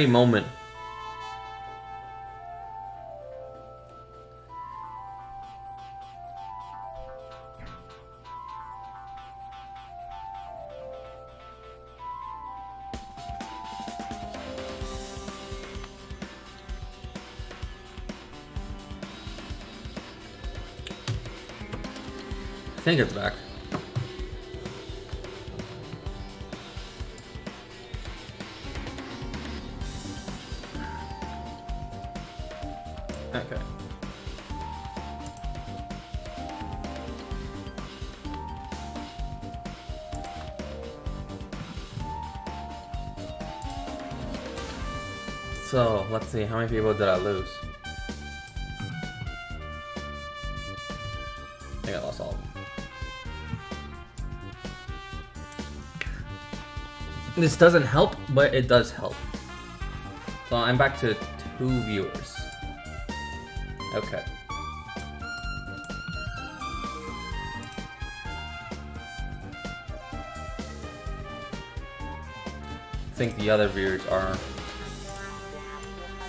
moment. I think it's back. Okay. So, let's see, how many people did I lose? I think I lost all of them. This doesn't help, but it does help. So I'm back to 2 viewers. Okay. I think the other viewers are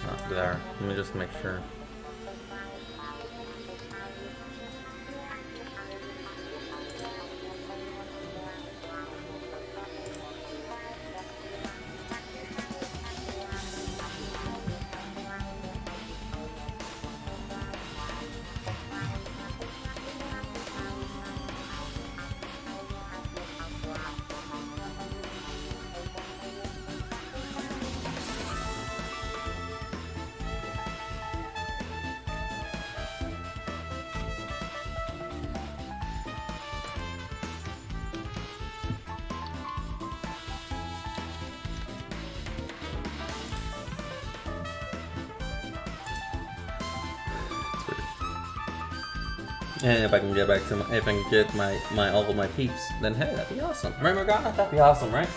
not there. Let me just make sure. And if I can get back to my, if I can get my all of my peeps, then hey, that'd be awesome. Right, Morgana? That'd be awesome, right?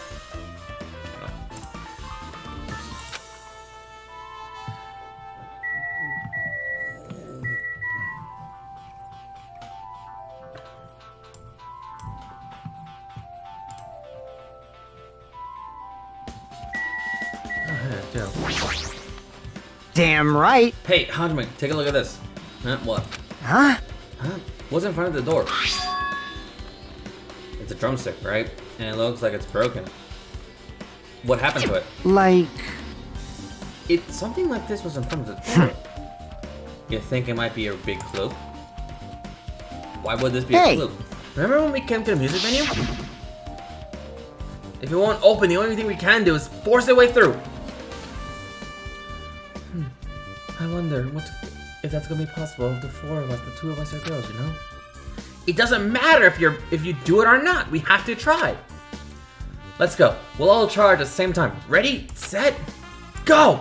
Damn right. Hey, Hajime, take a look at this. Huh? What? Huh? Huh? What's in front of the door? It's a drumstick, right? And it looks like it's broken. What happened to it? Like... Something like this was in front of the door. You think it might be a big clue? Why would this be a clue? Remember when we came to the music venue? If it won't open, the only thing we can do is force our way through. I wonder if that's gonna be possible of the 4 of us, the 2 of us are girls, you know? It doesn't matter if you do it or not. We have to try. Let's go. We'll all try at the same time. Ready, set, go!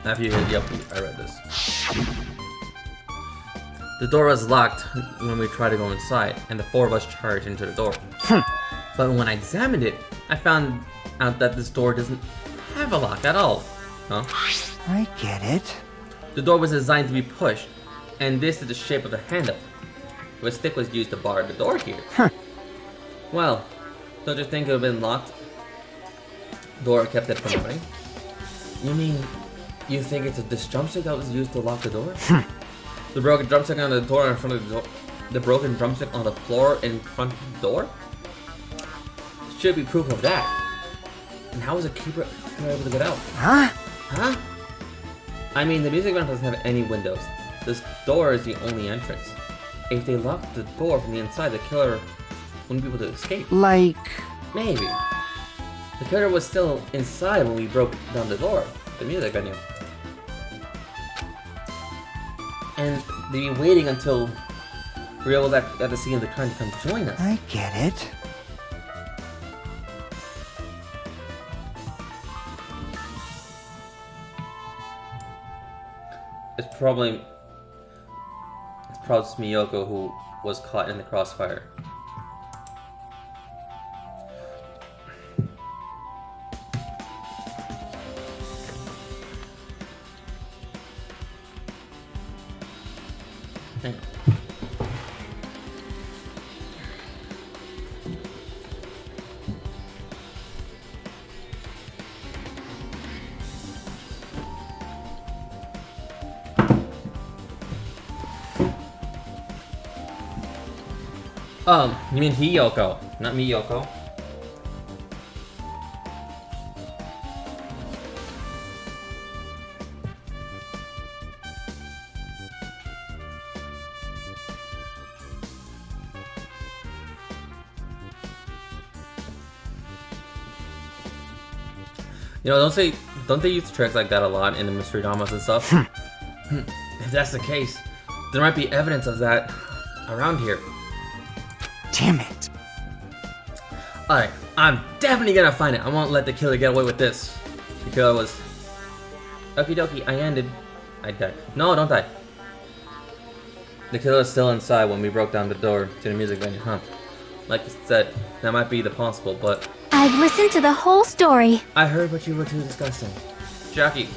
Yep, I read this. The door was locked when we tried to go inside, and the 4 of us charged into the door. But when I examined it, I found out that this door doesn't have a lock at all. Huh? I get it. The door was designed to be pushed, and this is the shape of the handle. The stick was used to bar the door here. Well, don't you think it would have been locked? Door kept it from opening. You mean, you think it's this drumstick that was used to lock the door? The broken drumstick on the door in front of the door. The broken drumstick on the floor in front of the door? Should be proof of that. And how was a keeper able to get out? Huh? Huh? I mean, the music van doesn't have any windows. This door is the only entrance. If they locked the door from the inside, the killer wouldn't be able to escape. Like... Maybe. The killer was still inside when we broke down the door, the music venue. And they'd be waiting until we were able to at the scene of the crime to come join us. I get it. It's probably Miyoko who was caught in the crossfire. Hang on. You mean Hiyoko, not Miyoko. You know, don't they use tricks like that a lot in the mystery dramas and stuff? If that's the case, there might be evidence of that around here. Damn it. Alright, I'm definitely gonna find it. I won't let the killer get away with this. The killer was... Okie dokie, I died. No, don't die. The killer is still inside when we broke down the door to the music venue, huh? Like I said, that might be the possible, but... I've listened to the whole story. I heard what you were two discussing. Jackie.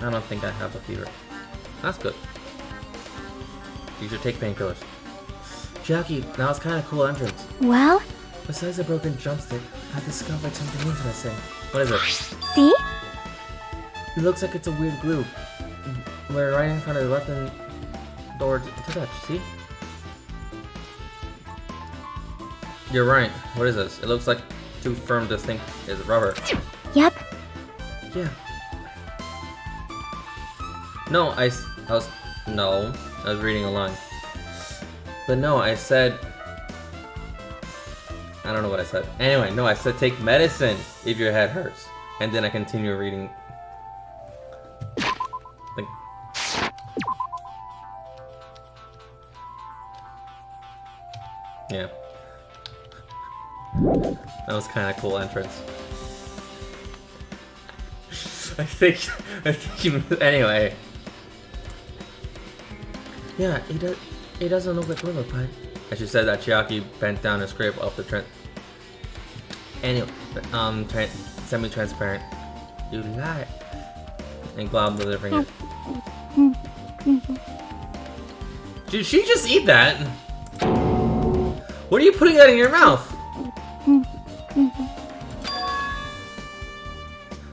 I don't think I have a fever. That's good. You should take painkillers. Jackie, that was kind of cool entrance. Well? Besides the broken drumstick, I discovered something interesting. What is it? See? It looks like it's a weird glue. We're right in front of the left door to touch, see? You're right. What is this? It looks like too firm to think is rubber. Yep. Yeah. No, I was reading a line. But no, I said... I don't know what I said. Anyway, no, I said take medicine if your head hurts. And then I continue reading. Like... Yeah. That was kind of cool entrance. I think anyway. Yeah, it doesn't look like rubber pipe. As she said that, Chiaki bent down and scraped up the semi-transparent. You lie. And globbed the finger. Did she just eat that? What are you putting that in your mouth?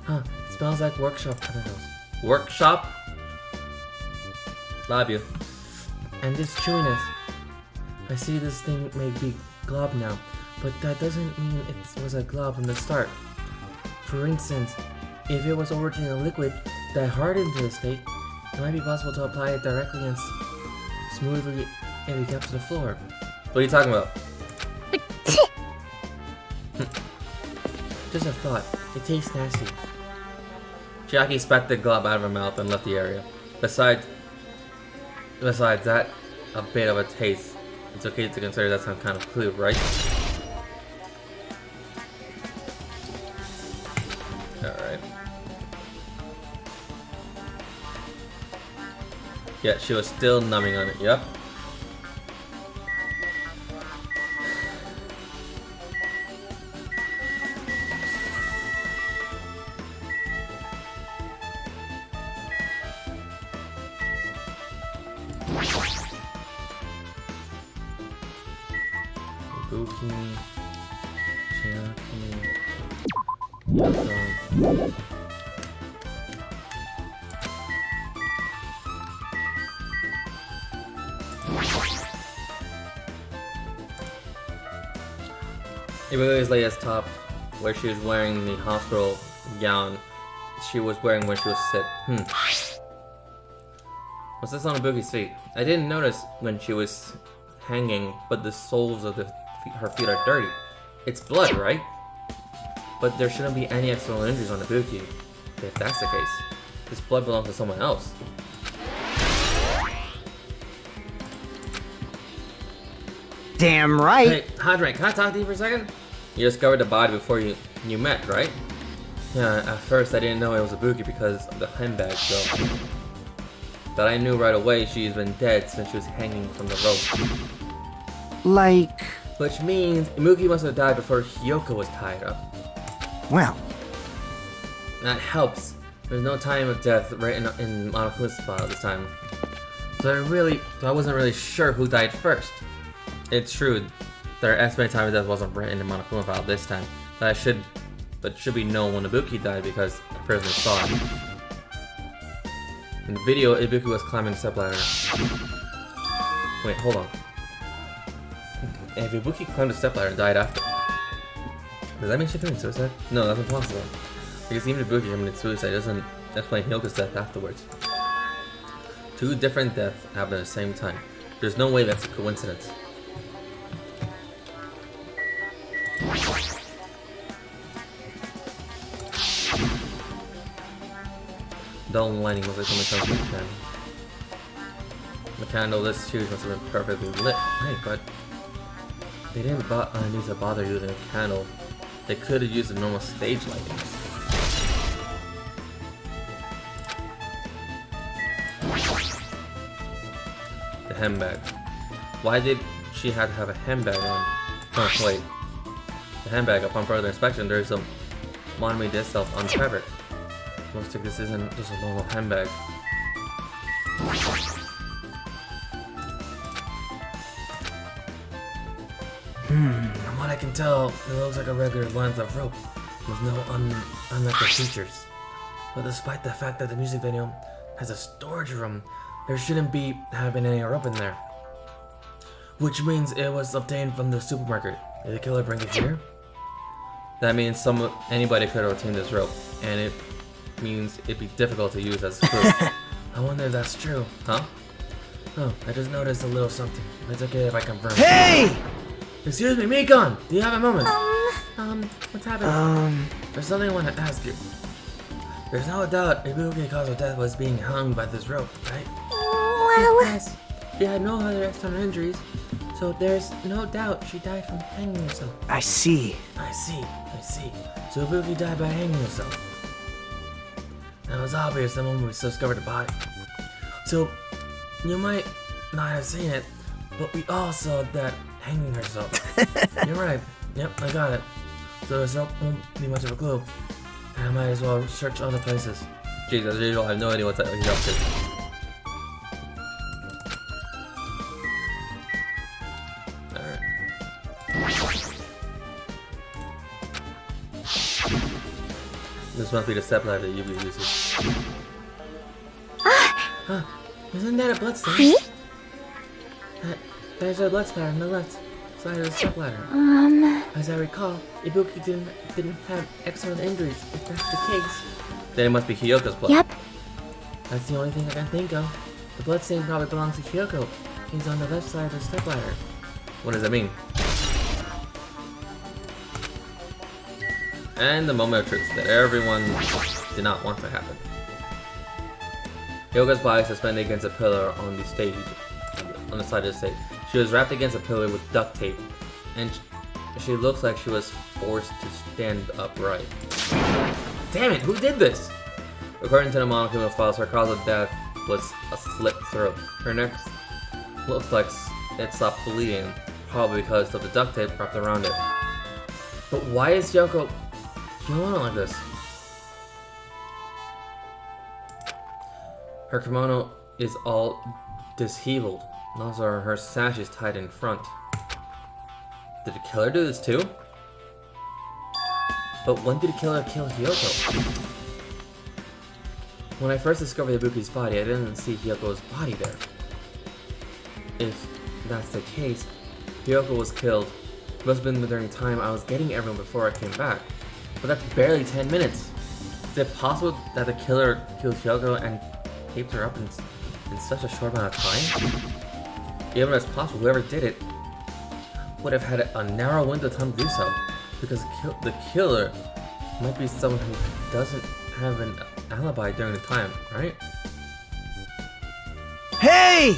Huh, it smells like workshop chemicals. Workshop? Love you. And this chewiness. I see this thing may be glob now, but that doesn't mean it was a glob from the start. For instance, if it was originally a liquid that hardened to the state, it might be possible to apply it directly and smoothly and it gets to the floor. What are you talking about? Just a thought. It tastes nasty. Jackie spat the glob out of her mouth and left the area. Besides that, a bit of a taste. It's okay to consider that some kind of clue, right? Alright. Yeah, she was still numbing on it, yep. Ibuki, Chiaki, Yoko. Ibuki's latest top, where she was wearing the hospital gown she was wearing when she was sick. What's this on Ibuki's feet? I didn't notice when she was hanging, but the soles of her feet are dirty. It's blood, right? But there shouldn't be any external injuries on Ibuki. If that's the case, this blood belongs to someone else. Damn right. Hey, Hadran, can I talk to you for a second? You discovered the body before you met, right? Yeah, at first I didn't know it was Ibuki because of the handbag, so... But I knew right away she's been dead since she was hanging from the rope. Like... Which means Ibuki must have died before Hiyoko was tied up. Well... That helps. There's no time of death written in Monokuma's file this time. So I wasn't really sure who died first. It's true, their estimated time of death wasn't written in Monokuma file this time, but it should be known when Ibuki died because I personally saw it. In the video, Ibuki was climbing the stepladder. Wait, hold on. If Ibuki climbed the stepladder and died after, does that mean she committed suicide? No, that's impossible. Because even Ibuki committed suicide doesn't explain Hyoko's death afterwards. Two different deaths happened at the same time. There's no way that's a coincidence. Dull lighting was like something comes from the candle. The candle this huge must have been perfectly lit. Right, but they didn't need to bother using a candle. They could have used the normal stage lighting. The handbag. Why did she have to have a handbag on? Oh, wait. The handbag, upon further inspection, there is some monomy disc on fabric. Looks like this isn't just a normal handbag. From what I can tell, it looks like a regular length of rope with no unnatural features. But despite the fact that the music video has a storage room, there shouldn't have been any rope in there. Which means it was obtained from the supermarket. Did the killer bring it here? That means anybody could have obtained this rope, and it means it'd be difficult to use as a clue. I wonder if that's true, huh? Oh, I just noticed a little something. It's okay if I confirm. Hey! Excuse me, Mikon! Do you have a moment? What's happening? There's something I want to ask you. There's no doubt Ibuki's cause of death was being hung by this rope, right? Well, Yes. She had no other external injuries, so there's no doubt she died from hanging herself. I see. I see. So Ibuki died by hanging herself. Now it's obvious the moment we discovered the body. So, you might not have seen it, but we all saw that hanging herself. You're right. Yep, I got it. So this rope won't be much of a clue. I might as well search other places. Jeez, as usual, I have no idea what he's up to. This must be the stepladder that Yubi uses. Huh, isn't that a bloodstain? see? There's a blood splatter on the left side of the stepladder. As I recall, Ibuki didn't have external injuries. If that's the case, then it must be Hyoko's blood. Yep. That's the only thing I can think of. The bloodstain probably belongs to Hyoko. He's on the left side of the stepladder. What does that mean? And the moment of truth that everyone did not want to happen. Hyoko's body suspended against a pillar on the stage, on the side of the stage. She was wrapped against a pillar with duct tape, and she looks like she was forced to stand upright. Damn it, who did this? According to the monocular files, her cause of death was a slit throat. Her neck looks like it stopped bleeding, probably because of the duct tape wrapped around it. But why is Hyoko kimono like this? Her kimono is all disheveled. Those are her sashes tied in front. Did the killer do this too? But when did the killer kill Hyoko? When I first discovered Ibuki's body, I didn't see Hyoko's body there. If that's the case, Hyoko was killed. It must have been during the time I was getting everyone before I came back. But that's barely 10 minutes. Is it possible that the killer killed Hyoko and taped her up in such a short amount of time? Even if it's possible, whoever did it would have had a narrow window of time to do so. Because the killer might be someone who doesn't have an alibi during the time, right? Hey!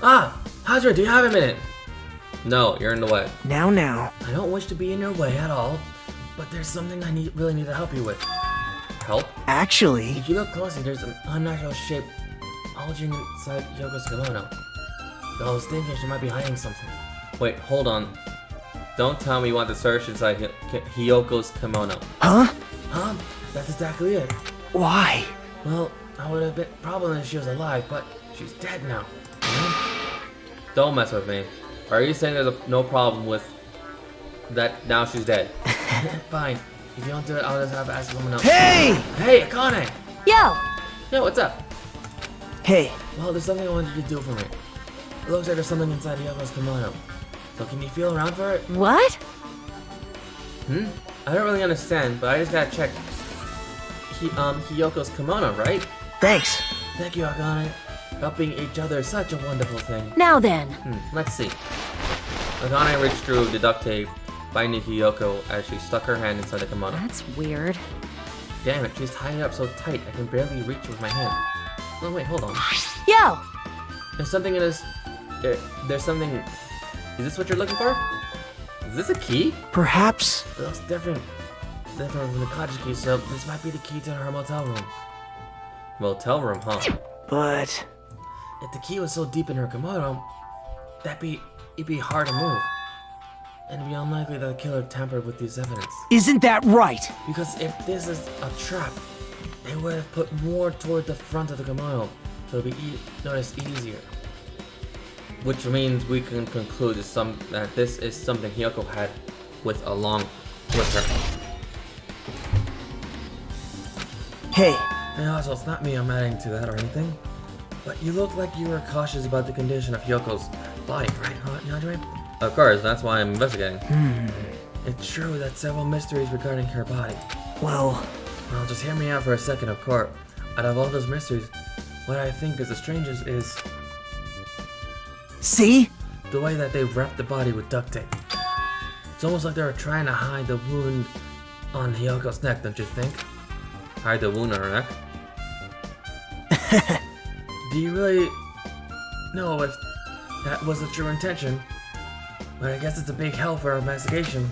Ah! Hajime, do you have a minute? No, you're in the way. Now. I don't wish to be in your way at all, but there's something I really need to help you with. Help? Actually, If you look closely, there's an unnatural shape bulging inside Hyoko's kimono. I was thinking she might be hiding something. Wait, hold on. Don't tell me you want to search inside Hyoko's kimono. huh? Huh? That's exactly it. Why? Well, I would have been problem if she was alive, but she's dead now. Don't mess with me. Are you saying there's no problem with that now she's dead? Fine. If you don't do it, I'll just have to ask someone else. Hey! Hey, Akane! Yo! Yo, what's up? Hey, Well, there's something I wanted you to do for me. It looks like there's something inside Hyoko's kimono. So can you feel around for it? What? I don't really understand, but I just gotta check Hyoko's kimono, right? Thanks. Thank you, Akane. Helping each other is such a wonderful thing. Now then. Let's see. Akane reached through the duct tape, binding Hyoko as she stuck her hand inside the kimono. That's weird. Damn it, she's tying it up so tight I can barely reach with my hand. No, wait, hold on. Yo! There's something in this... There's something... Is this what you're looking for? Is this a key? Perhaps. It looks different. Different from the Kaji key, so this might be the key to her motel room. Motel room, huh? But If the key was so deep in her kimono, it'd be hard to move. And it'd be unlikely that the killer tampered with this evidence. isn't that right? Because if this is a trap, they would have put more toward the front of the kimono, so it'll be noticed easier. Which means we can conclude that this is something Hyoko had along with her. Hey, And also, it's not me I'm adding to that or anything, but you look like you were cautious about the condition of Hyoko's body, right, Yandere? Of course, that's why I'm investigating. It's true that several mysteries regarding her body. well, Well, just hear me out for a second, of course. Out of all those mysteries, what I think is the strangest is see? the way that they wrapped the body with duct tape. It's almost like they were trying to hide the wound on Hyoko's neck, don't you think? Hide the wound on her neck? Do you really know if that was the true intention? But I guess it's a big help for our investigation.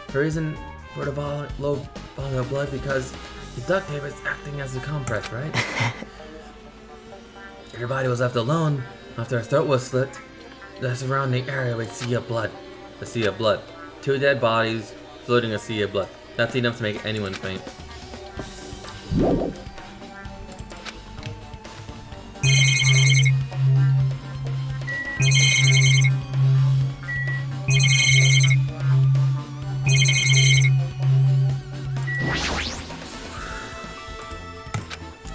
The reason for the low volume of blood because the duct tape is acting as a compress, right? If your body was left alone after her throat was slit, the surrounding area would see a blood. A sea of blood. Two dead bodies floating a sea of blood. That's enough to make anyone faint.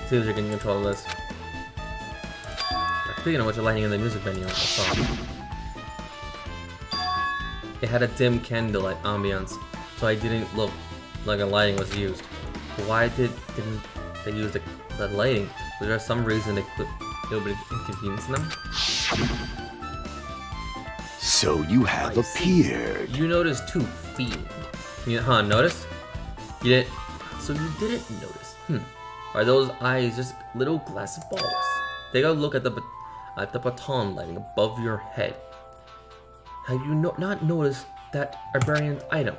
See if you can control this. Speaking of which, the lighting in the music venue, I saw. It had a dim candlelight ambiance, so I didn't look like a lighting was used. Why didn't they use the lighting? Was there some reason it would be inconveniencing them? So you have appeared. You noticed 2 feet. Notice? You didn't. So you didn't notice. Are those eyes just little glass balls? Take a look at the baton lighting above your head. Have you not noticed that Arbarian item?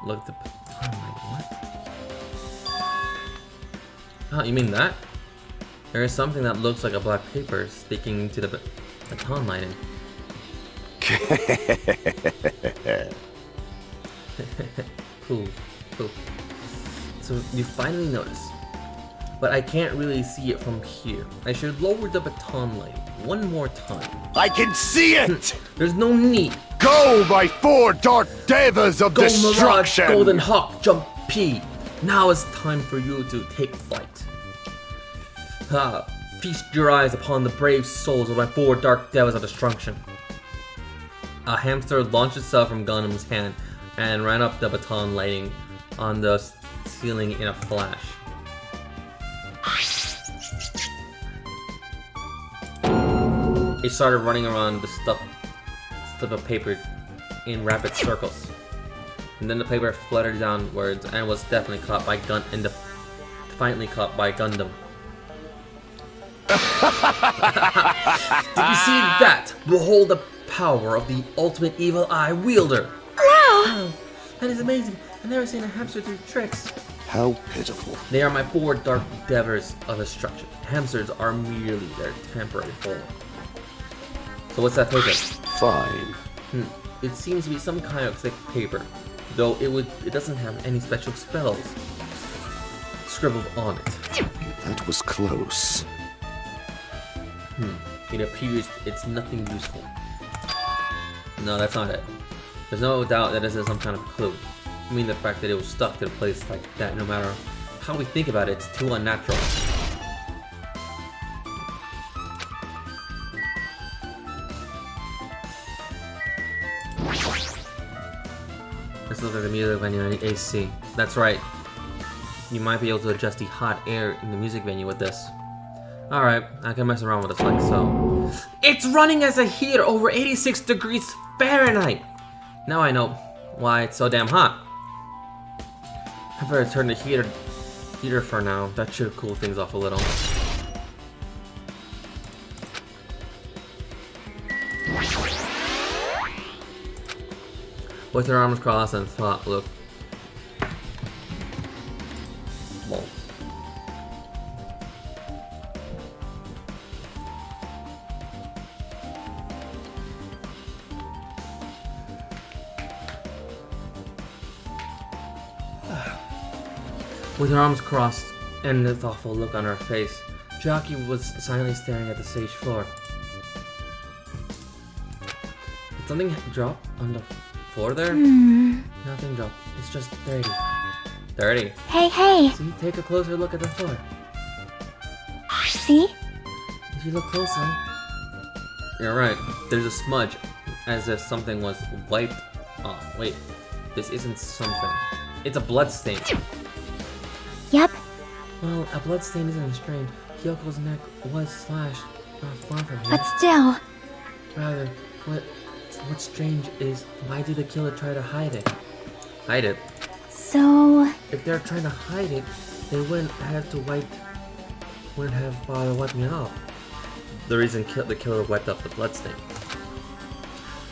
Look at the baton lighting. What? Oh, you mean that? There is something that looks like a black paper sticking to the baton lighting. Cool. So you finally notice. But I can't really see it from here. I should lower the baton light one more time. I can see it! There's no need. Go, my 4 dark devas of Go Mirage, destruction! Golden Hawk, Jump P. Now it's time for you to take flight. Feast your eyes upon the brave souls of my 4 dark devas of destruction. A hamster launched itself from Gundam's hand and ran up the baton lighting on the ceiling in a flash. It started running around the slip of paper in rapid circles. And then the paper fluttered downwards and was definitely caught by defiantly caught by Gundam. Did you see that? Behold the power of the ultimate evil eye wielder! Wow! That is amazing. I've never seen a hamster do tricks. How pitiful. They are my 4 dark devas of destruction. Hamsters are merely their temporary form. So what's that paper? Fine. It seems to be some kind of thick paper, though it doesn't have any special spells scribbled on it. That was close. It appears it's nothing useful. No, that's not it. There's no doubt that this is some kind of clue. I mean the fact that it was stuck to a place like that, no matter how we think about it, it's too unnatural. look like the music venue in AC. That's right. You might be able to adjust the hot air in the music venue with this. Alright, I can mess around with this like so. It's running as a heater over 86 degrees Fahrenheit! Now I know why it's so damn hot. I better turn the heater for now. That should cool things off a little. With her arms crossed and thought, look. Whoa. With her arms crossed and a thoughtful look on her face, Jockey was silently staring at the stage floor. Did something drop on the floor there? Nothing dropped. It's just dirty. Dirty. Hey, hey. See, take a closer look at the floor. See? If you look closely, you're right. There's a smudge, as if something was wiped off. Wait, this isn't something. It's a blood stain. Yep. Well, a blood stain isn't strange. Kyoko's neck was slashed not far from here. But still. Rather, what's strange is, why did the killer try to hide it? Hide it? So... If they're trying to hide it, they wouldn't have bothered wiping it off. The reason the killer wiped off the bloodstain.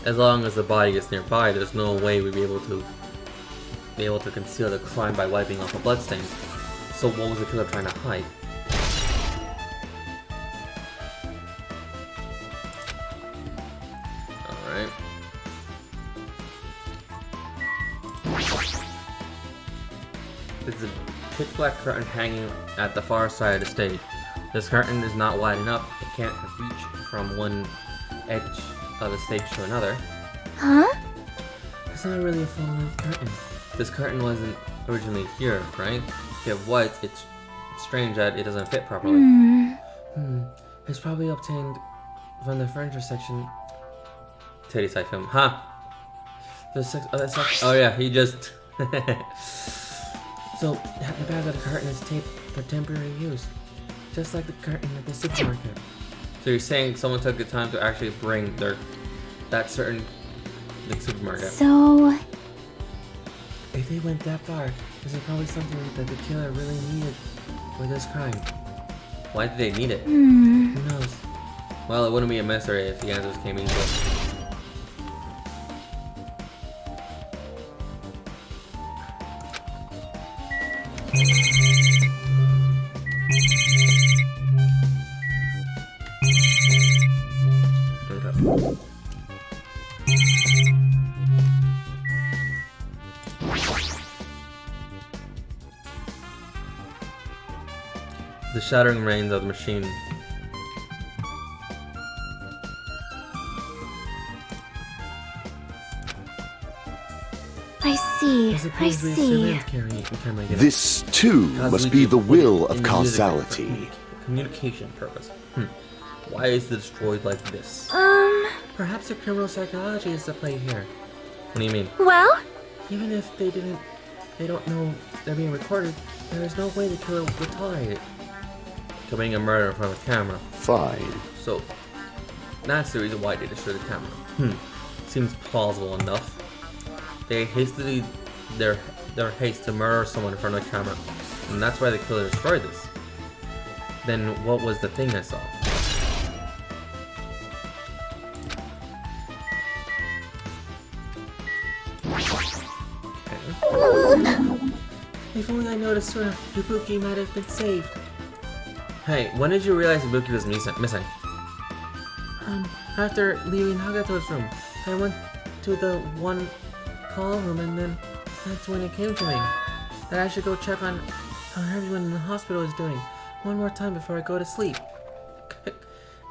As long as the body is nearby, there's no way we'd be able to conceal the crime by wiping off a bloodstain. So what was the killer trying to hide? Alright. There's a pitch black curtain hanging at the far side of the stage. This curtain is not wide enough. It can't reach from one edge of the stage to another. Huh? It's not really a full-length curtain. This curtain wasn't originally here, right? If it was, it's strange that it doesn't fit properly. It's probably obtained from the furniture section. Teddy side film, huh? The other section. Oh yeah, he just. So the back of the curtain is taped for temporary use, just like the curtain at the supermarket. So you're saying someone took the time to actually bring the supermarket? So... If they went that far, this is probably something that the killer really needed for this crime. Why did they need it? Who knows? Well, it wouldn't be a mystery if the answers came easily. Okay. The shattering rains of the machine. I see. This I appears to be a see. surveillance camera again. This, too, must be the will of In the music causality. for communication purpose. Why is it destroyed like this? Perhaps the criminal psychology is at play here. What do you mean? Well? Even if they don't know they're being recorded, there is no way the killer would tolerate it. Committing a murder in front of the camera. Fine. So, that's the reason why they destroyed the camera. Seems plausible enough. They hastily, their haste to murder someone in front of the camera, and that's why the killer destroyed this. Then what was the thing I saw? If only I noticed sooner, Ibuki might have been saved. Hey, when did you realize Ibuki was missing? After leaving Nagato's room, I went to the one call room and then that's when it came to me that I should go check on how everyone in the hospital is doing one more time before I go to sleep.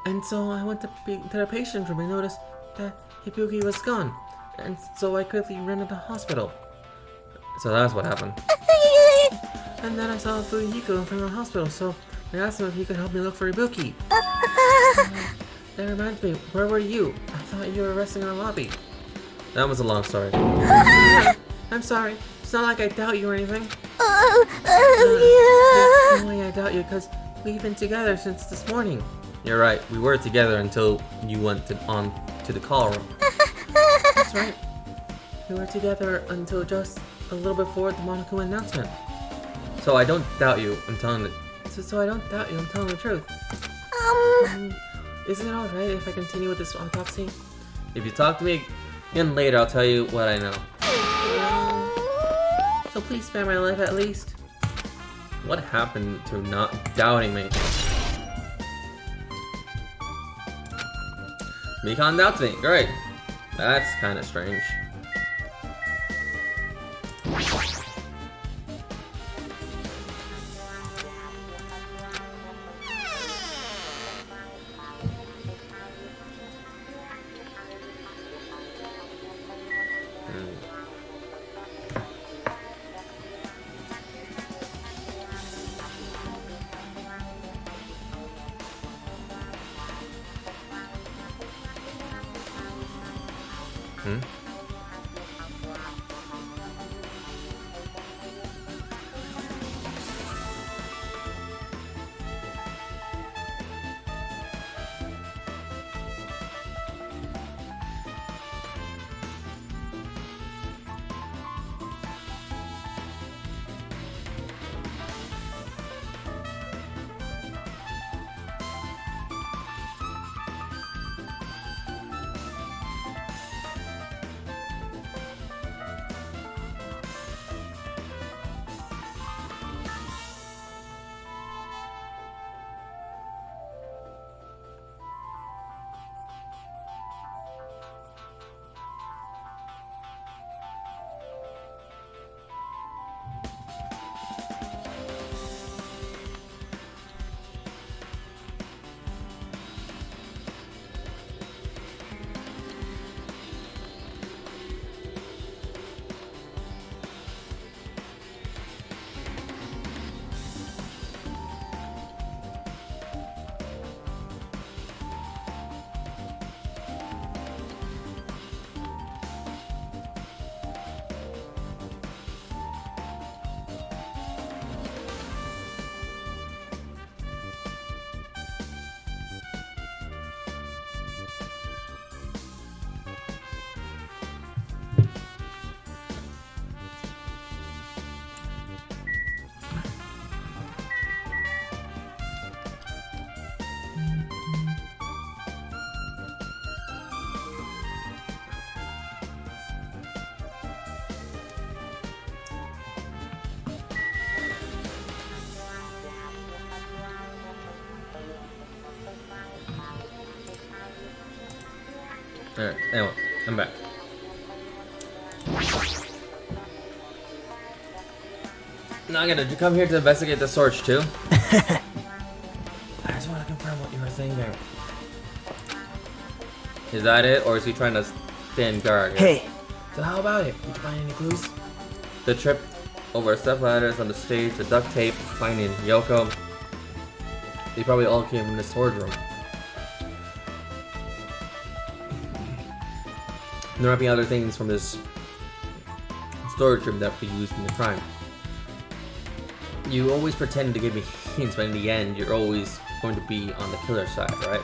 And so I went to the patient room and noticed that Ibuki was gone. And so I quickly ran to the hospital. So that's what happened. And then I saw Fuyuhiko in front of the hospital, so I asked him if he could help me look for Ibuki. That reminds me, where were you? I thought you were resting in the lobby. That was a long story. I'm sorry. It's not like I doubt you or anything. Yeah. There's no way I doubt you because we've been together since this morning. You're right. We were together until you went on to the call room. That's right. We were together until just a little before the Monaco announcement. So I don't doubt you. I'm telling it. So I don't doubt you. I'm telling the truth. Is it alright if I continue with this autopsy? If you talk to me again later, I'll tell you what I know. So please spare my life at least. What happened to not doubting me? Mikon doubts me. Great. That's kind of strange. Alright, anyway, I'm back. Naga, did you come here to investigate the search too? I just want to confirm what you were thinking. Is that it, or is he trying to stand guard here? Hey. So how about it? Did you find any clues? The trip over step ladders on the stage, the duct tape, finding Yoko. They probably all came from the storage room. And there might be other things from this storage room that we used in the crime. You always pretend to give me hints, but in the end, you're always going to be on the killer's side, right?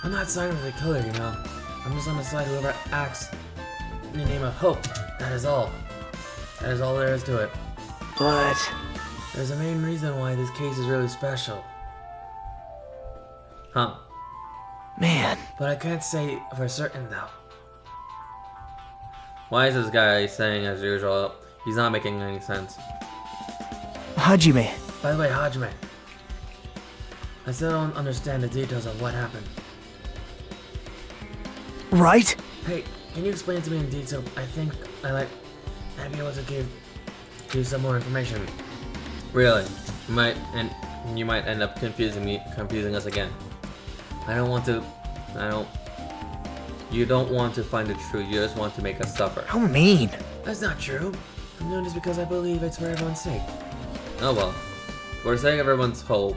I'm not siding with the killer, you know. I'm just on the side of whoever acts in the name of hope. That is all. That is all there is to it. But... There's a main reason why this case is really special. Huh. Man. But I can't say for certain, though. Why is this guy saying as usual? He's not making any sense. Hajime. By the way, Hajime. I still don't understand the details of what happened. Right? Hey, can you explain to me in detail? I think I'd be able to give you some more information. Really? You might end up confusing us again. You don't want to find the truth, you just want to make us suffer. How mean. That's not true. I'm doing this because I believe it's for everyone's sake. Oh well. For the sake of everyone's hope,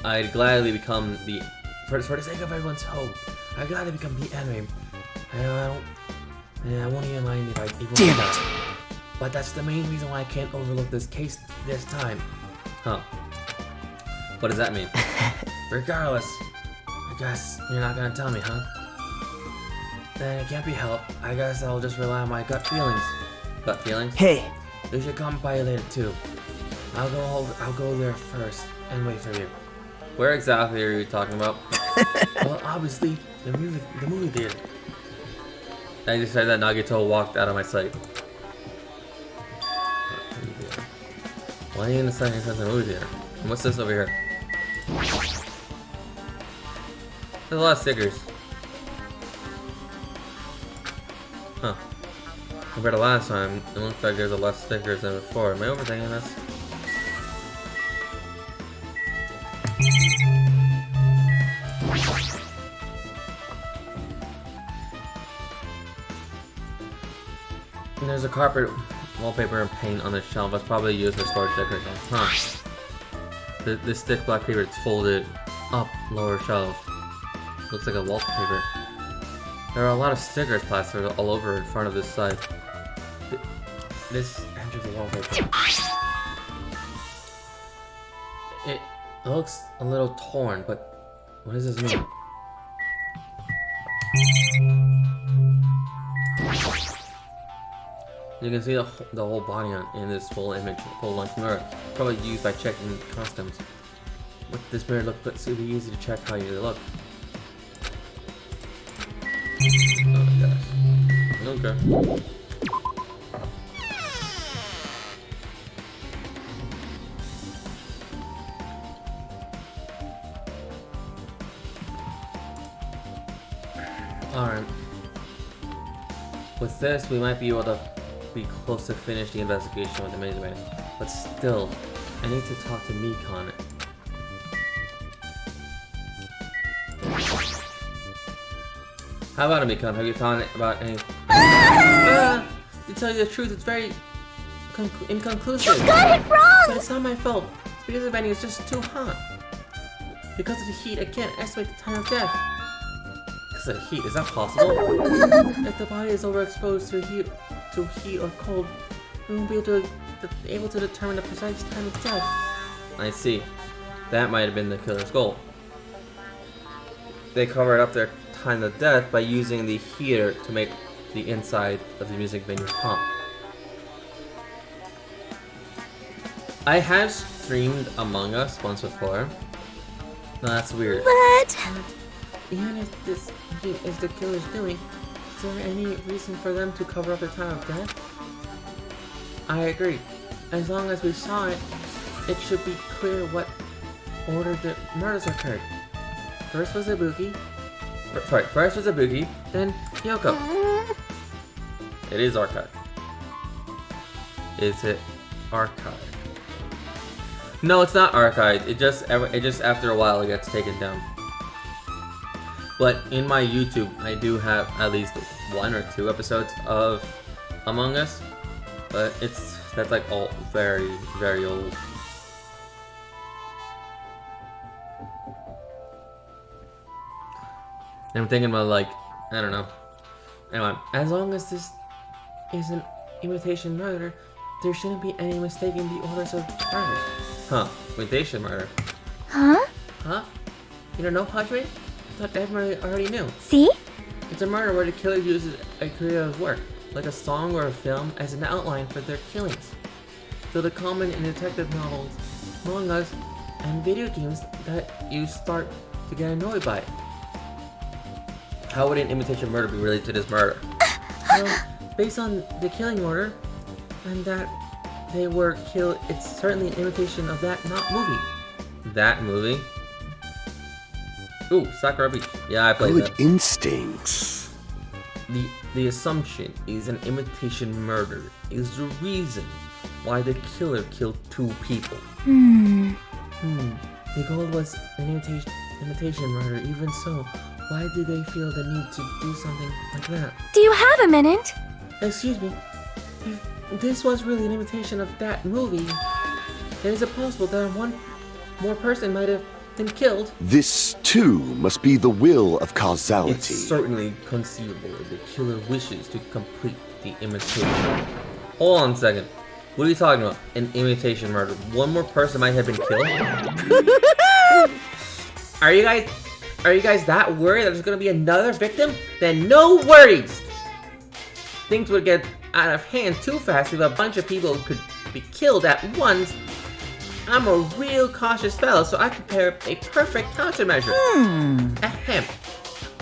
I'd gladly become the... For the sake of everyone's hope, I'd gladly become the enemy. I And I won't even mind if I even Damn die. it. But that's the main reason why I can't overlook this case this time. Huh. What does that mean? Regardless, I guess you're not gonna tell me, huh? Then it can't be helped. I guess I'll just rely on my gut feelings. Gut feelings? Hey, You should come by later too. I'll go there first and wait for you. Where exactly are you talking about? Well, obviously, the movie theater. I just said that Nagito walked out of my sight. Why are you in the second sense of the movie theater? And what's this over here? There's a lot of stickers. Huh. Compared to last time, it looks like there's a lot of stickers than before. Am I overthinking this? And there's a carpet, wallpaper, and paint on the shelf. That's probably used for storage decoration. Huh. This thick black paper, it's folded up lower shelf. Looks like a wallpaper. There are a lot of stickers plastered all over in front of this side. This enters a wallpaper. It looks a little torn, but what does this mean? You can see the whole body in this full image, full-length mirror, probably used by checking costumes. But this mirror looks super easy to check how you look. Oh my gosh. Okay. Alright. With this, we might be able to be close to finish the investigation with the maze rating. But still, I need to talk to Mikon. How about it, Mikon? Have you found it about any... To tell you the truth, it's very inconclusive. You got it wrong! But it's not my fault. It's because the venue is just too hot. Because of the heat, I can't estimate the time of death. Because of the heat, is that possible? If the body is overexposed to heat or cold, we won't be able to determine the precise time of death. I see. That might have been the killer's goal. They covered up their time of death by using the heater to make the inside of the music venue hot. I have streamed Among Us once before. No, that's weird. But Even if this is the killer's doing, is there any reason for them to cover up the time of death? I agree. As long as we saw it, it should be clear what order the murders occurred. First was Ibuki, then Kyoko. It is archived. Is it archived? No, it's not archived. It just after a while it gets taken down. But in my YouTube, I do have at least 1 or 2 episodes of Among Us, but that's like all very, very old. And I'm thinking about, like, I don't know. Anyway, as long as this is an imitation murder, there shouldn't be any mistaking the orders of murder. Huh? Imitation murder? huh? Huh? You don't know, Hajime? I thought everybody already knew. See? It's a murder where the killer uses a creative work, like a song or a film, as an outline for their killings. So the common in detective novels, mangas, and video games that you start to get annoyed by. How would an imitation murder be related to this murder? Well, based on the killing order, and that they were killed, it's certainly an imitation of that movie. That movie? Ooh, Sakura Beach. Yeah, I played Good that. instincts. The assumption is an imitation murder is the reason why the killer killed 2 people. The goal was an imitation murder. Even so, why did they feel the need to do something like that? Do you have a minute? Excuse me. If this was really an imitation of that movie, then is it possible that one more person might have been killed? This too must be the will of It's causality. certainly conceivable if the killer wishes to complete the imitation. Hold on a second. What are you talking about? An imitation murder? One more person might have been killed? Are you guys that worried that there's gonna be another victim? Then no worries! Things would get out of hand too fast if a bunch of people could be killed at once. I'm a real cautious fellow, so I prepared a perfect countermeasure. Ahem.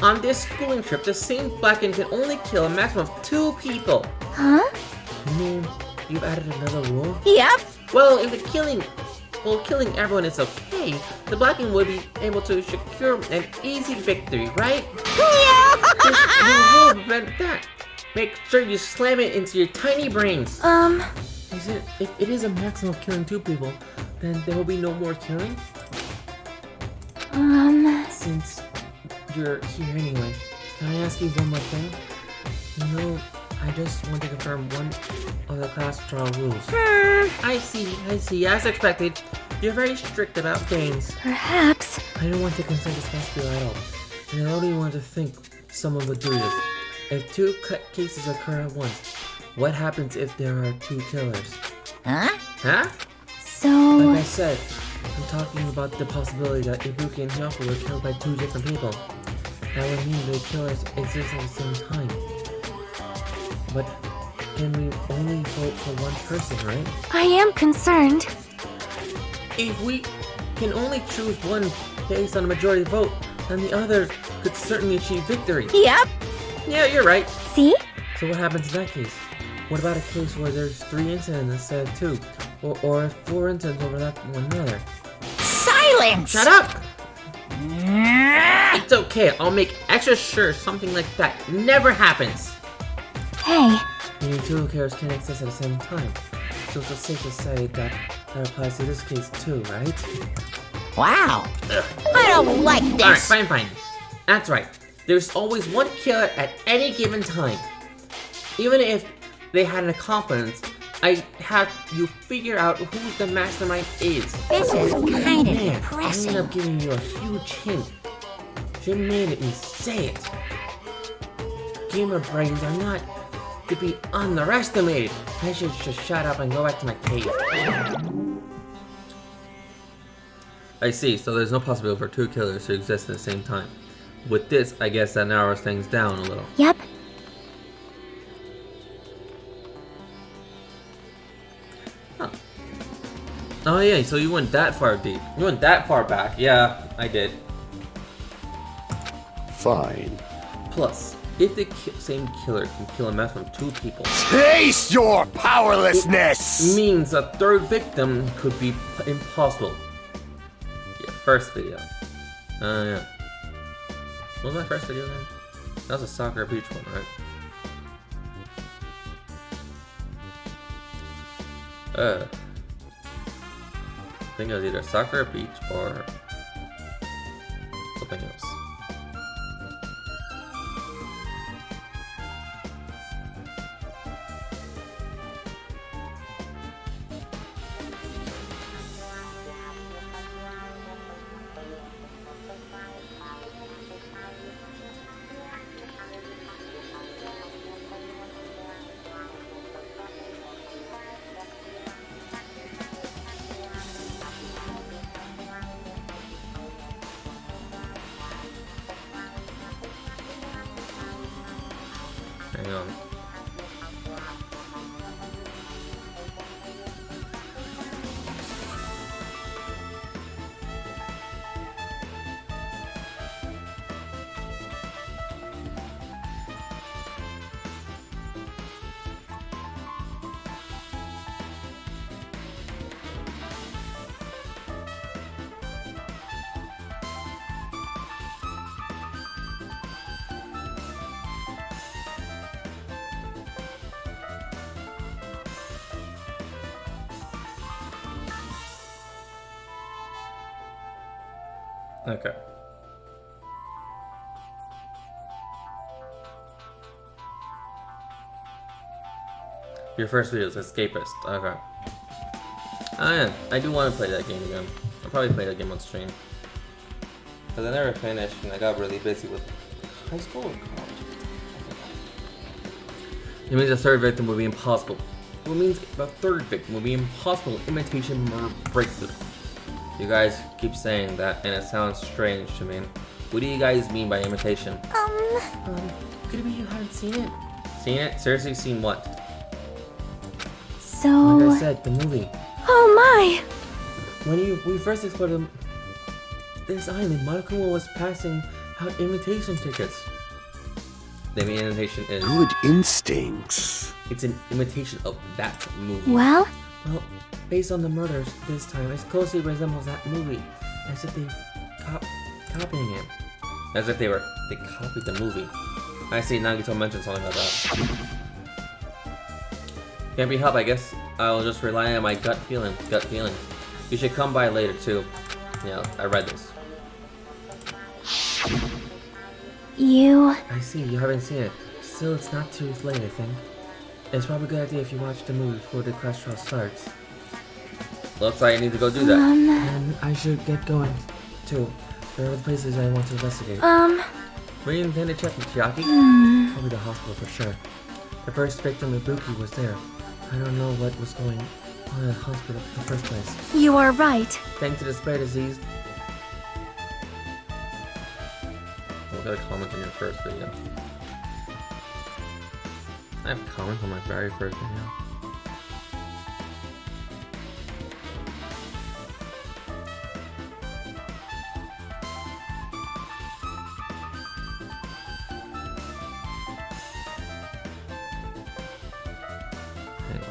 On this schooling trip, the same Blackened can only kill a maximum of 2 people. Huh? You mean you've added another rule? Yep. Well, if killing everyone is okay, the Blackened would be able to secure an easy victory, right? This new rule will prevent that. Make sure you slam it into your tiny brains. If it is a maximum of killing 2 people, then there will be no more killing? Since you're here anyway, can I ask you one more thing? You know, I just want to confirm one of the class trial rules. I see, as expected. You're very strict about things. Perhaps. I don't want to consent this class trial at all. And I don't even want to think someone would do this. If 2 cases occur at once, what happens if there are 2 killers? Huh? So... Like I said, I'm talking about the possibility that Ibuki and Hyoko were killed by 2 different people. That would mean the killers exist at the same time. But can we only vote for one person, right? I am concerned. If we can only choose one based on a majority vote, then the other could certainly achieve victory. Yep. Yeah, you're right. See? So what happens in that case? What about a case where there's 3 incidents instead of 2? Or 4 incidents overlap one another? Silence! Shut up! It's okay, I'll make extra sure something like that never happens. Hey. Meaning 2 killers can exist at the same time. So it's safe to say that applies to this case too, right? Wow. I don't like this. Alright, fine. That's right. There's always one killer at any given time. Even if they had an accomplice, I have you figure out who the mastermind is. This is kind of Man, I depressing. ended up giving you a huge hint. She made me say it. Gamer brains are not to be underestimated. I should just shut up and go back to my cave. I see, so there's no possibility for 2 killers to exist at the same time. With this, I guess that narrows things down a little. Yep. Huh. Oh yeah, so you went that far deep. You went that far back. Yeah, I did. Fine. Plus, if the same killer can kill a maximum of 2 people, Taste your powerlessness! means a 3rd victim could be impossible. Yeah, first video. Yeah. What was my first video then? That was a Soccer Beach one, right? I think it was either Soccer Beach or something else. Hang on. Okay. Your first video is Escapist. Okay. Oh yeah, I do want to play that game again. I'll probably play that game on stream. Because I never finished and I got really busy with high school or college. It means the third victim would be impossible. It means the third victim would be impossible imitation murder breakthrough. You guys keep saying that and it sounds strange to me. What do you guys mean by imitation? Could it be you haven't seen it? Seen it? Seriously, seen what? So... Like I said, the movie. Oh my! When we first explored this island, Monokuma was passing out invitation tickets. The imitation is... Good instincts. It's an imitation of that movie. Well? Well, based on the murders this time, it closely resembles that movie. As if they copying it. As if they copied the movie. I see Nagito mentioned something about that. Can't be helped, I guess. I'll just rely on my gut feeling. You should come by later too. Yeah, I read this. You... I see, you haven't seen it. Still, it's not too late, I think. It's probably a good idea if you watch the movie before the class trial starts. Looks like I need to go do that. And I should get going, too. There are other places I want to investigate. Where do you intend to check, Chiaki? Probably the hospital for sure. The first victim, Ibuki, was there. I don't know what was going on in the hospital in the first place. You are right. Thanks to the spare disease. We'll get a comment on your first video. I have comments on my very first video. Hang on.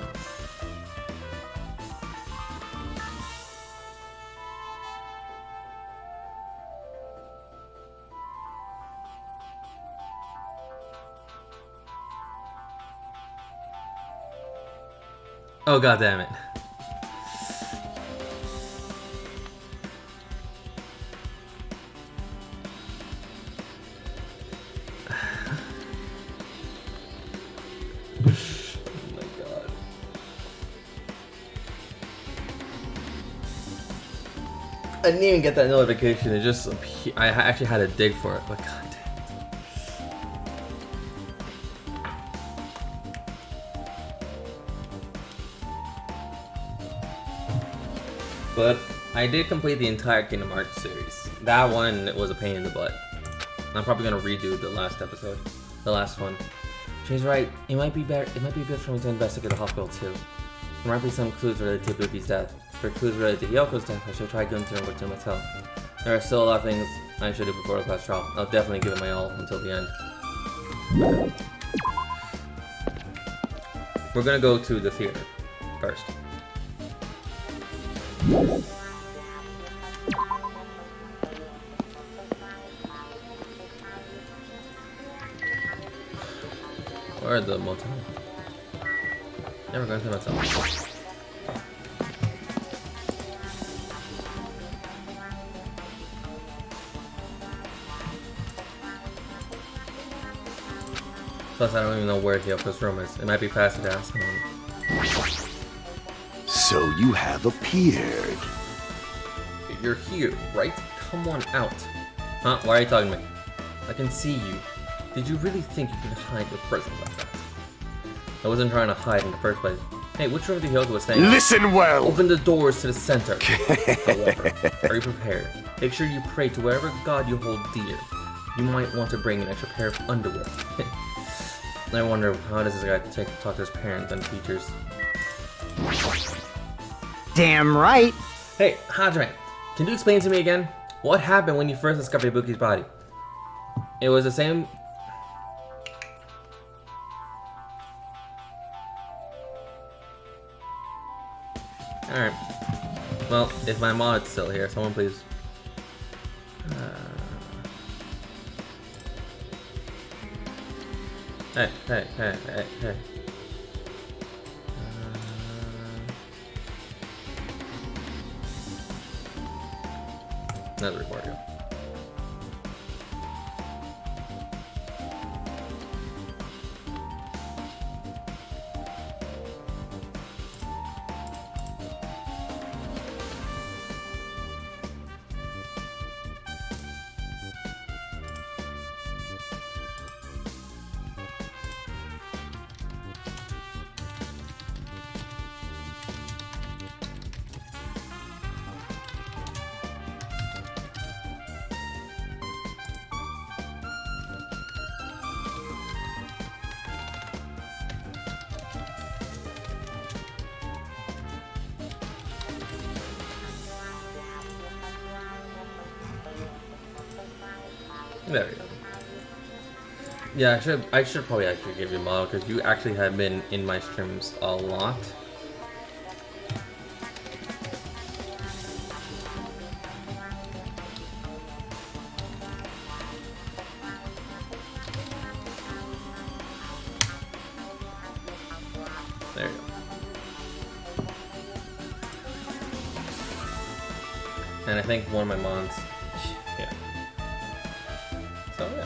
Oh, god damn it. Oh my god. I didn't even get that notification. It just I actually had to dig for it, but god damn it. But I did complete the entire Kingdom Hearts series. That one was a pain in the butt. I'm probably gonna redo the last episode, the last one. She's right. It might be better. It might be good for me to investigate the hospital too. There might be some clues related to Buki's death. For clues related to Yoko's death, I should try going to them to myself. There are still a lot of things I should do before the class trial. I'll definitely give it my all until the end. We're gonna go to the theater first. Or the motel. Never going to the motel. Plus, I don't even know where Hyoko's room is. It might be faster to ask him. So you have appeared. You're here, right? Come on out. Huh? Why are you talking to me? I can see you. Did you really think you could hide your presence like that? I wasn't trying to hide in the first place. Hey, which room did Hyoko was staying in? Listen well! Open the doors to the center. However, are you prepared? Make sure you pray to whatever god you hold dear. You might want to bring an extra pair of underwear. I wonder, how does this guy talk to his parents and teachers? Damn right. Hey, Hajime, can you explain to me again? What happened when you first discovered Ibuki's body? It was the same... Alright. Well, if my mod's still here, someone please... Hey. Another record you. There we go. Yeah, I should probably actually give you a model because you actually have been in my streams a lot. There you go. And I think one of my mods, yeah. So yeah.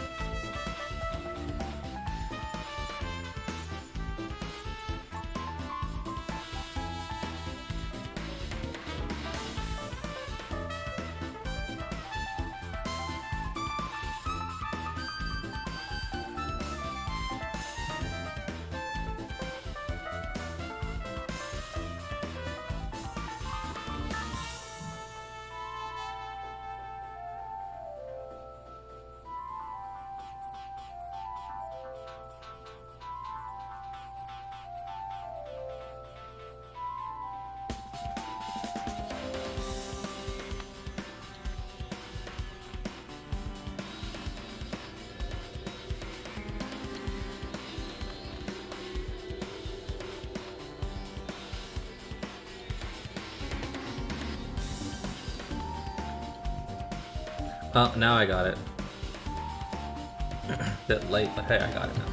Oh, now I got it. Bit late, but hey, I got it now.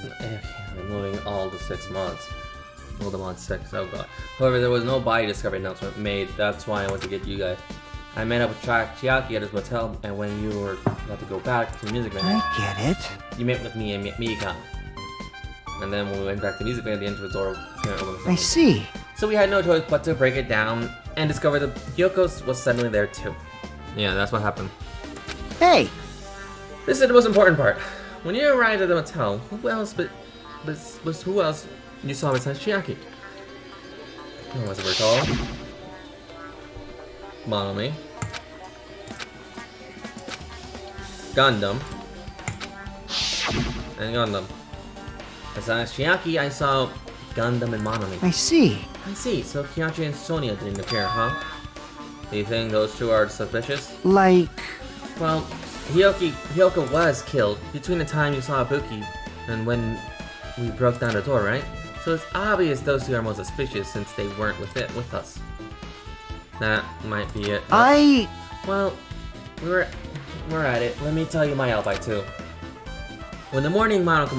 Okay, removing all the 6 mods. All the mods 6, oh god. However, there was no body discovery announcement made. That's why I went to get you guys. I met up with Chiaki at his motel, and when you were about to go back to the music venue, I get it. you met with me and Mikan. And then when we went back to the music venue, the entrance door opened. I see. So we had no choice but to break it down and discover that Hyoko's was suddenly there too. Yeah, that's what happened. Hey, This is the most important part. When you arrived at the motel, who else who else you saw besides Chiaki? Who was it recall? Monomi. Gundam. And Gundam. Besides Chiaki, I saw Gundam and Monomi. I see. I see, so Kiachi and Sonia didn't appear, huh? Do you think those two are suspicious? Like, Well, Hyoko was killed between the time you saw Ibuki and when we broke down the door, right? So it's obvious those two are most suspicious since they weren't with us. That might be it. Well, we're at it. Let me tell you my alibi too. When the morning Monaco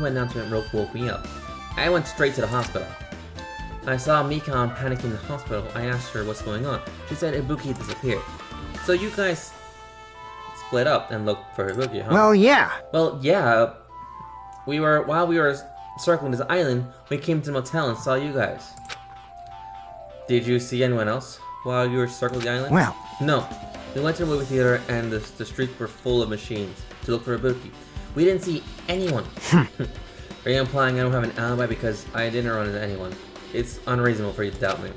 announcement woke me up, I went straight to the hospital. I saw Mikan panicking in the hospital. I asked her what's going on. She said Ibuki disappeared. So you guys split up and looked for Ibuki, huh? Well, yeah. Well, yeah. While we were circling this island, we came to the motel and saw you guys. Did you see anyone else while you were circling the island? Well, No. We went to the movie theater and the streets were full of machines to look for Ibuki. We didn't see anyone. Are you implying I don't have an alibi because I didn't run into anyone? It's unreasonable for you to doubt me.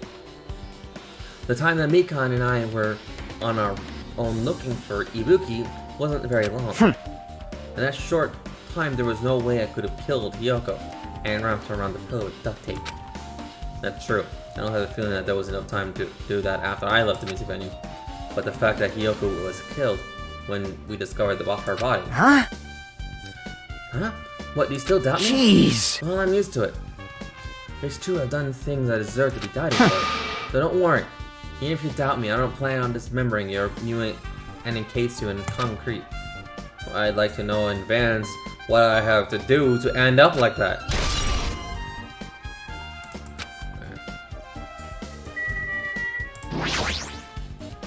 The time that Mikan and I were on our own looking for Ibuki wasn't very long. In that short time, there was no way I could have killed Hyoko and wrapped her around the pillow with duct tape. That's true. I don't have the feeling that there was enough time to do that after I left the music venue. But the fact that Hyoko was killed when we discovered her body. huh? Huh? What, do you still doubt me? Jeez. Well, I'm used to it. These two have done things that deserve to be died for. So don't worry. Even if you doubt me, I don't plan on dismembering you and encase you in concrete. Well, I'd like to know in advance what I have to do to end up like that.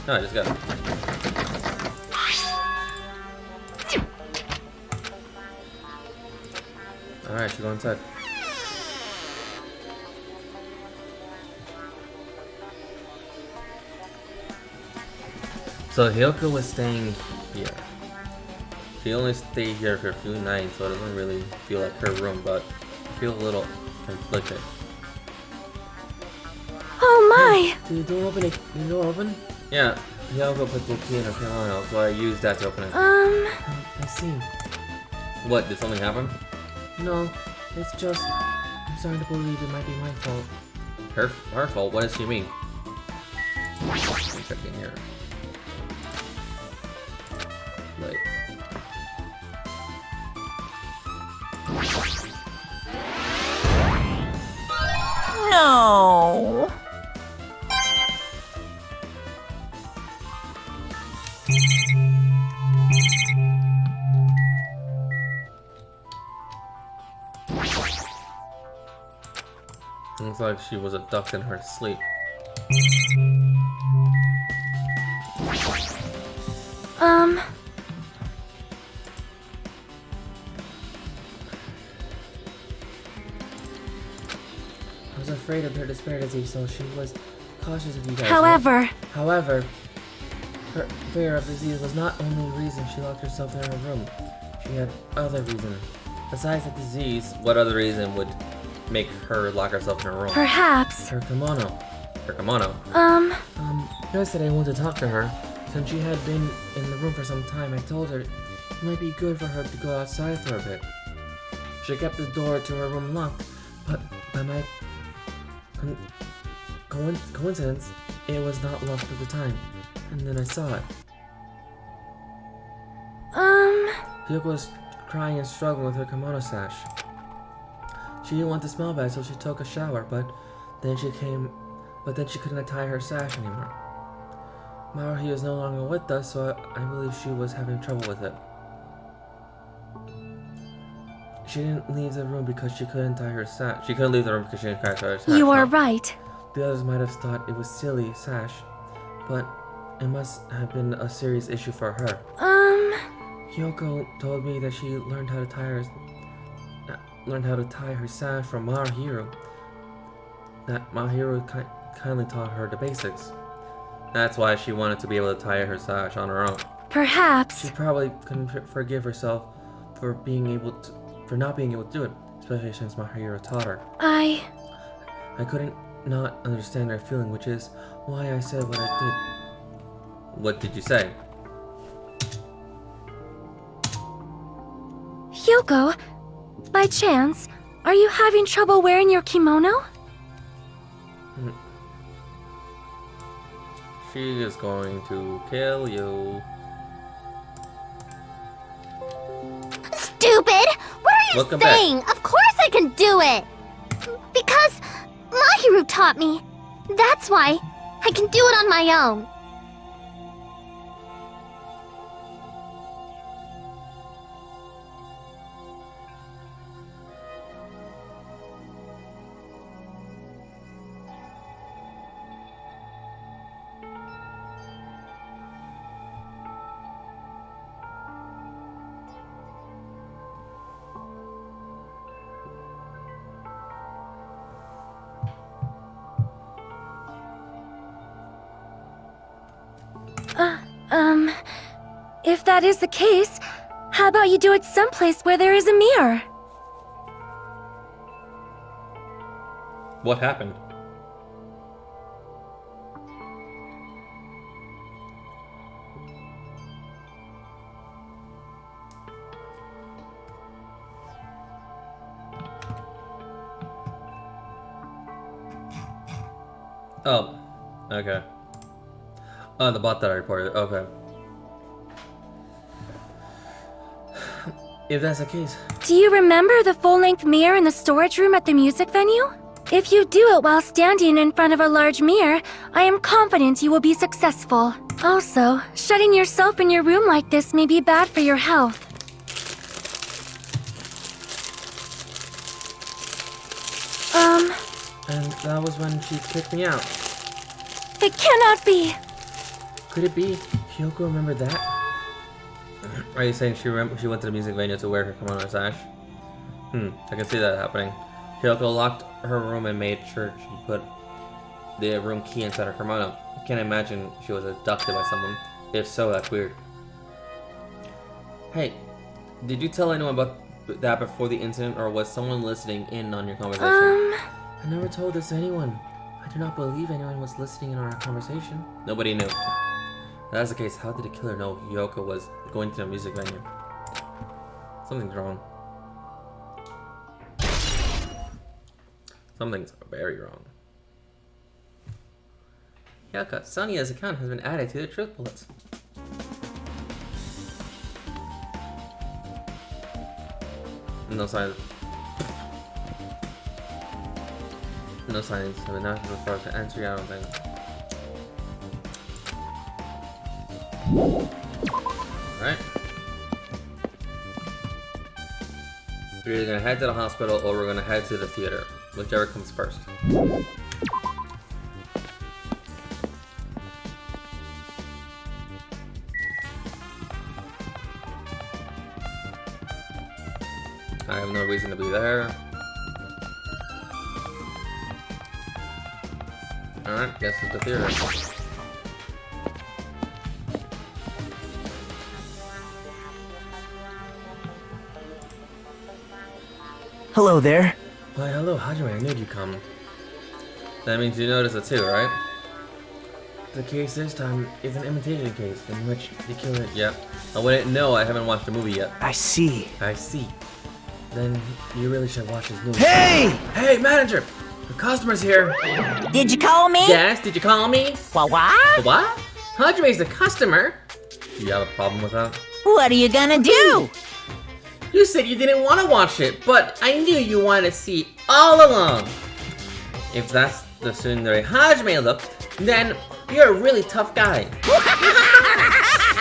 No, I just got it. Alright, you go inside. So Hyoko was staying here. She only stayed here for a few nights, so it doesn't really feel like her room, but I feel a little conflicted. Oh my! Did the door open? Did the door open? Yeah, Hyoko put the key in her piano, so I used that to open it. I I see. What, did something happen? No, it's just... I'm starting to believe it might be my fault. Her fault? What does she mean? I'm checking here. Wait. No. Looks like she was abducted in her sleep. I was afraid of her despair disease, so she was cautious of you guys. However, However, her fear of disease was not only the reason she locked herself in her room. She had other reasons. Besides the disease, What other reason would make her lock herself in her room? perhaps. her kimono. Her kimono. Yesterday I wanted to talk to her. Since she had been in the room for some time, I told her it might be good for her to go outside for a bit. She kept the door to her room locked, but by my coincidence, it was not locked at the time. And then I saw it. Hyoko was crying and struggling with her kimono sash. She didn't want to smell bad, so she took a shower, but then she couldn't tie her sash anymore. Maruhi is no longer with us, so I believe she was having trouble with it. She didn't leave the room because she couldn't tie her sash. She couldn't leave the room because she didn't tie her sash. You are no? right. The others might have thought it was silly sash, but it must have been a serious issue for her. Hyoko told me that she learned how to tie her sash from Maruhi. That Maruhi kindly taught her the basics. That's why she wanted to be able to tie her sash on her own. Perhaps. She probably couldn't forgive herself for not being able to do it, especially since Mahiro taught her. I couldn't not understand her feeling, which is why I said what I did. What did you say? Hyoko, by chance, are you having trouble wearing your kimono? She is going to kill you. Stupid! What are you Welcome saying? Of course I can do it! Because Mahiru taught me. That's why I can do it on my own. If that is the case, how about you do it someplace where there is a mirror? What happened? Oh, okay. Oh, the bot that I reported. Okay. If that's the case, Do you remember the full-length mirror in the storage room at the music venue? If you do it while standing in front of a large mirror, I am confident you will be successful. Also, shutting yourself in your room like this may be bad for your health. and that was when she kicked me out. It cannot be! Could it be Hyoko remembered that? Are you saying she went to the music venue to wear her kimono sash? I can see that happening. Hyoko locked her room and made sure she put the room key inside her kimono. I can't imagine she was abducted by someone. If so, that's weird. Hey, did you tell anyone about that before the incident, or was someone listening in on your conversation? I never told this to anyone. I do not believe anyone was listening in on our conversation. Nobody knew. If that's the case, how did the killer know Hyoko was going to the music venue? Something's wrong. Something's very wrong. Yaka, Sonia's account has been added to the truth bullets. No signs. No signs have been active as far as to answer you, I don't think. Alright. We're either gonna head to the hospital or we're gonna head to the theater. Whichever comes first. I have no reason to be there. Alright, guess it's the theater. Hello there. Why, hello, Hajime, I knew you'd come. That means you noticed it too, right? The case this time is an imitation case in which the killer... Yep. I wouldn't know, I haven't watched the movie yet. I see. I see. Then you really should watch this movie. Hey! Hey, manager! The customer's here. Did you call me? Yes, did you call me? What? What? Hajime's the customer? Do you have a problem with that? What are you gonna do? You said you didn't want to watch it, but I knew you wanted to see all along. If that's the tsundere Hajime look, then you're a really tough guy.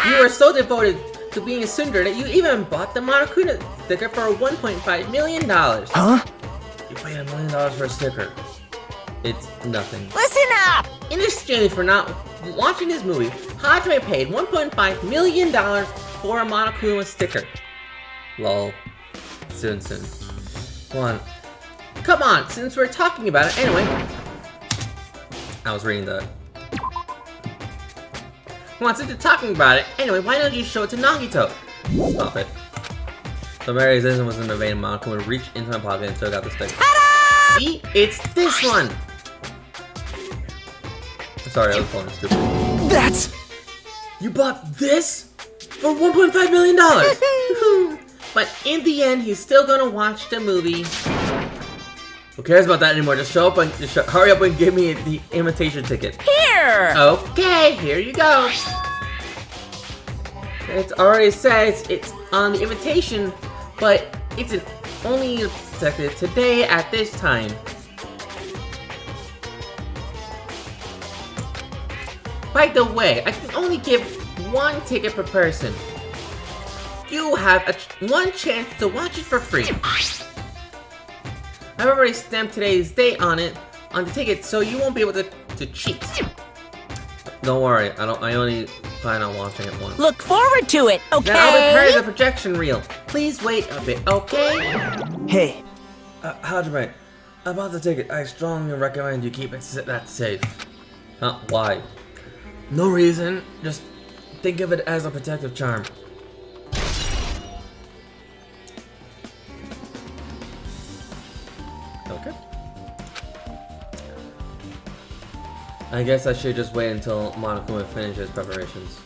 You were so devoted to being a tsundere that you even bought the Monokuna sticker for $1.5 million. Huh? You paid $1 million for a sticker. It's nothing. Listen up! In exchange for not watching this movie, Hajime paid $1.5 million for a Monokuma sticker. Lol. Soon. Come on, since we're talking about it anyway. I was reading that. Come on, since you're talking about it anyway, why don't you show it to Nagito? Stop it. So Mary's decision was in the vein. Monokuma reached into my pocket and took out the sticker. Ta-da! See? It's this one! Sorry, I was calling stupid. That's... You bought this? For $1.5 million! But in the end, he's still gonna watch the movie. Who cares about that anymore? Just show up and hurry up and give me the invitation ticket. Here! Okay, here you go. It already says it's on the invitation, but it's only accepted today at this time. By the way, I can only give one ticket per person. You have one chance to watch it for free. I've already stamped today's date on the ticket, so you won't be able to cheat. Don't worry, I only plan on watching it once. Look forward to it, okay? Then I'll prepare the projection reel. Please wait a bit, okay? Hey. Hajime, about the ticket, I strongly recommend you keep it that safe. Huh? Why? No reason. Just think of it as a protective charm. Okay. I guess I should just wait until Monokuma finishes preparations.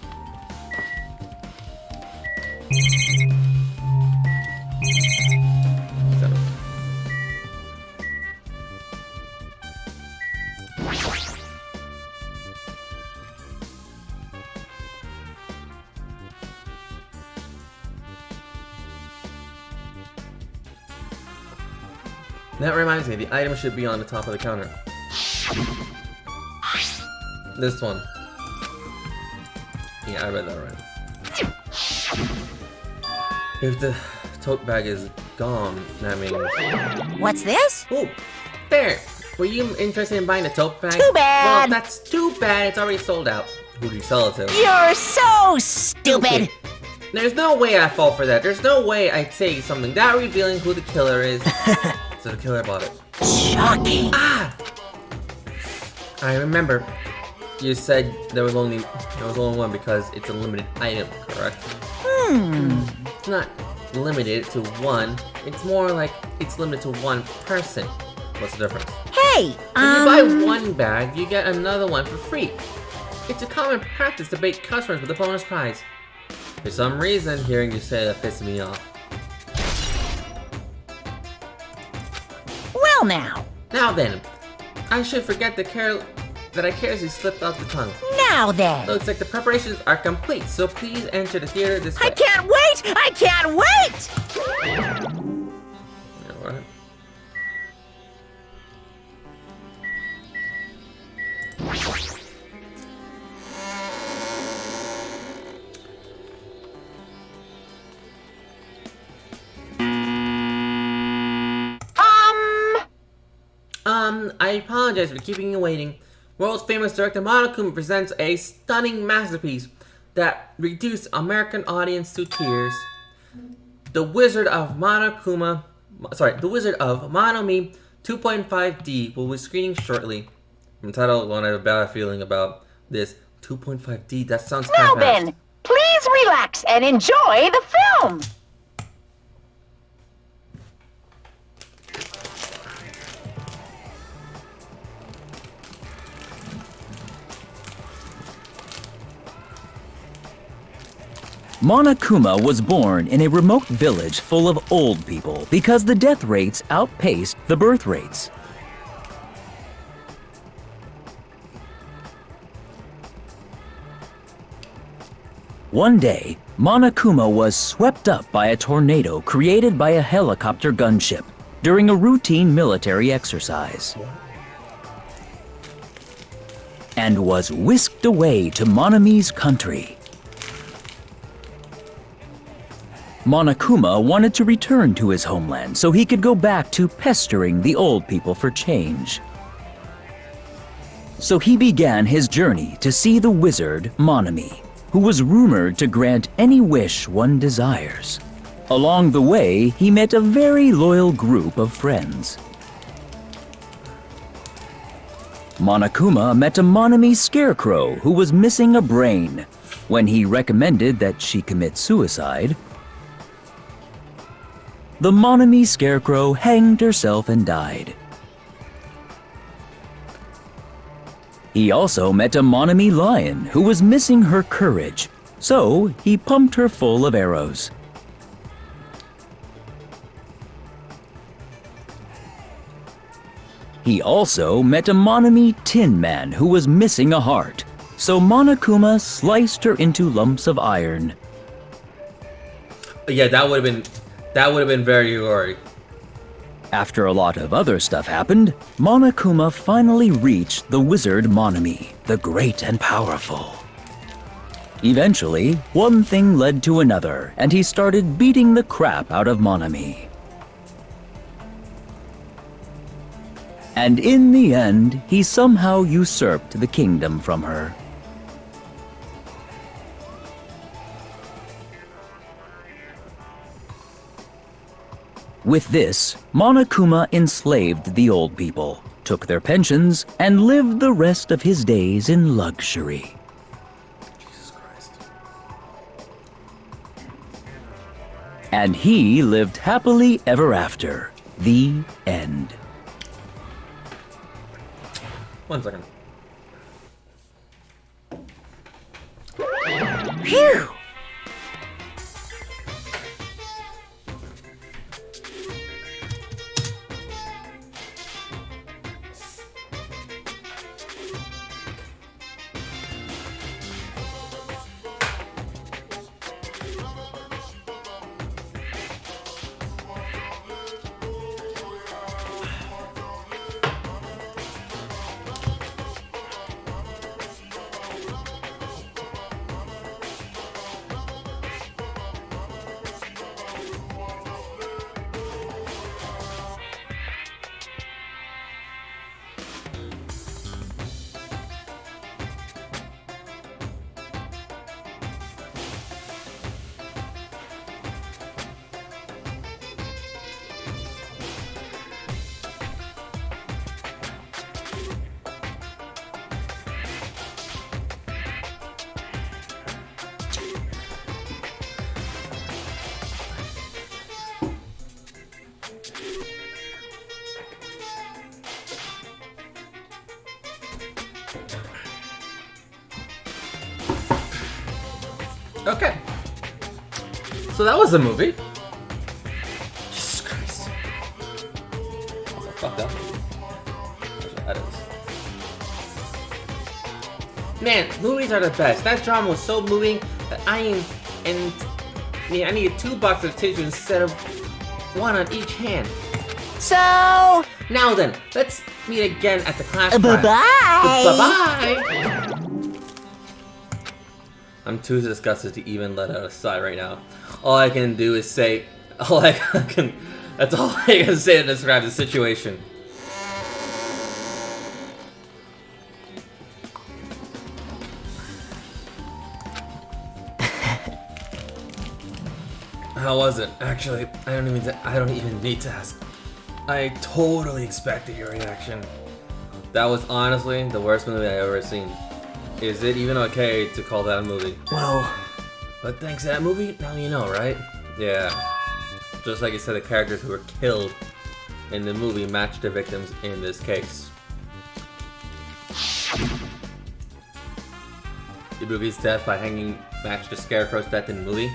That reminds me, the item should be on the top of the counter. This one. Yeah, I read that right. If the tote bag is gone, that means... What's this? Ooh, there! Were you interested in buying the tote bag? Too bad! Well, that's too bad, it's already sold out. Who do you sell it to? You're so stupid! There's no way I fall for that. There's no way I'd say something that revealing who the killer is. So the killer bought it. Shocking! Ah! I remember. You said there was only one because it's a limited item, correct? It's not limited to one. It's more like it's limited to one person. What's the difference? Hey, When you buy one bag, you get another one for free. It's a common practice to bait customers with a bonus prize. For some reason, hearing you say that pisses me off. Well now. Now then, I should forget that I carelessly slipped off the tongue. Now then. Looks like the preparations are complete, so please enter the theater this way. I can't wait! I can't wait! Alright. I apologize for keeping you waiting. World's famous director Monokuma presents a stunning masterpiece that reduced American audience to tears. The Wizard of Monomi 2.5D will be screening shortly. From the title alone, I have a bad feeling about this 2.5D. That sounds Now half-assed. then, please relax and enjoy the film. Monokuma was born in a remote village full of old people because the death rates outpaced the birth rates. One day, Monokuma was swept up by a tornado created by a helicopter gunship during a routine military exercise, and was whisked away to Monomi's country. Monokuma wanted to return to his homeland so he could go back to pestering the old people for change. So he began his journey to see the wizard Monomi, who was rumored to grant any wish one desires. Along the way, he met a very loyal group of friends. Monokuma met a Monomi scarecrow who was missing a brain. When he recommended that she commit suicide, the Monomi scarecrow hanged herself and died. He also met a Monomi lion who was missing her courage, so he pumped her full of arrows. He also met a Monomi tin man who was missing a heart, so Monokuma sliced her into lumps of iron. Yeah, that would have been very gory. After a lot of other stuff happened, Monokuma finally reached the wizard Monomi, the great and powerful. Eventually, one thing led to another, and he started beating the crap out of Monomi. And in the end, he somehow usurped the kingdom from her. With this, Monokuma enslaved the old people, took their pensions, and lived the rest of his days in luxury. Jesus Christ. And he lived happily ever after. The end. 1 second. Phew! Okay. So that was the movie. Jesus Christ. Fuck that. That is. Man, movies are the best. That drama was so moving that I needed 2 boxes of tissue instead of 1 on each hand. So, Now then, let's meet again at the class. bye-bye. Bye-bye! I'm too disgusted to even let it aside right now. All I can do is say, that's all I can say to describe the situation. How was it? Actually, I don't even need to ask. I totally expected your reaction. That was honestly the worst movie I've ever seen. Is it even okay to call that a movie? Well, But thanks to that movie, now you know, right? Yeah. Just like you said, the characters who were killed in the movie matched the victims in this case. The movie's death by hanging matched the Scarecrow's death in the movie.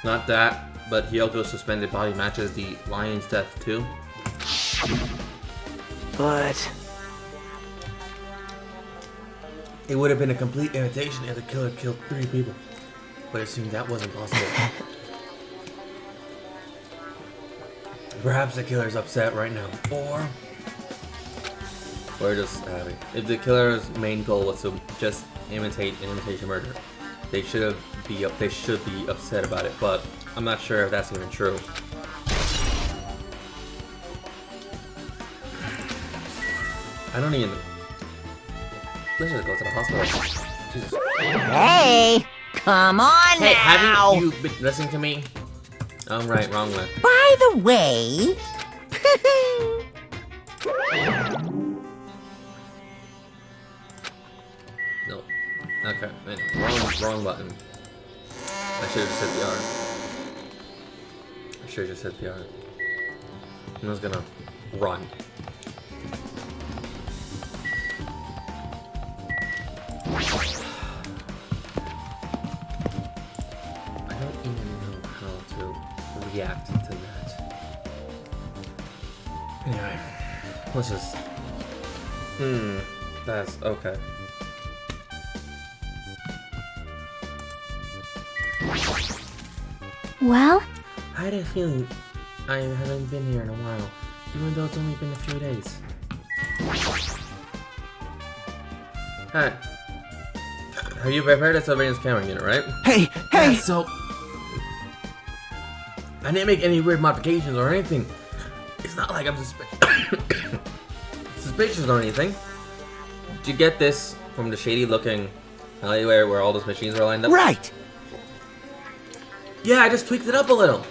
Not that, but Hyogo's suspended body matches the lion's death too. but It would have been a complete imitation if the killer killed 3 people. But it seemed that wasn't possible. Perhaps the killer's upset right now. Or just happy. If the killer's main goal was to just imitate an imitation murder, they should be upset about it, but I'm not sure if that's even true. I don't even... Let's just go to the hospital. Jesus. Hey, come on Hey, now. haven't you been listening to me? I'm right, wrong way. By the way, No. Okay, anyway, wrong button. I should have just hit the R. I should have just hit the R. I was gonna run. I don't even know how to react to that. Anyway, let's just... that's okay. Well, I had a feeling I haven't been here in a while, even though it's only been a few days. Hi. Have you prepared a surveillance camera unit, right? hey, hey! Yeah, so... I didn't make any weird modifications or anything. It's not like I'm suspicious or anything. Did you get this from the shady-looking alleyway where all those machines are lined up? Right! Yeah, I just tweaked it up a little.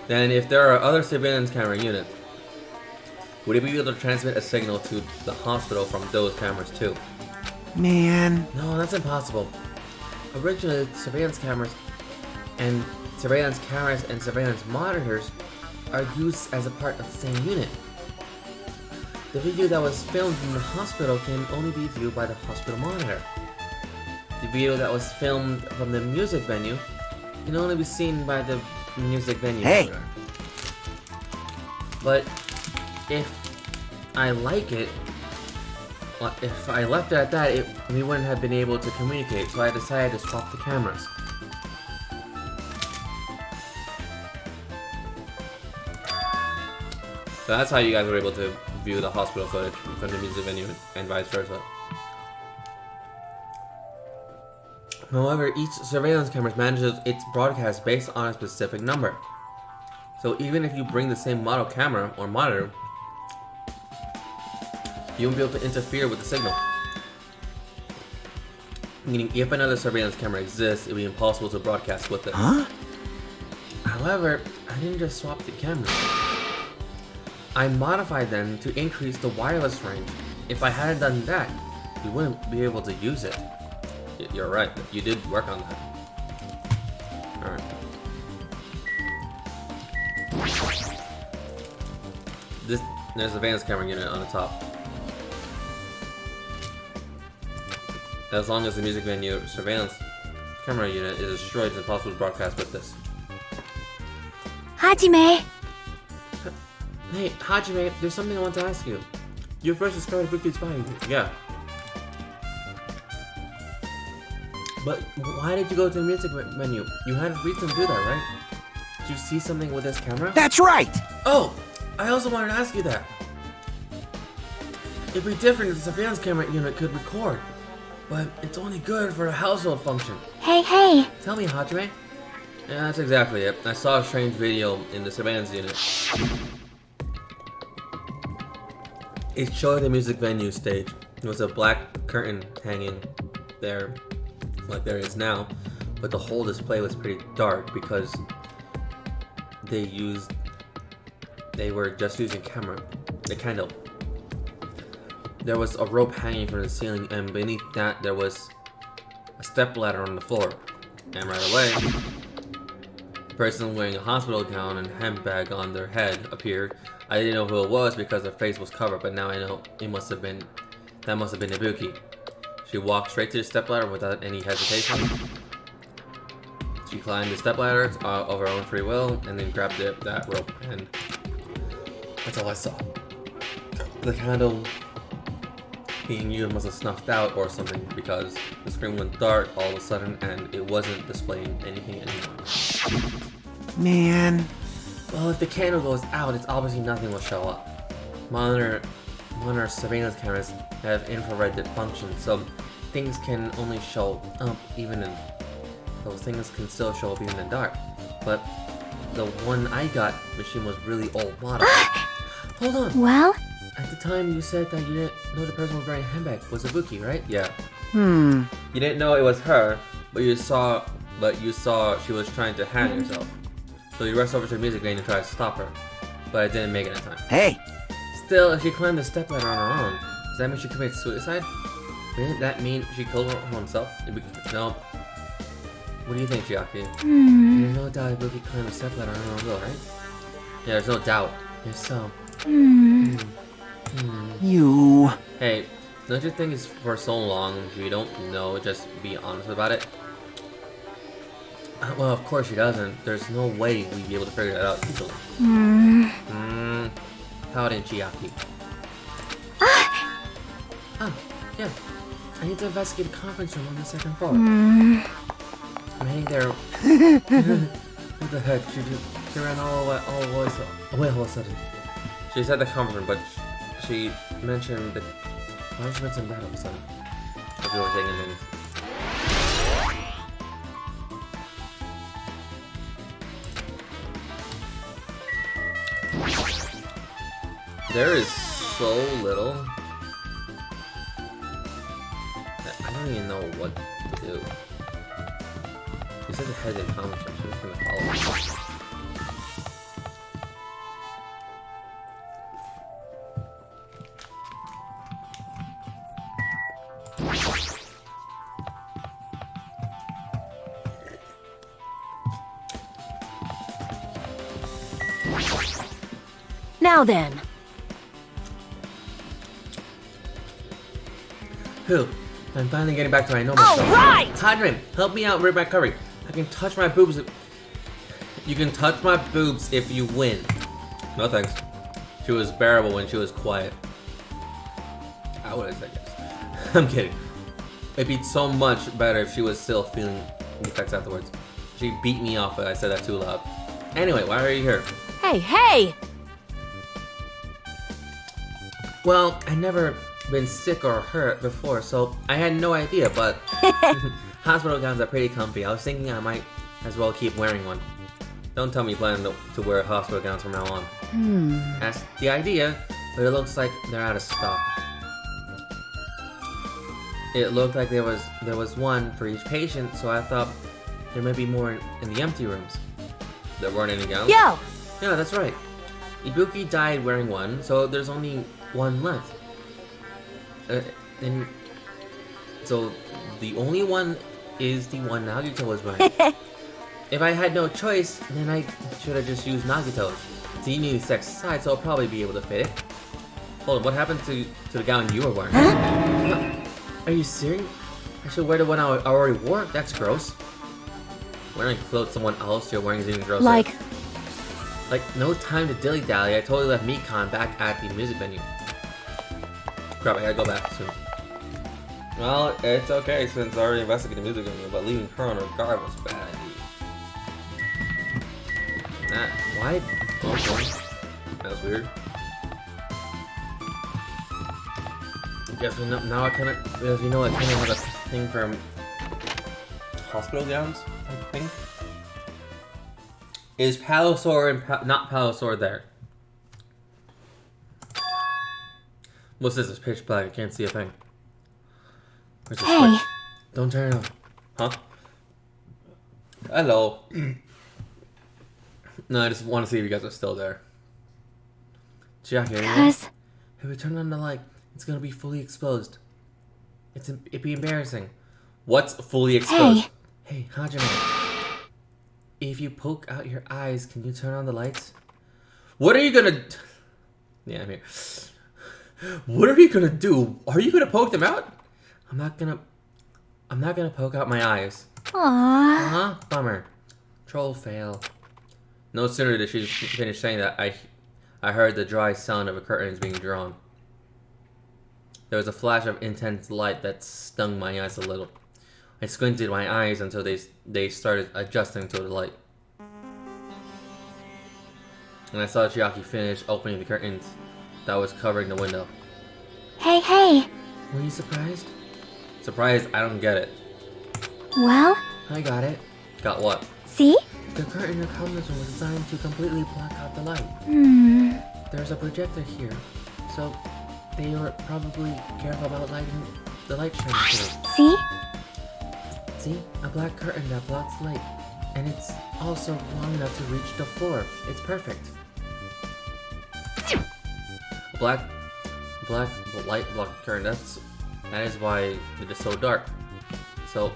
Then if there are other surveillance camera units, would it be able to transmit a signal to the hospital from those cameras too? Man, No, that's impossible. Originally, surveillance cameras and surveillance monitors are used as a part of the same unit. The video that was filmed in the hospital can only be viewed by the hospital monitor. The video that was filmed from the music venue can only be seen by the music venue monitor. But if I like it, if I left it at that, we wouldn't have been able to communicate, so I decided to swap the cameras. So that's how you guys were able to view the hospital footage from the music venue and vice versa. However, each surveillance camera manages its broadcast based on a specific number. So even if you bring the same model camera or monitor, you won't be able to interfere with the signal. Meaning, if another surveillance camera exists, it would be impossible to broadcast with it. huh? However, I didn't just swap the cameras. I modified them to increase the wireless range. If I hadn't done that, we wouldn't be able to use it. You're right, you did work on that. Alright. There's a surveillance camera unit on the top. As long as the music venue surveillance camera unit is destroyed, it's impossible to broadcast with this. Hajime. Hey, Hajime, there's something I want to ask you. You first discovered Buki's body. Yeah. But why did you go to the music menu? You had a reason to do that, right? Did you see something with this camera? That's right! Oh! I also wanted to ask you that. It'd be different if the surveillance camera unit could record. But it's only good for a household function. Hey. Tell me, Hajime. Yeah, that's exactly it. I saw a strange video in the surveillance unit. It showed the music venue stage. There was a black curtain hanging there, like there is now, but the whole display was pretty dark because they were just using the candle. There was a rope hanging from the ceiling, and beneath that there was a stepladder on the floor. And right away, a person wearing a hospital gown and handbag on their head appeared. I didn't know who it was because their face was covered, but now I know that must have been Ibuki. She walked straight to the stepladder without any hesitation. She climbed the stepladder of her own free will and then grabbed that rope, and that's all I saw. The candle being used must have snuffed out or something because the screen went dark all of a sudden and it wasn't displaying anything anymore. Man. Well, if the candle goes out, it's obviously nothing will show up. Monitor surveillance cameras have infrared function, so things can only show up even in those things can still show up even in dark. But the one I got machine was really old model. Hold on. Well? At the time you said that you didn't know the person was wearing a handbag was Ibuki, right? Yeah. Hmm. You didn't know it was her, but you saw she was trying to hang herself. So you rushed over to the music venue to try to stop her, but it didn't make it in time. Hey! Still, if she climbed the stepladder on her own, does that mean she committed suicide? Didn't that mean she killed herself? No. What do you think, Chiaki? There's no doubt Ibuki climbed the stepladder on her own will, right? Yeah, there's no doubt. There's some. You... Hey, don't you think it's for so long if you don't know, just be honest about it? Well, of course she doesn't. There's no way we'd be able to figure that out easily. How didn't Chiaki? Oh, yeah. I need to investigate a conference room on the second floor. I'm heading there. What the heck? She ran all the way all of a sudden. She said the conference room, but she mentioned that. Why did she mention that all of a sudden? If you were taking things. There is so little. I don't even know what to do. She said the head in comments, so she's gonna follow me. Now then. Who? I'm finally getting back to my normal self. Alright! Hajime, help me out with my curry. I can touch my boobs. You can touch my boobs if you win. No thanks. She was bearable when she was quiet. I would have said yes. I'm kidding. It'd be so much better if she was still feeling the effects afterwards. She beat me off, but I said that too loud. Anyway, why are you here? Hey! Well, I've never been sick or hurt before, so I had no idea, but hospital gowns are pretty comfy. I was thinking I might as well keep wearing one. Don't tell me you plan to wear hospital gowns from now on. That's the idea, but it looks like they're out of stock. It looked like there was one for each patient, so I thought there might be more in the empty rooms. There weren't any gowns? Yo! Yeah, that's right. Ibuki died wearing one, so there's only one left. And so the only one is the one Nagito was wearing. If I had no choice, then I should have just used Nagito's. So you need the sex side, so I'll probably be able to fit it. Hold on, what happened to the gown you were wearing? Are you serious? I should wear the one I already wore? That's gross. Wearing clothes someone else you're wearing is even grosser. Like, Like, no time to dilly-dally. I totally left Mikan back at the music venue. Crap, I gotta go back soon. Well, it's okay since I already investigated the music venue, but leaving her on her guard was bad. Nah, why? Okay. That was weird. I guess we know, now I kinda, as you know, I kinda have a thing for hospital gowns, I think. Is Palosaur and not Palosaur there? What's this? It's pitch black. I can't see a thing. Where's the switch? Don't turn it on. Huh? Hello. No, I just want to see if you guys are still there. Jackie, are you there? If we turn on the light, it's gonna be fully exposed. It'd be embarrassing. What's fully exposed? Hey, Hajime. If you poke out your eyes, can you turn on the lights? What are you gonna... Yeah, I'm here. What are you gonna do? Are you gonna poke them out? I'm not gonna poke out my eyes. Aww. Bummer. Troll fail. No sooner did she finish saying that, I heard the dry sound of a curtain being drawn. There was a flash of intense light that stung my eyes a little. I squinted my eyes until they started adjusting to the light. And I saw Chiaki finish opening the curtains that was covering the window. Hey. Were you surprised? Surprised? I don't get it. Well? I got it. Got what? See? The curtain in the conference room was designed to completely block out the light. There's a projector here, so they were probably careful about lighting the light shining through. See? See? A black curtain that blocks light. And it's also long enough to reach the floor. It's perfect. Black light block curtain. That is why it is so dark. So,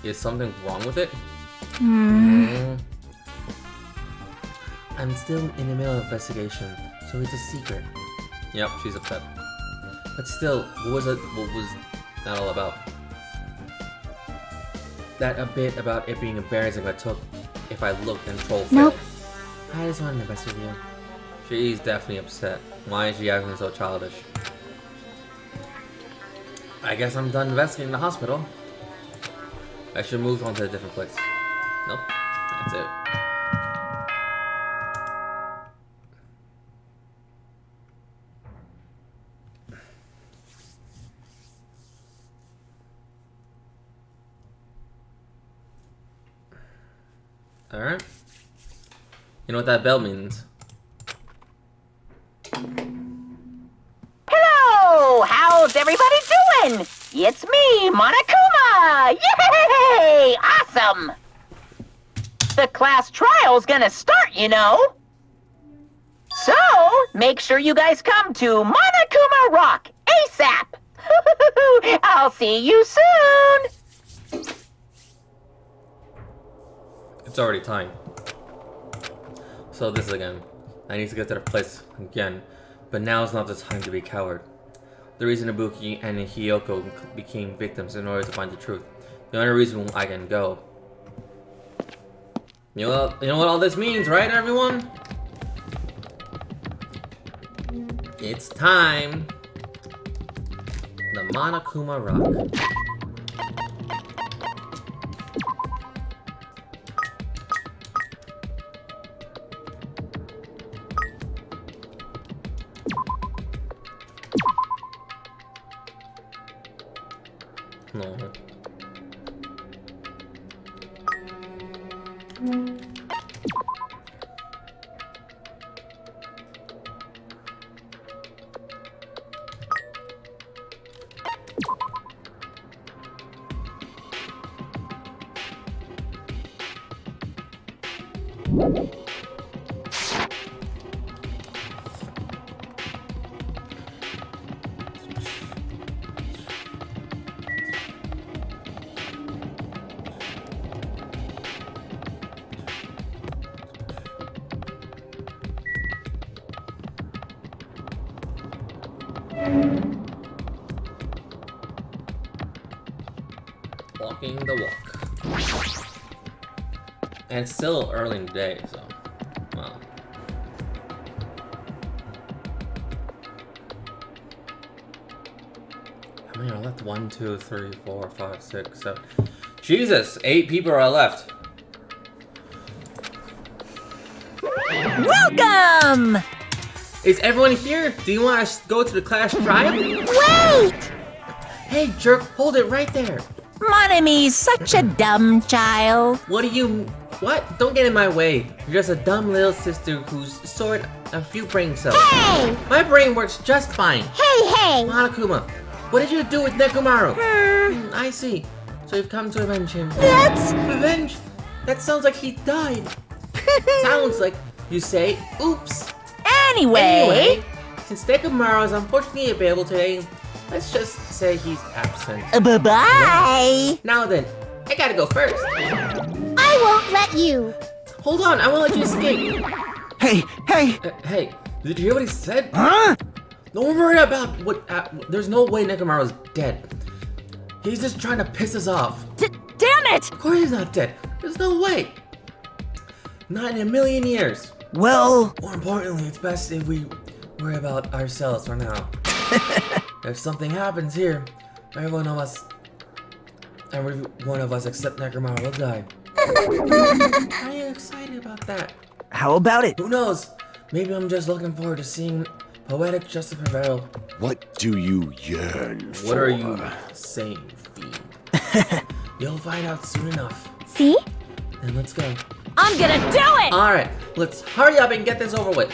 is something wrong with it? I'm still in the middle of investigation, so it's a secret. Yep, she's upset. But still, what was that all about? That a bit about it being embarrassing if I looked and troll failed. Nope. I just wanted to mess with you. She's definitely upset. Why is she acting so childish? I guess I'm done investigating the hospital. I should move on to a different place. Nope, that's it. Alright. You know what that bell means? Hello! How's everybody doing? It's me, Monokuma! Yay! Awesome! The class trial's gonna start, you know. So, make sure you guys come to Monokuma Rock ASAP! I'll see you soon! It's already time. So this again. I need to get to the place again. But now's not the time to be a coward. The reason Ibuki and Hiyoko became victims in order to find the truth. The only reason I can go. You know what all this means, right, everyone? It's time. The Monokuma Rock. No. Walking the walk. And it's still early in the day, so, well. many are left? 1, 2, 3, 4, 5, 6, 7. Jesus, 8 people are left. Welcome! Is everyone here? Do you want to go to the class trial? Wait! Hey, jerk, hold it right there. Mon Ami's such a dumb child. What? Don't get in my way. You're just a dumb little sister who's stored a few brain cells. Hey! My brain works just fine. Hey! Monokuma, what did you do with Nekomaru? I see. So you've come to avenge him. That's... Revenge? That sounds like he died. Sounds like you say, oops. Anyway, Since Nekomaru is unfortunately available today, let's just say he's absent. bye-bye. Now then, I gotta go first. I won't let you. Hold on, I won't let you escape. Hey, hey! Hey, did you hear what he said? Huh? Don't worry about what. There's no way Nekomaru's dead. He's just trying to piss us off. Damn it! Of course he's not dead. There's no way. Not in a million years. Well, More importantly, it's best if we worry about ourselves for now. If something happens here, every one of us except Nekomaru will die. Are you excited about that? how about it? Who knows? Maybe I'm just looking forward to seeing poetic justice prevail. What do you yearn for? What are you saying, fiend? You'll find out soon enough. See? Then let's go. I'm gonna do it! Alright, let's hurry up and get this over with.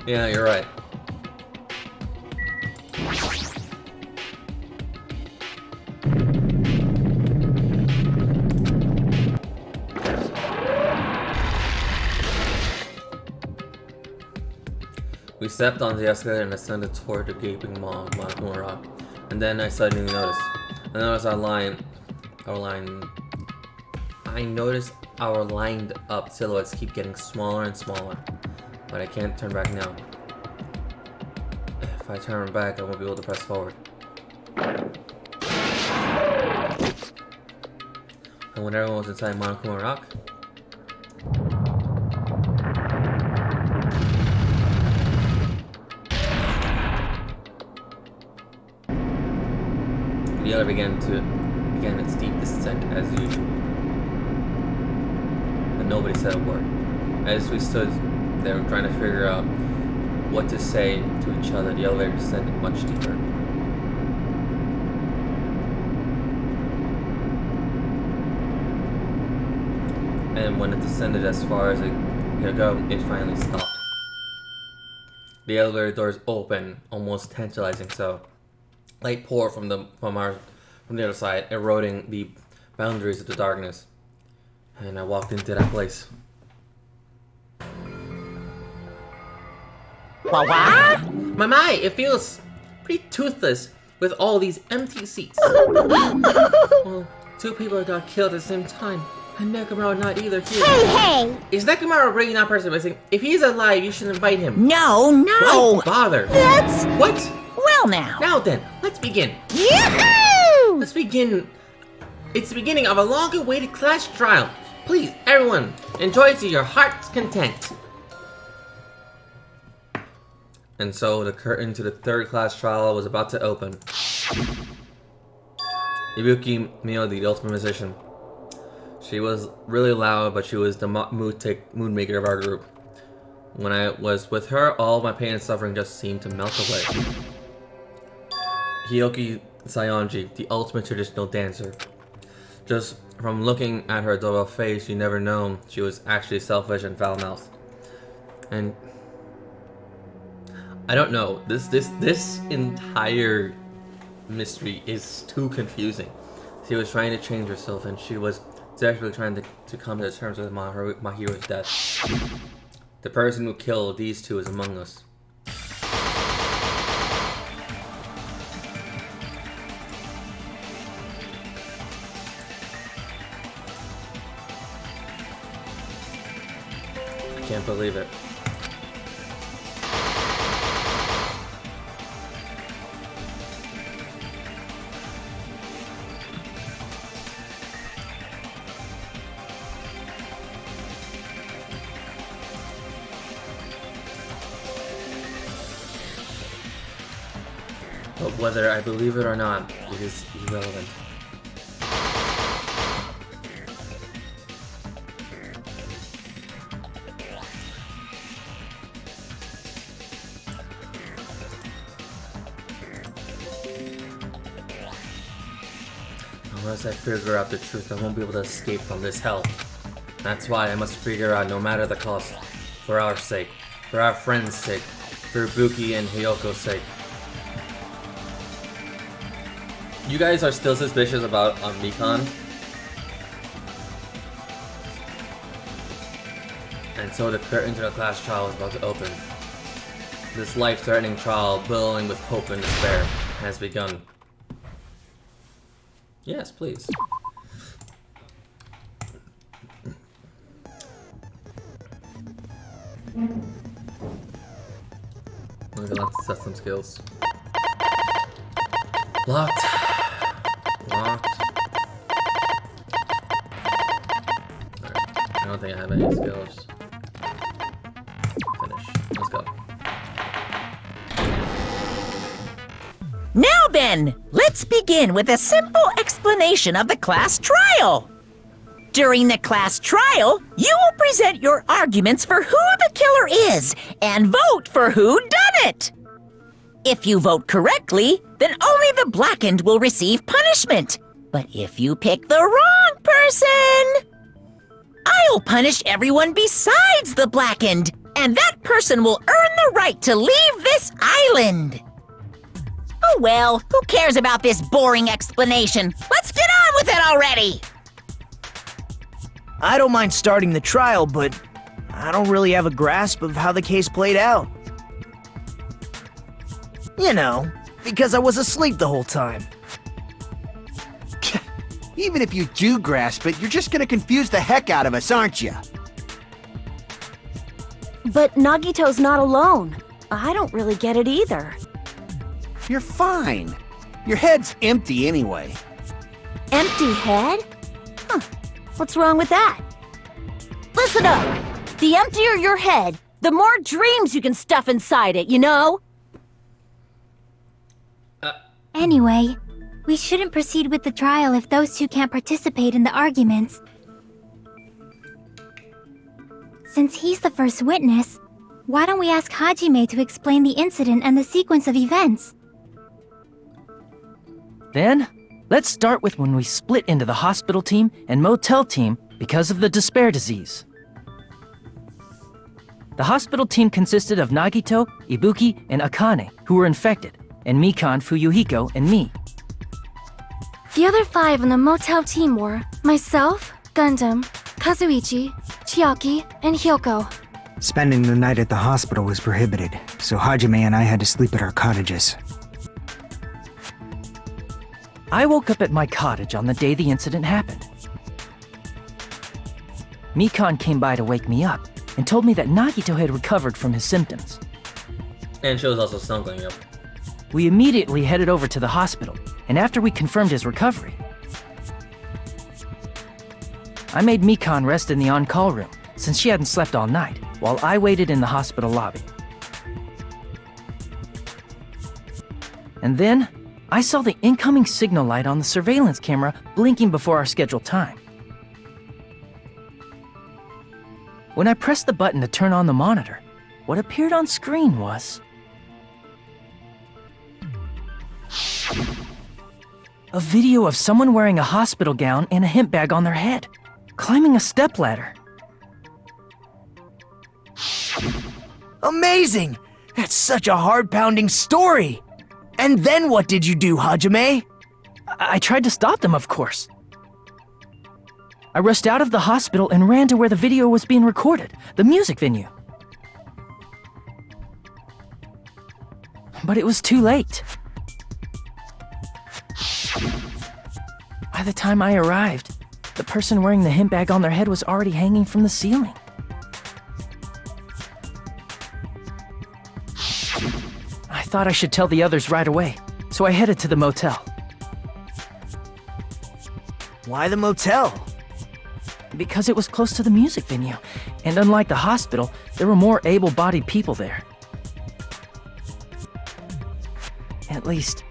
Yeah, you're right. We stepped onto the escalator and ascended toward the gaping maw of Monokuma Rock. And then I suddenly noticed. I noticed our lined up silhouettes keep getting smaller and smaller. But I can't turn back now. If I turn back, I won't be able to press forward. And when everyone was inside Monokuma Rock, the other began its deep descent as usual. But nobody said a word. As we stood there trying to figure out what to say to each other, the elevator descended much deeper. And when it descended as far as it could go, it finally stopped. The elevator doors open, almost tantalizing so. Light poured from the other side, eroding the boundaries of the darkness. And I walked into that place. What? My, it feels pretty toothless with all these empty seats. Well, 2 people got killed at the same time, and Nekomaru not either here. Hey! Is Nekomaru bringing that person missing? If he's alive, you should invite him. No! Why bother? That's... What? Well now. Now then, let's begin. Yahoo! Let's begin. It's the beginning of a long-awaited class trial. Please, everyone, enjoy it to your heart's content. And so the curtain to the 3rd class trial was about to open. Ibuki Mio, the ultimate musician. She was really loud, but she was the mood maker of our group. When I was with her, all my pain and suffering just seemed to melt away. Hyoki Sayonji, the ultimate traditional dancer. Just from looking at her adorable face, you never know she was actually selfish and foul-mouthed. And I don't know, this entire mystery is too confusing. She was trying to change herself, and she was desperately trying to come to terms with Mahiro's death. The person who killed these 2 is among us. I can't believe it. But whether I believe it or not, it is irrelevant. Unless I figure out the truth, I won't be able to escape from this hell. That's why I must figure out no matter the cost. For our sake. For our friends' sake. For Ibuki and Hyoko's sake. You guys are still suspicious about Mikan? And so the curtain to the class trial is about to open. This life-threatening trial, billowing with hope and despair, has begun. Yes, please. Let's test some skills. Locked. Locked. Alright, I don't think I have any skills. Finish. Let's go. Now then, let's begin with a simple explanation of the class trial. During the class trial, you will present your arguments for who the killer is and vote for who done it. If you vote correctly, then only the blackened will receive punishment. But if you pick the wrong person, I'll punish everyone besides the blackened, and that person will earn the right to leave this island. Oh well, who cares about this boring explanation? Let's get on with it already! I don't mind starting the trial, but I don't really have a grasp of how the case played out. You know, because I was asleep the whole time. Even if you do grasp it, you're just gonna confuse the heck out of us, aren't you? But Nagito's not alone. I don't really get it either. You're fine. Your head's empty anyway. Empty head? Huh. What's wrong with that? Listen up! The emptier your head, the more dreams you can stuff inside it, you know? Anyway, we shouldn't proceed with the trial if those two can't participate in the arguments. Since he's the first witness, why don't we ask Hajime to explain the incident and the sequence of events? Then, let's start with when we split into the hospital team and motel team because of the despair disease. The hospital team consisted of Nagito, Ibuki, and Akane, who were infected, and Mikan, Fuyuhiko, and me. The other 5 on the motel team were myself, Gundam, Kazuichi, Chiaki, and Hyoko. Spending the night at the hospital was prohibited, so Hajime and I had to sleep at our cottages. I woke up at my cottage on the day the incident happened. Mikan came by to wake me up and told me that Nagito had recovered from his symptoms. And she was also snuggling up. We immediately headed over to the hospital, and after we confirmed his recovery, I made Mikan rest in the on-call room, since she hadn't slept all night, while I waited in the hospital lobby. And then, I saw the incoming signal light on the surveillance camera blinking before our scheduled time. When I pressed the button to turn on the monitor, what appeared on screen was a video of someone wearing a hospital gown and a hemp bag on their head, climbing a stepladder. Amazing! That's such a heart-pounding story! And then what did you do, Hajime? I tried to stop them, of course. I rushed out of the hospital and ran to where the video was being recorded, the music venue. But it was too late. By the time I arrived, the person wearing the hemp bag on their head was already hanging from the ceiling. I thought I should tell the others right away, so I headed to the motel. Why the motel? Because it was close to the music venue, and unlike the hospital, there were more able-bodied people there. At least,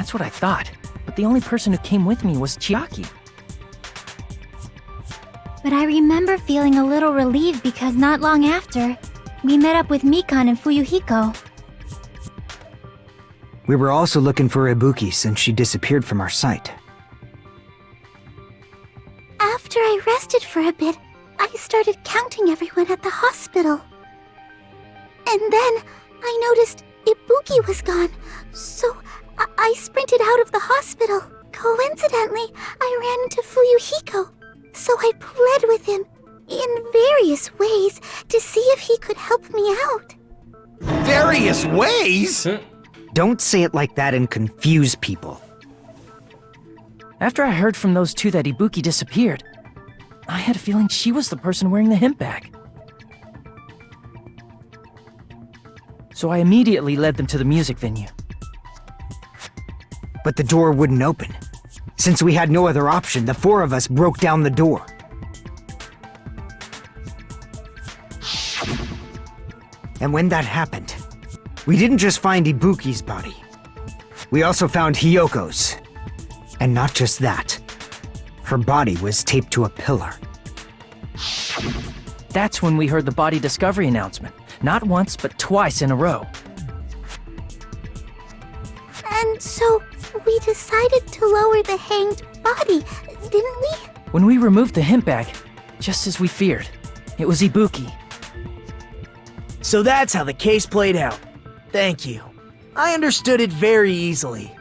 That's what I thought. But the only person who came with me was Chiaki. But I remember feeling a little relieved because not long after, we met up with Mikan and Fuyuhiko. We were also looking for Ibuki since she disappeared from our sight. After I rested for a bit, I started counting everyone at the hospital. And then I noticed Ibuki was gone, so I sprinted out of the hospital. Coincidentally, I ran into Fuyuhiko, so I pled with him in various ways to see if he could help me out. Various ways? Don't say it like that and confuse people. After I heard from those two that Ibuki disappeared, I had a feeling she was the person wearing the hemp bag. So I immediately led them to the music venue. But the door wouldn't open. Since we had no other option, the four of us broke down the door. And when that happened, we didn't just find Ibuki's body. We also found Hiyoko's. And not just that. Her body was taped to a pillar. That's when we heard the body discovery announcement. Not once, but twice in a row. And so, we decided to lower the hanged body, didn't we? When we removed the hemp bag, just as we feared, it was Ibuki. So that's how the case played out. Thank you. I understood it very easily.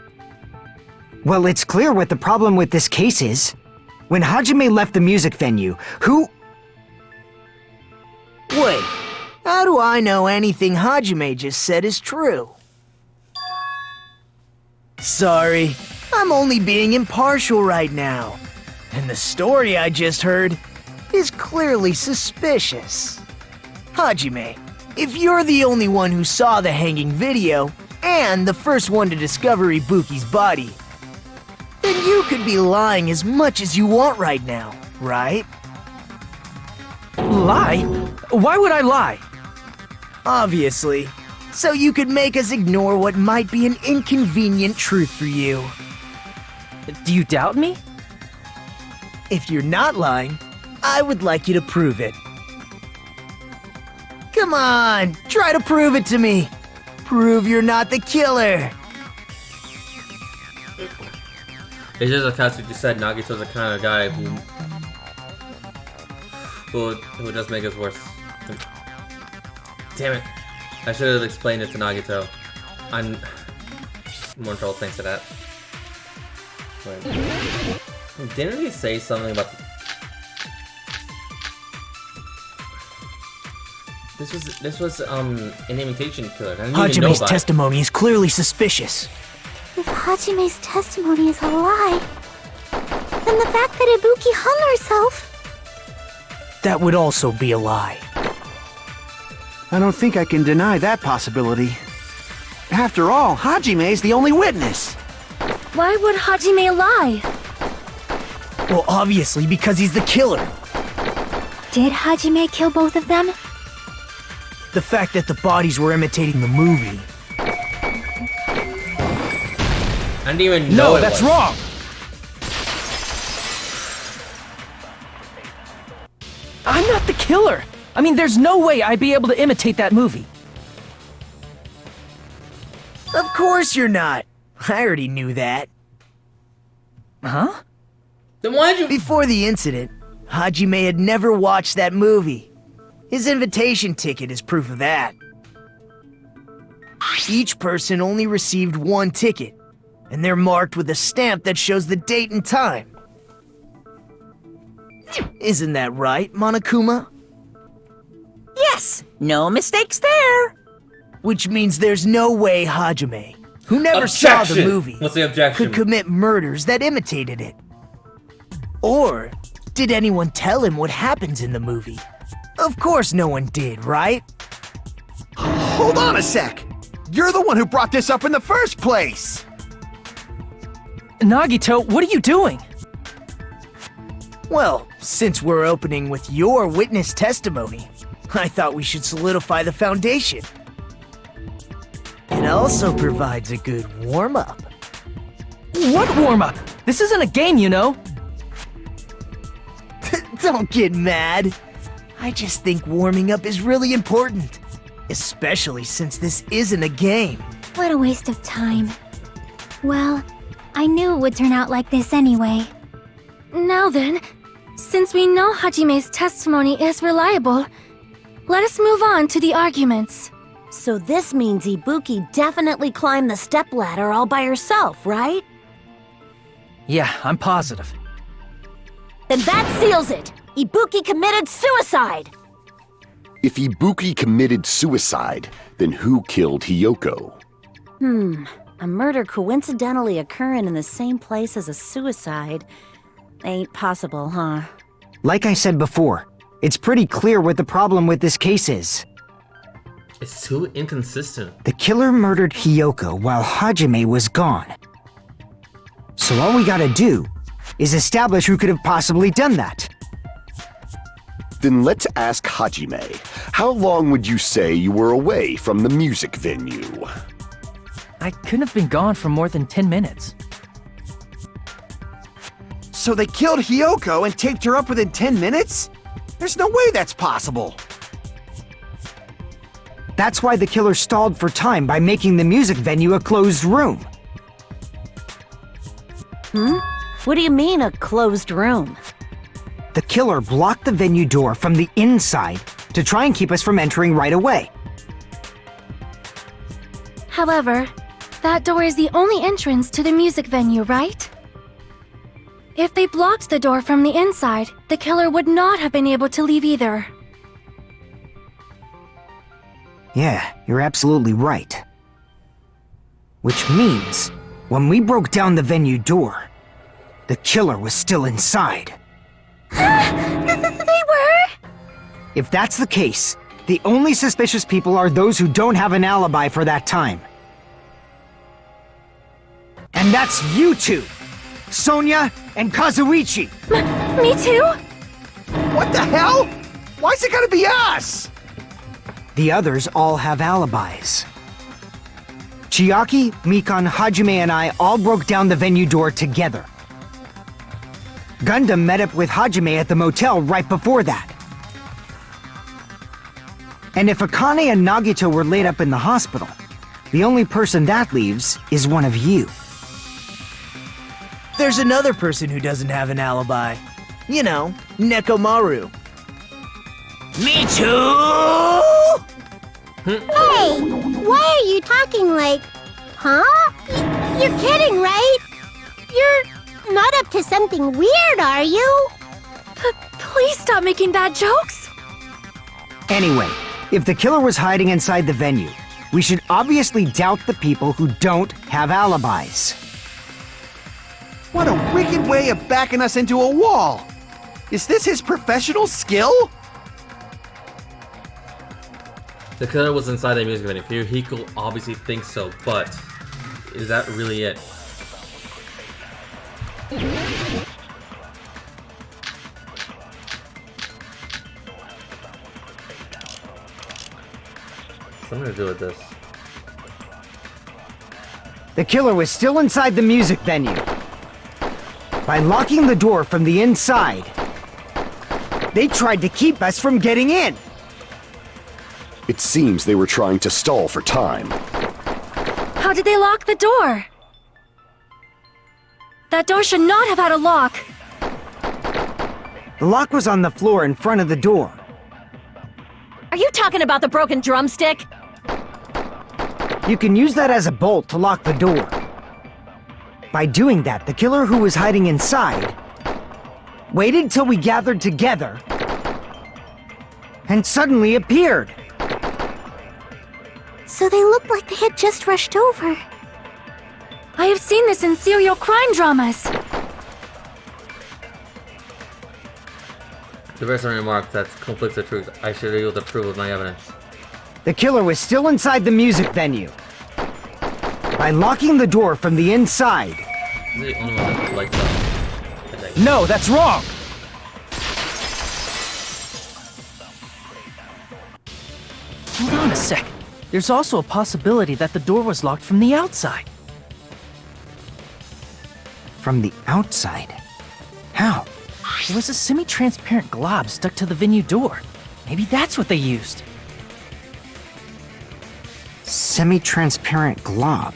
Well, it's clear what the problem with this case is. When Hajime left the music venue, who... Wait, how do I know anything Hajime just said is true? Sorry, I'm only being impartial right now. And the story I just heard is clearly suspicious. Hajime, if you're the only one who saw the hanging video, and the first one to discover Ibuki's body, then you could be lying as much as you want right now, right? Lie? Why would I lie? Obviously. So you could make us ignore what might be an inconvenient truth for you. Do you doubt me? If you're not lying, I would like you to prove it. Come on, try to prove it to me. Prove you're not the killer. It's just like Katsuki said, Nagito's the kind of guy who just make us worse. Damn it. I should have explained it to Nagito. I'm more in trouble thanks to that. Wait. Didn't he say something about This was an imitation killer. I didn't even know Hajime's about it. testimony is clearly suspicious. If Hajime's testimony is a lie, then the fact that Ibuki hung herself... That would also be a lie. I don't think I can deny that possibility. After all, Hajime's the only witness. Why would Hajime lie? Well, obviously because he's the killer. Did Hajime kill both of them? The fact that the bodies were imitating the movie. I didn't even know it that's was. wrong! I'm not the killer! I mean, there's no way I'd be able to imitate that movie. Of course you're not. I already knew that. Huh? Then why'd you... Before the incident, Hajime had never watched that movie. His invitation ticket is proof of that. Each person only received one ticket, and they're marked with a stamp that shows the date and time. Isn't that right, Monokuma? Yes, no mistakes there. Which means there's no way Hajime, who never saw the movie, What's the objection? could commit murders that imitated it. Or, did anyone tell him what happens in the movie? Of course no one did, right? Hold on a sec! You're the one who brought this up in the first place! Nagito, what are you doing? Well, since we're opening with your witness testimony, I thought we should solidify the foundation. It also provides a good warm-up. What warm-up? This isn't a game, you know. Don't get mad. I just think warming up is really important. Especially since this isn't a game. What a waste of time. Well, I knew it would turn out like this anyway. Now then, since we know Hajime's testimony is reliable, let us move on to the arguments. So this means Ibuki definitely climbed the stepladder all by herself, right? Yeah, I'm positive. Then that seals it! Ibuki committed suicide! If Ibuki committed suicide, then who killed Hiyoko? A murder coincidentally occurring in the same place as a suicide ain't possible, huh? Like I said before, it's pretty clear what the problem with this case is. It's too inconsistent. The killer murdered Hiyoko while Hajime was gone. So all we gotta do is establish who could have possibly done that. Then let's ask Hajime. How long would you say you were away from the music venue? I couldn't have been gone for more than 10 minutes. So they killed Hiyoko and taped her up within 10 minutes? There's no way that's possible. That's why the killer stalled for time by making the music venue a closed room. What do you mean, a closed room? The killer blocked the venue door from the inside to try and keep us from entering right away. However, that door is the only entrance to the music venue, right? If they blocked the door from the inside, the killer would not have been able to leave either. Yeah, you're absolutely right. Which means, when we broke down the venue door, the killer was still inside. They were? If that's the case, the only suspicious people are those who don't have an alibi for that time. And that's you two! Sonia and Kazuichi! Me too? What the hell? Why's it gotta be us? The others all have alibis. Chiaki, Mikan, Hajime, and I all broke down the venue door together. Gundam met up with Hajime at the motel right before that. And if Akane and Nagito were laid up in the hospital, the only person that leaves is one of you. There's another person who doesn't have an alibi. You know, Nekomaru. Me too! Hey, why are you talking like... Huh? You're kidding, right? You're not up to something weird, are you? Please stop making bad jokes! Anyway, if the killer was hiding inside the venue, we should obviously doubt the people who don't have alibis. What a wicked way of backing us into a wall! Is this his professional skill? The killer was inside the music venue. Hiko obviously thinks so, but is that really it? Something to do with this. The killer was still inside the music venue. By locking the door from the inside, they tried to keep us from getting in. It seems they were trying to stall for time. How did they lock the door? That door should not have had a lock. The lock was on the floor in front of the door. Are you talking about the broken drumstick? You can use that as a bolt to lock the door. By doing that, the killer who was hiding inside waited till we gathered together and suddenly appeared. So they looked like they had just rushed over. I have seen this in serial crime dramas. The person remarked that conflicts the truth. I should be able to prove with my evidence. The killer was still inside the music venue. By locking the door from the inside. This is the only one that likes that. No, that's wrong! Hold on a sec. There's also a possibility that the door was locked from the outside. From the outside? How? There was a semi-transparent glob stuck to the venue door. Maybe that's what they used. Semi-transparent glob?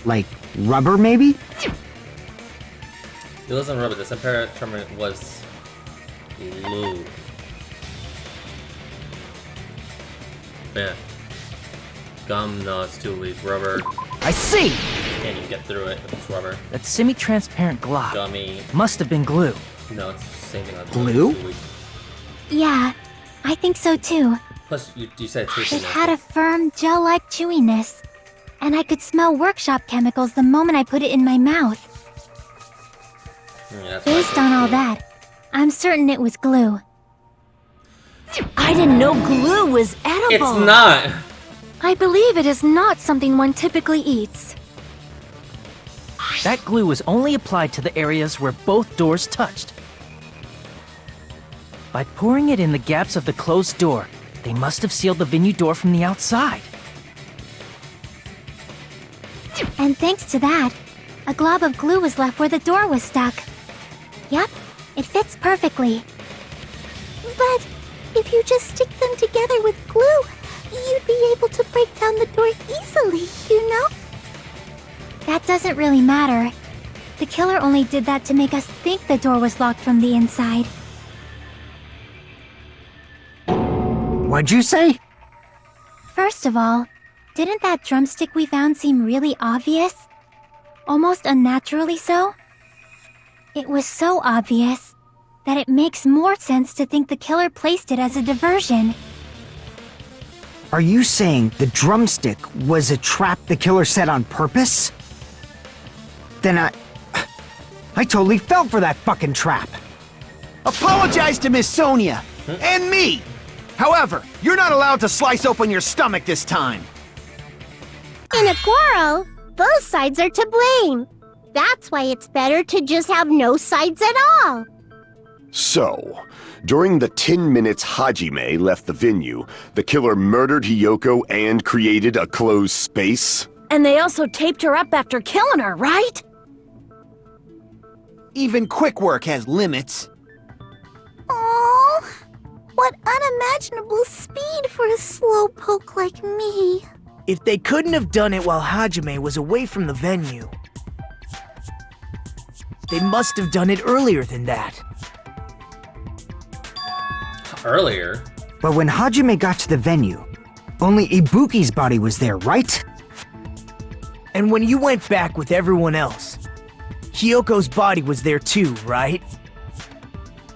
Like rubber, maybe? It wasn't rubber, the semi-transparent was glue. Yeah. Gum, no, it's too weak. Rubber, I see! can't even get through it if it's rubber. That semi-transparent glob Gummy, must have been glue. no, it's the same thing. Glue? It's too weak. Yeah, I think so too. Plus, you said tasting It had a firm, gel-like chewiness, and I could smell workshop chemicals the moment I put it in my mouth. Yeah, that's why I Based said on all glue. that, I'm certain it was glue. I didn't know glue was edible. It's not! I believe it is not something one typically eats. That glue was only applied to the areas where both doors touched. By pouring it in the gaps of the closed door, they must have sealed the venue door from the outside. And thanks to that, a glob of glue was left where the door was stuck. Yep, it fits perfectly. But if you just stick them together with glue, you'd be able to break down the door easily, you know? That doesn't really matter. The killer only did that to make us think the door was locked from the inside. What'd you say? First of all, didn't that drumstick we found seem really obvious? Almost unnaturally so? It was so obvious that it makes more sense to think the killer placed it as a diversion. Are you saying the drumstick was a trap the killer set on purpose? Then I totally fell for that fucking trap. Apologize to Miss Sonia and me. However, you're not allowed to slice open your stomach this time. In a quarrel, both sides are to blame. That's why it's better to just have no sides at all. So, during the 10 minutes Hajime left the venue, the killer murdered Hiyoko and created a closed space? And they also taped her up after killing her, right? Even quick work has limits. Oh, what unimaginable speed for a slowpoke like me. If they couldn't have done it while Hajime was away from the venue, they must have done it earlier than that. Earlier? But when Hajime got to the venue, only Ibuki's body was there, right? And when you went back with everyone else, Hiyoko's body was there too, right?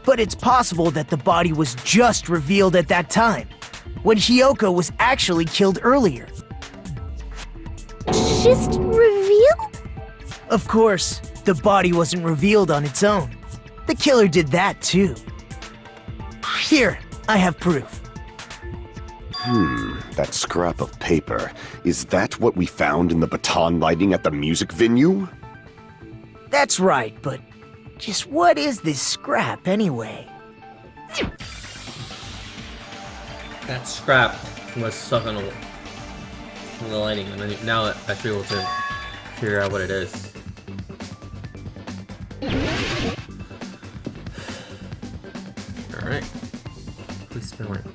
But it's possible that the body was just revealed at that time, when Hiyoko was actually killed earlier. Just revealed? Of course, the body wasn't revealed on its own. The killer did that too. Here, I have proof. That scrap of paper. Is that what we found in the baton lighting at the music venue? That's right, but just what is this scrap anyway? That scrap was stuck on the lighting, and then now I should be able to figure out what it is. Alright. Please spin it.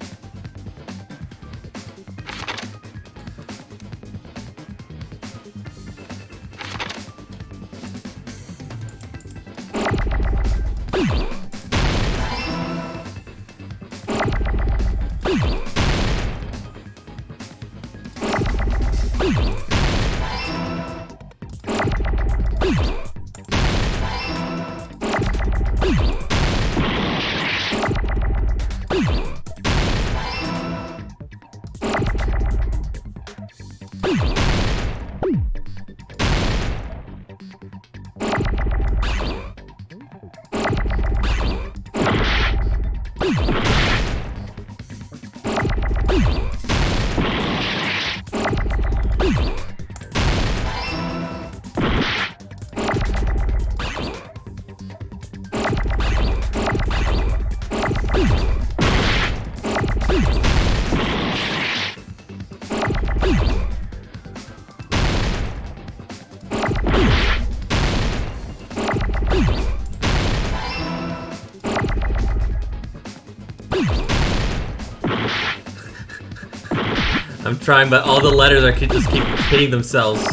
I'm trying, but all the letters are just keep hitting themselves.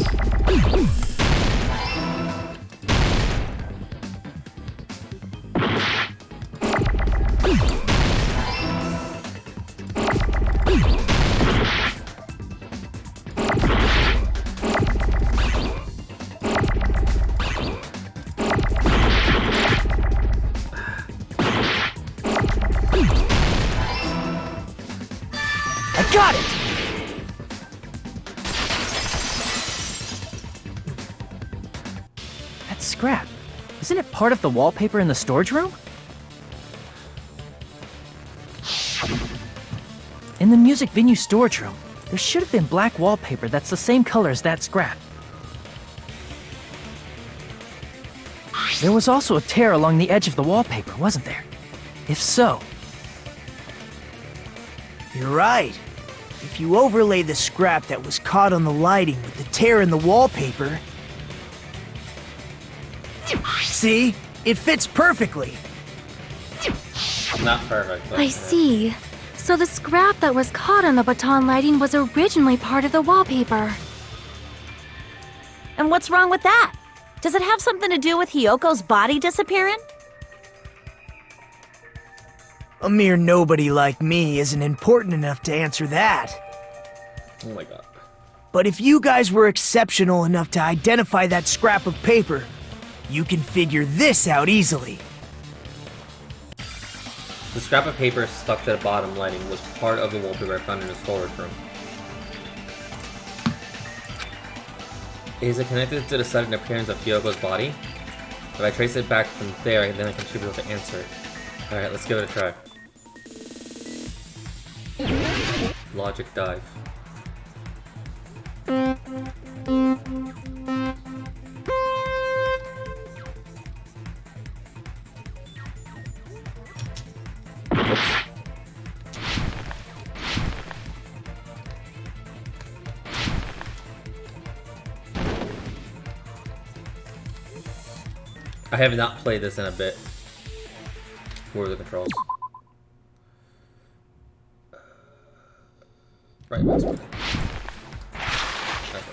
I got it! That scrap. Isn't it part of the wallpaper in the storage room? In the music venue storage room, there should have been black wallpaper that's the same color as that scrap. There was also a tear along the edge of the wallpaper, wasn't there? If so... You're right. If you overlay the scrap that was caught on the lighting with the tear in the wallpaper... See? It fits perfectly. Not perfect. But, I see. So the scrap that was caught on the baton lighting was originally part of the wallpaper. And what's wrong with that? Does it have something to do with Hiyoko's body disappearing? A mere nobody like me isn't important enough to answer that. Oh my god. But if you guys were exceptional enough to identify that scrap of paper, you can figure this out easily. The scrap of paper stuck to the bottom lighting was part of the wallpaper I found in the storage room. Is it connected to the sudden appearance of Hyogo's body? If I trace it back from there, then I can should be able to answer it. Alright, let's give it a try. Logic dive. Oops. I have not played this in a bit. What are the controls? Right mouse button. Okay.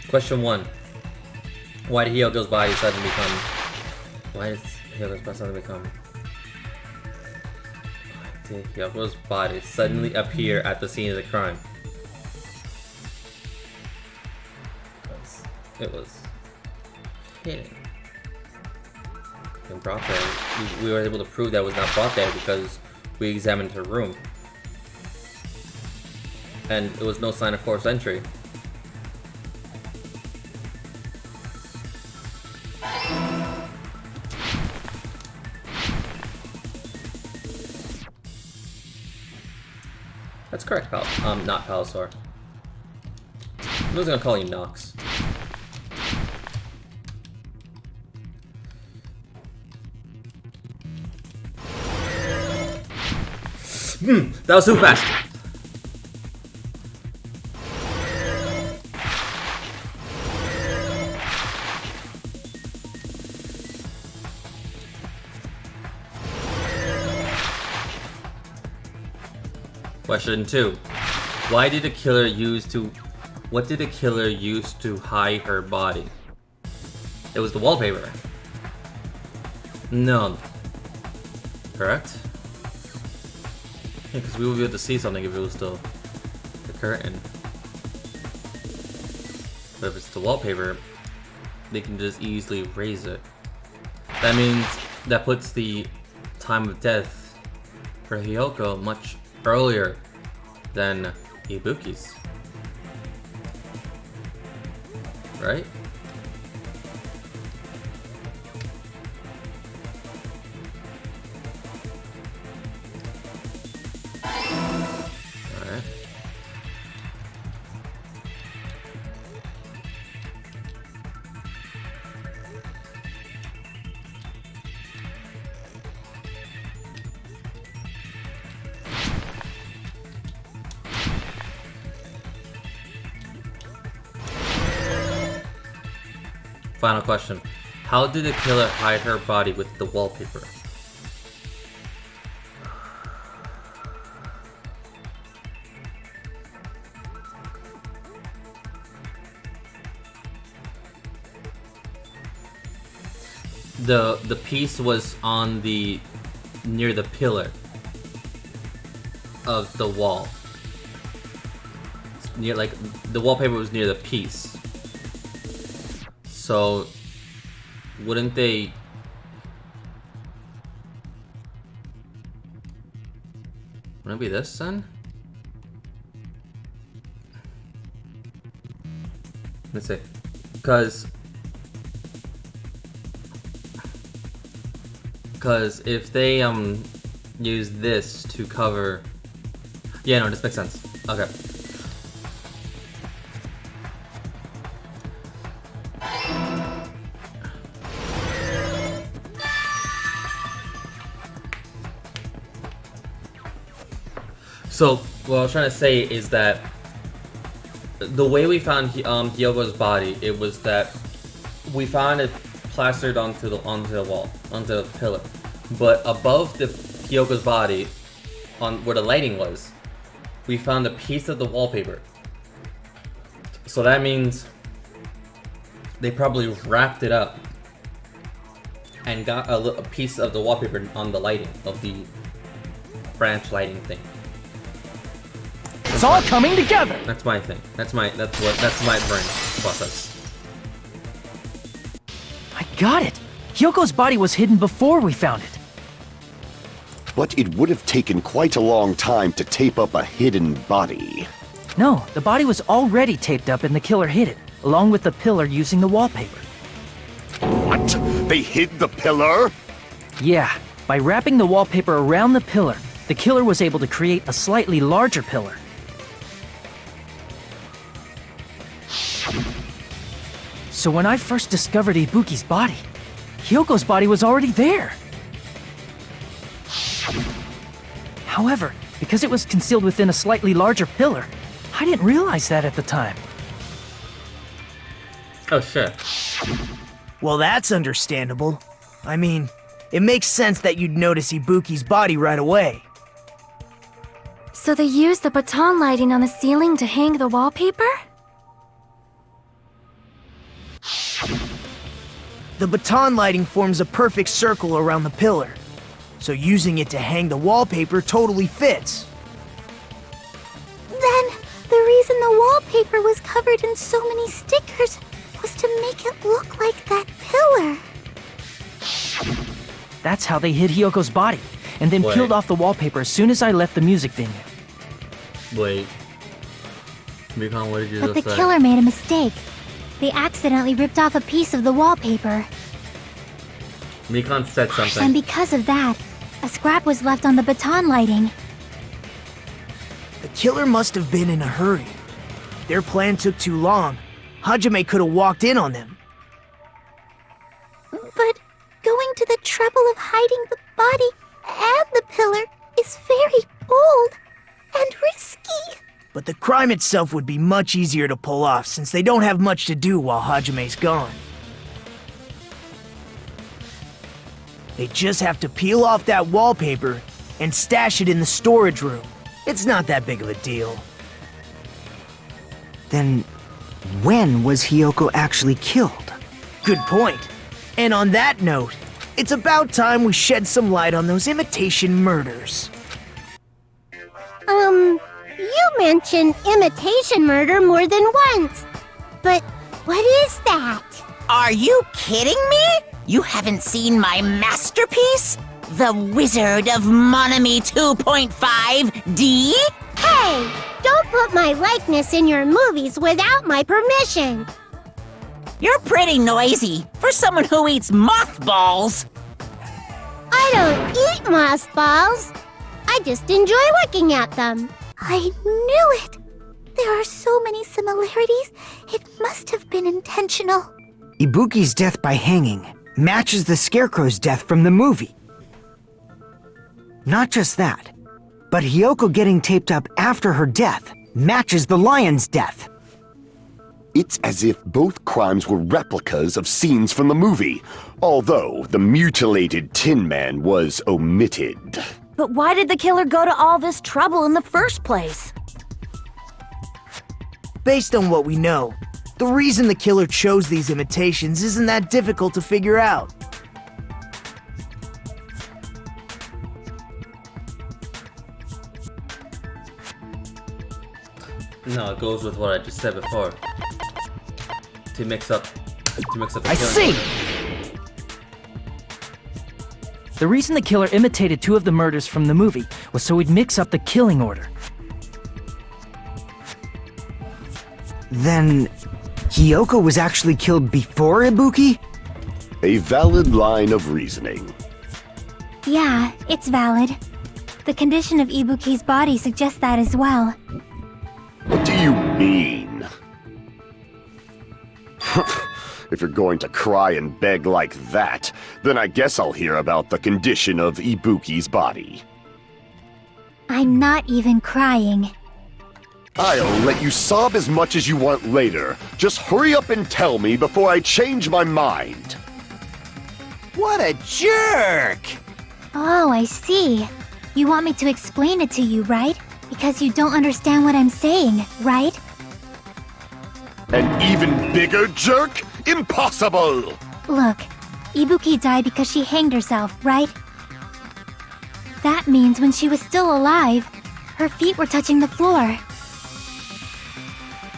Question 1. Why did Hyogo's body suddenly become... Why did Hyogo's body suddenly become... Why did Hyogo's body suddenly appear at the scene of the crime? It was hidden and brought there. We were able to prove that it was not brought there because we examined her room. And it was no sign of forced entry. That's correct, pal. Not Palisar. I was gonna call you Nox. That was too fast. Question 2. Why did the killer use to... What did the killer use to hide her body? It was the wallpaper. No. Correct? Yeah, because we would be able to see something if it was still the curtain. But if it's the wallpaper, they can just easily raise it. That means that puts the time of death for Hyoko much earlier than Ibuki's. Right? Final question. How did the killer hide her body with the wallpaper? The piece was on the near the pillar of the wall. Near, like, the wallpaper was near the piece. So wouldn't they wouldn't it be this then? Let's see. Cause if they use this to cover, yeah, no, this makes sense. Okay. So what I was trying to say is that the way we found Hyogo's body, it was that we found it plastered onto the wall, onto the pillar, but above the Hyogo's body, on where the lighting was, we found a piece of the wallpaper. So that means they probably wrapped it up and got a piece of the wallpaper on the lighting of the branch lighting thing. It's all coming together. That's my thing. That's my brain process. I got it. Hyoko's body was hidden before we found it. But it would have taken quite a long time to tape up a hidden body. No, the body was already taped up and the killer hid it, along with the pillar using the wallpaper. What? They hid the pillar? Yeah, by wrapping the wallpaper around the pillar, the killer was able to create a slightly larger pillar. So when I first discovered Ibuki's body, Hyoko's body was already there. However, because it was concealed within a slightly larger pillar, I didn't realize that at the time. Oh shit. Well, that's understandable. I mean, it makes sense that you'd notice Ibuki's body right away. So they used the baton lighting on the ceiling to hang the wallpaper? The baton lighting forms a perfect circle around the pillar, so using it to hang the wallpaper totally fits. Then, the reason the wallpaper was covered in so many stickers was to make it look like that pillar. That's how they hid Hyoko's body, and then Wait. peeled off the wallpaper as soon as I left the music venue. Wait. Mikon, what did you But the just say? killer made a mistake. They accidentally ripped off a piece of the wallpaper. Mikon said And something. because of that, a scrap was left on the baton lighting. The killer must have been in a hurry. If their plan took too long, Hajime could have walked in on them. But going to the trouble of hiding the body and the pillar is very bold and risky. But the crime itself would be much easier to pull off since they don't have much to do while Hajime's gone. They just have to peel off that wallpaper and stash it in the storage room. It's not that big of a deal. Then, when was Hyoko actually killed? Good point. And on that note, it's about time we shed some light on those imitation murders. You mentioned imitation murder more than once. But what is that? Are you kidding me? You haven't seen my masterpiece? The Wizard of Monami 2.5D? Hey, don't put my likeness in your movies without my permission. You're pretty noisy for someone who eats mothballs. I don't eat mothballs. I just enjoy looking at them. I knew it. There are so many similarities. It must have been intentional. Ibuki's death by hanging matches the Scarecrow's death from the movie. Not just that, but Hyoko getting taped up after her death matches the lion's death. It's as if both crimes were replicas of scenes from the movie, although the mutilated Tin Man was omitted. But why did the killer go to all this trouble in the first place? Based on what we know, the reason the killer chose these imitations isn't that difficult to figure out. No, it goes with what I just said before. To mix up the I killing. see! The reason the killer imitated 2 of the murders from the movie was so he'd mix up the killing order. Then, Hiyoko was actually killed before Ibuki? A valid line of reasoning. Yeah, it's valid. The condition of Ibuki's body suggests that as well. What do you mean? If you're going to cry and beg like that, then I guess I'll hear about the condition of Ibuki's body. I'm not even crying. I'll let you sob as much as you want later. Just hurry up and tell me before I change my mind. What a jerk! Oh, I see. You want me to explain it to you, right? Because you don't understand what I'm saying, right? An even bigger jerk? Impossible! Look, Ibuki died because she hanged herself, right? That means when she was still alive, her feet were touching the floor.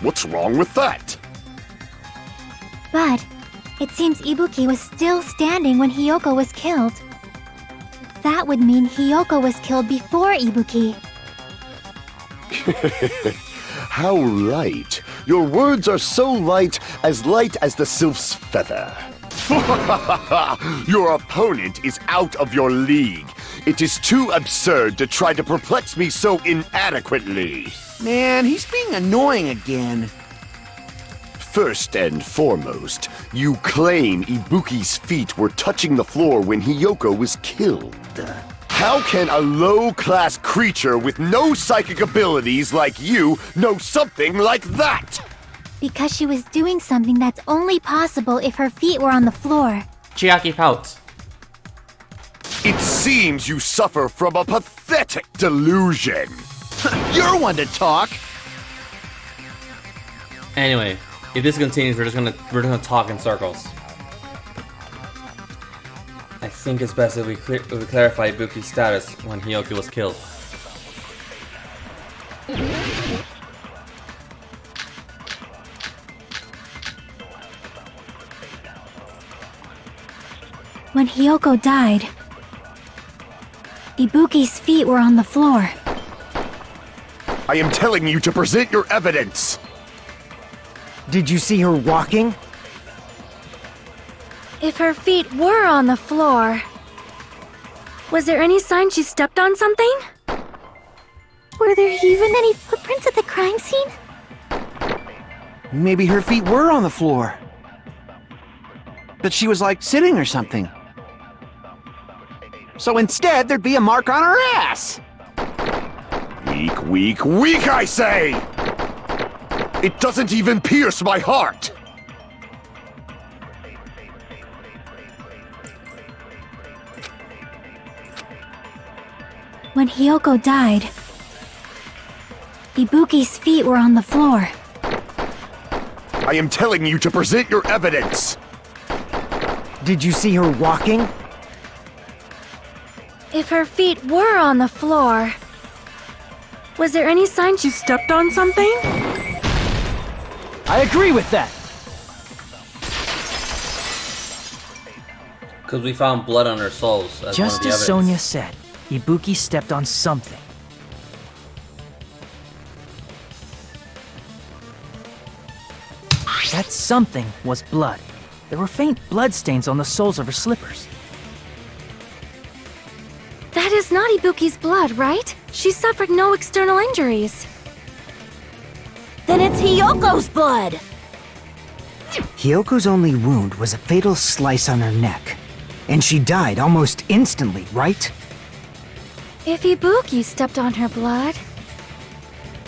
What's wrong with that? But it seems Ibuki was still standing when Hiyoko was killed. That would mean Hiyoko was killed before Ibuki. How light. Your words are so light as the sylph's feather. Your opponent is out of your league. It is too absurd to try to perplex me so inadequately. Man, he's being annoying again. First and foremost, you claim Ibuki's feet were touching the floor when Hiyoko was killed. How can a low-class creature with no psychic abilities like you know something like that? Because she was doing something that's only possible if her feet were on the floor. Chiaki pouts. It seems you suffer from a pathetic delusion. You're one to talk. Anyway, if this continues, we're just gonna talk in circles. I think it's best if we clarify Ibuki's status when Hiyoko was killed. When Hiyoko died, Ibuki's feet were on the floor. I am telling you to present your evidence. Did you see her walking? If her feet were on the floor, was there any sign she stepped on something? Were there even any footprints at the crime scene? Maybe her feet were on the floor. But she was like sitting or something. So instead, there'd be a mark on her ass. Weak, weak, weak, I say! It doesn't even pierce my heart! When Hiyoko died, Ibuki's feet were on the floor. I am telling you to present your evidence! Did you see her walking? If her feet were on the floor, was there any sign she stepped on something? I agree with that. Because we found blood on her soles. As Just one of as the Sonia evidence. said, Ibuki stepped on something. That something was blood. There were faint blood stains on the soles of her slippers. That is not Ibuki's blood, right? She suffered no external injuries. Then it's Hiyoko's blood! Hiyoko's only wound was a fatal slice on her neck. And she died almost instantly, right? If Ibuki stepped on her blood,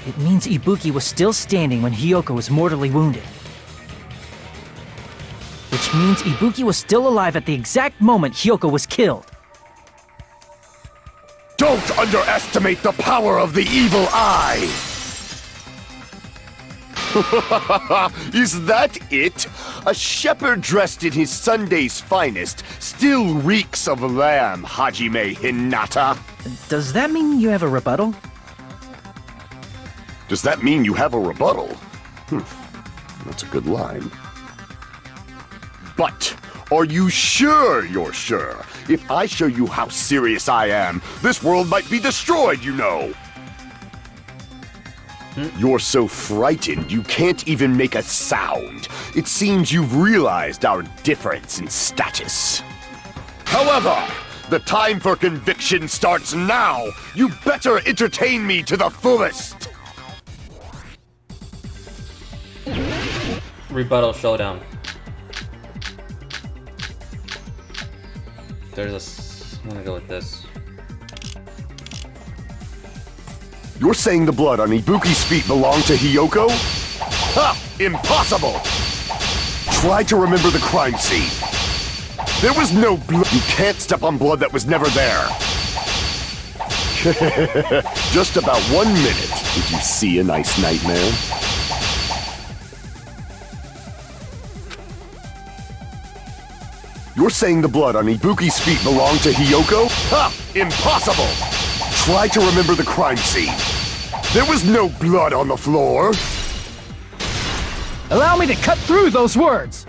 It means Ibuki was still standing when Hiyoko was mortally wounded. means Ibuki was still alive at the exact moment Hyoko was killed. Don't underestimate the power of the evil eye! Is that it? A shepherd dressed in his Sunday's finest still reeks of lamb, Hajime Hinata. Does that mean you have a rebuttal? Does that mean you have a rebuttal? That's a good line. But, are you sure you're sure? If I show you how serious I am, this world might be destroyed, you know! You're so frightened you can't even make a sound. It seems you've realized our difference in status. However, the time for conviction starts now! You better entertain me to the fullest! Rebuttal showdown. I'm gonna go with this. You're saying the blood on Ibuki's feet belonged to Hyoko? Ha! Impossible! Try to remember the crime scene. There was no blood. You can't step on blood that was never there. Just about 1 minute. Did you see a nice nightmare? You're saying the blood on Ibuki's feet belonged to Hyoko? Ha! Impossible! Try to remember the crime scene. There was no blood on the floor. Allow me to cut through those words!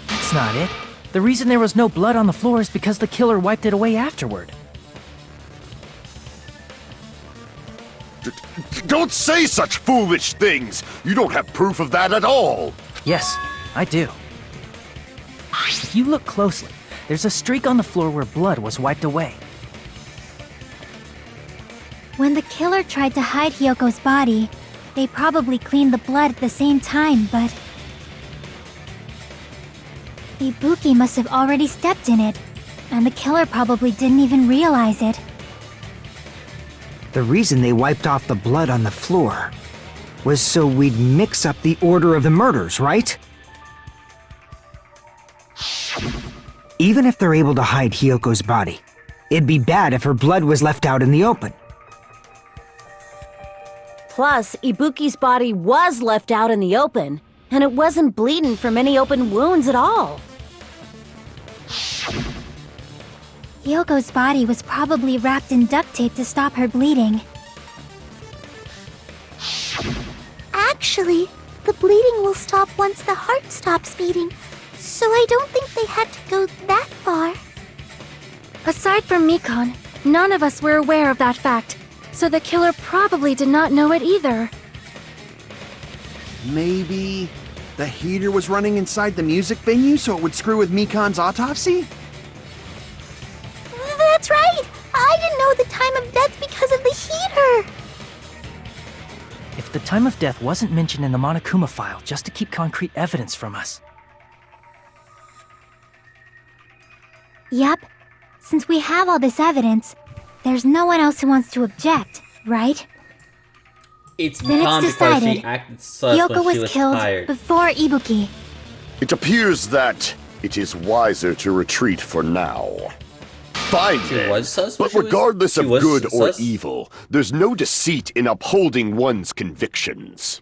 That's not it. The reason there was no blood on the floor is because the killer wiped it away afterward. Don't say such foolish things! You don't have proof of that at all! Yes, I do. If you look closely, there's a streak on the floor where blood was wiped away. When the killer tried to hide Hyoko's body, they probably cleaned the blood at the same time, but... Ibuki must have already stepped in it, and the killer probably didn't even realize it. The reason they wiped off the blood on the floor was so we'd mix up the order of the murders, right? Even if they're able to hide Hyoko's body, it'd be bad if her blood was left out in the open. Plus, Ibuki's body was left out in the open, and it wasn't bleeding from any open wounds at all. Hyoko's body was probably wrapped in duct tape to stop her bleeding. Actually, the bleeding will stop once the heart stops beating, so I don't think they had to go that far. Aside from Mikon, none of us were aware of that fact, so the killer probably did not know it either. Maybe the heater was running inside the music venue so it would screw with Mikon's autopsy? That's right! I didn't know the time of death because of the heater! If the time of death wasn't mentioned in the Monokuma file just to keep concrete evidence from us. Yep. Since we have all this evidence, there's no one else who wants to object, right? It's Then Mikon it's because decided. she acted sus Hyoko when she was was killed tired. before Ibuki. It appears that it is wiser to retreat for now. Fine She then. was sus when But she was- regardless she of was good or sus? evil, there's no deceit in upholding one's convictions.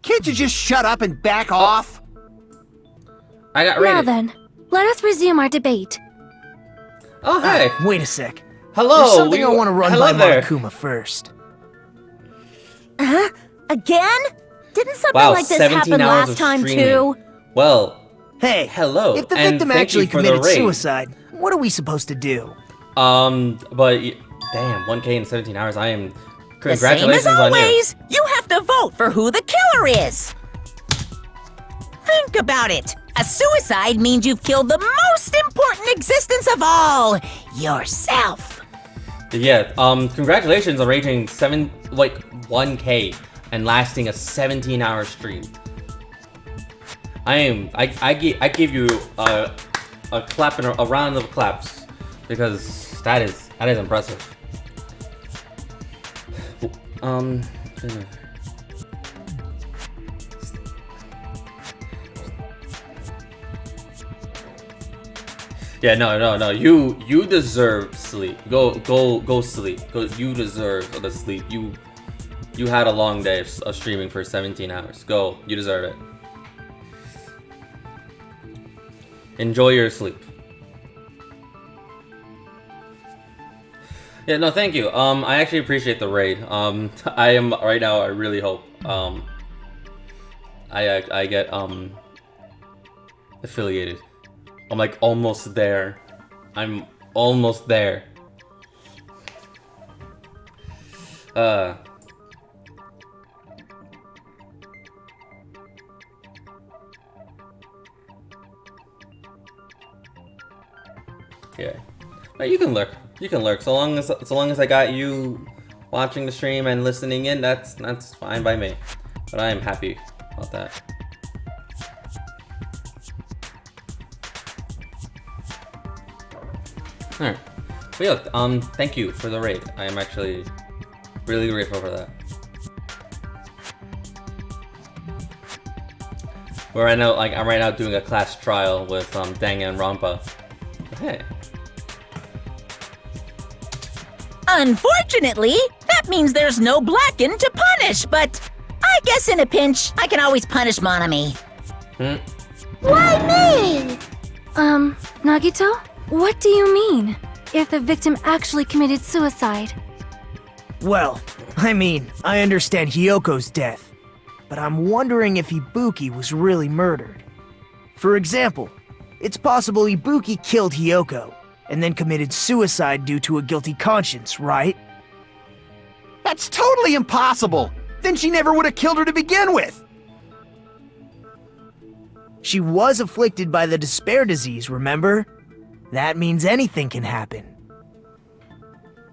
Can't you just shut up and back off? I got Now rated. then, let us resume our debate. Oh, hey. Wait a sec. Hello. There's something I want to run hello by there. Monokuma first. Huh? Again? Didn't something Wow, like this 17 happen hours last of time streaming. too? Well, Hey, hello. if the and victim thank actually you for the committed raid. suicide, what are we supposed to do? But damn, 1K in 17 hours. I am. The same Congratulations as on you. always, you have to vote for who the killer is. Think about it. A suicide means you've killed the most important existence of all, yourself. Yeah. Congratulations on reaching 1K and lasting a 17-hour stream. I give you a clap and a round of claps because that is impressive. Yeah, no. You deserve sleep. Go sleep. You deserve the sleep. You had a long day of streaming for 17 hours. Go. You deserve it. Enjoy your sleep. Yeah, no, thank you. I actually appreciate the raid. I am right now. I really hope I get affiliated. I'm like almost there. I'm almost there. Yeah. No, you can lurk. You can lurk. So long as I got you watching the stream and listening in, that's fine by me. But I am happy about that. Alright. But yeah, thank you for the raid. I am actually really grateful for that. I'm right now doing a class trial with Danganronpa. Hey. Unfortunately, that means there's no Blacken to punish, but I guess in a pinch, I can always punish Monami. Why me? Nagito? What do you mean? If the victim actually committed suicide? Well, I mean, I understand Hyoko's death, but I'm wondering if Ibuki was really murdered. For example, it's possible Ibuki killed Hyoko, and then committed suicide due to a guilty conscience, right? That's totally impossible! Then she never would have killed her to begin with! She was afflicted by the despair disease, remember? That means anything can happen.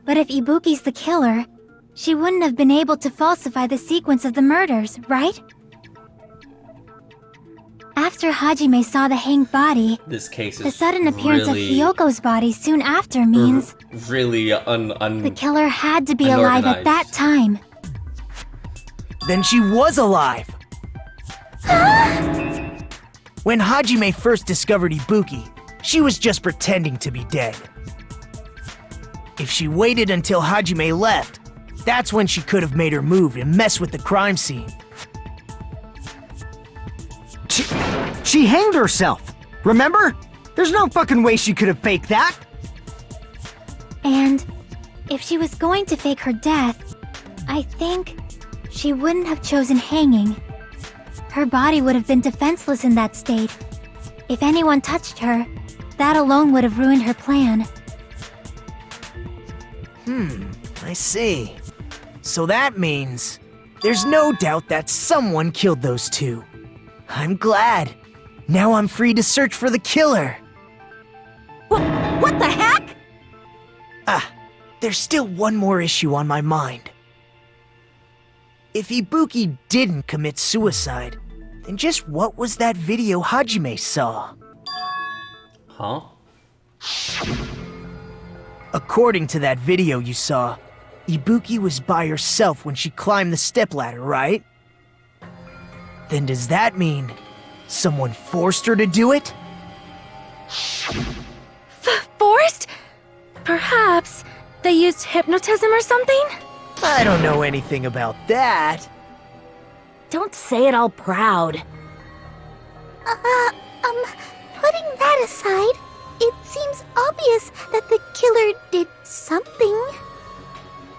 But if Ibuki's the killer, she wouldn't have been able to falsify the sequence of the murders, right? After Hajime saw the hanged body, This case is the sudden appearance really, of Hyoko's body soon after means really the killer had to be alive at that time. Then she was alive! When Hajime first discovered Ibuki, she was just pretending to be dead. If she waited until Hajime left, that's when she could have made her move and mess with the crime scene. She hanged herself! Remember? There's no fucking way she could have faked that! And if she was going to fake her death, I think she wouldn't have chosen hanging. Her body would have been defenseless in that state. If anyone touched her, that alone would have ruined her plan. I see. So that means there's no doubt that someone killed those two. I'm glad. Now I'm free to search for the killer. What the heck? There's still one more issue on my mind. If Ibuki didn't commit suicide, then just what was that video Hajime saw? Huh? According to that video you saw, Ibuki was by herself when she climbed the stepladder, right? Then does that mean someone forced her to do it? Forced? Perhaps they used hypnotism or something? I don't know anything about that. Don't say it all proud. Putting that aside, it seems obvious that the killer did something.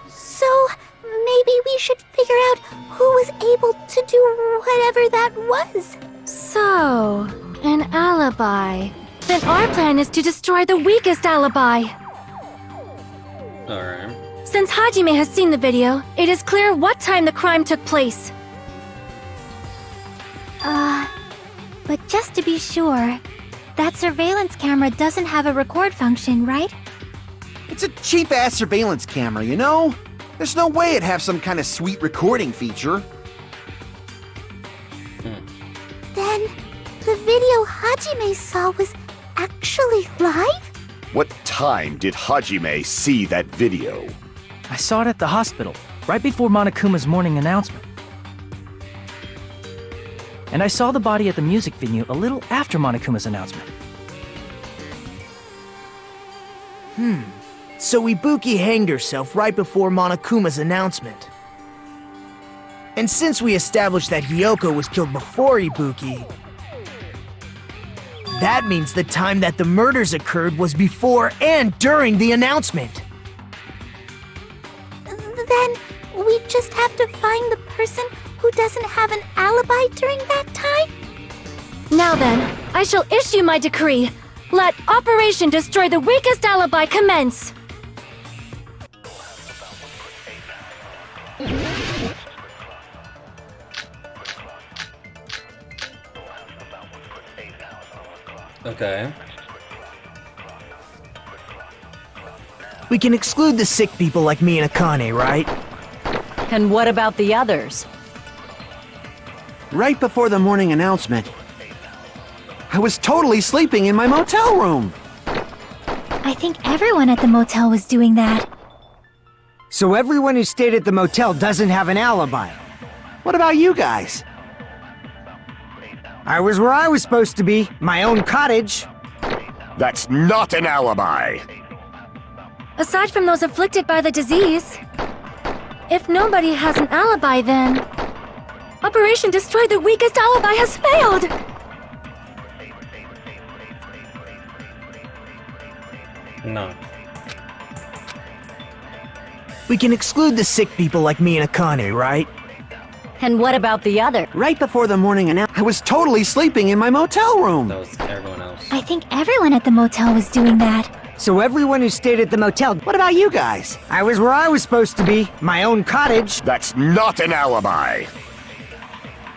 So, maybe we should figure out who was able to do whatever that was. So, an alibi. Then our plan is to destroy the weakest alibi. Alright. Since Hajime has seen the video, it is clear what time the crime took place. But just to be sure, that surveillance camera doesn't have a record function, right? It's a cheap-ass surveillance camera, you know? There's no way it'd have some kind of sweet recording feature. Then, the video Hajime saw was actually live? What time did Hajime see that video? I saw it at the hospital, right before Monokuma's morning announcement. And I saw the body at the music venue a little after Monokuma's announcement. So Ibuki hanged herself right before Monokuma's announcement. And since we established that Hiyoko was killed before Ibuki, that means the time that the murders occurred was before and during the announcement. Then we just have to find the person who doesn't have an alibi during that time? Now then, I shall issue my decree. Let Operation Destroy the Weakest Alibi commence! Okay. We can exclude the sick people like me and Akane, right? And what about the others? Right before the morning announcement, I was totally sleeping in my motel room. I think everyone at the motel was doing that. So everyone who stayed at the motel doesn't have an alibi. What about you guys? I was where I was supposed to be, my own cottage. That's not an alibi. Aside from those afflicted by the disease, if nobody has an alibi, then Operation Destroy the Weakest Alibi has failed! No. We can exclude the sick people like me and Akane, right? And what about the other? Right before the morning announcement, I was totally sleeping in my motel room. That was everyone else. I think everyone at the motel was doing that. So everyone who stayed at the motel, What about you guys? I was where I was supposed to be, my own cottage. That's not an alibi.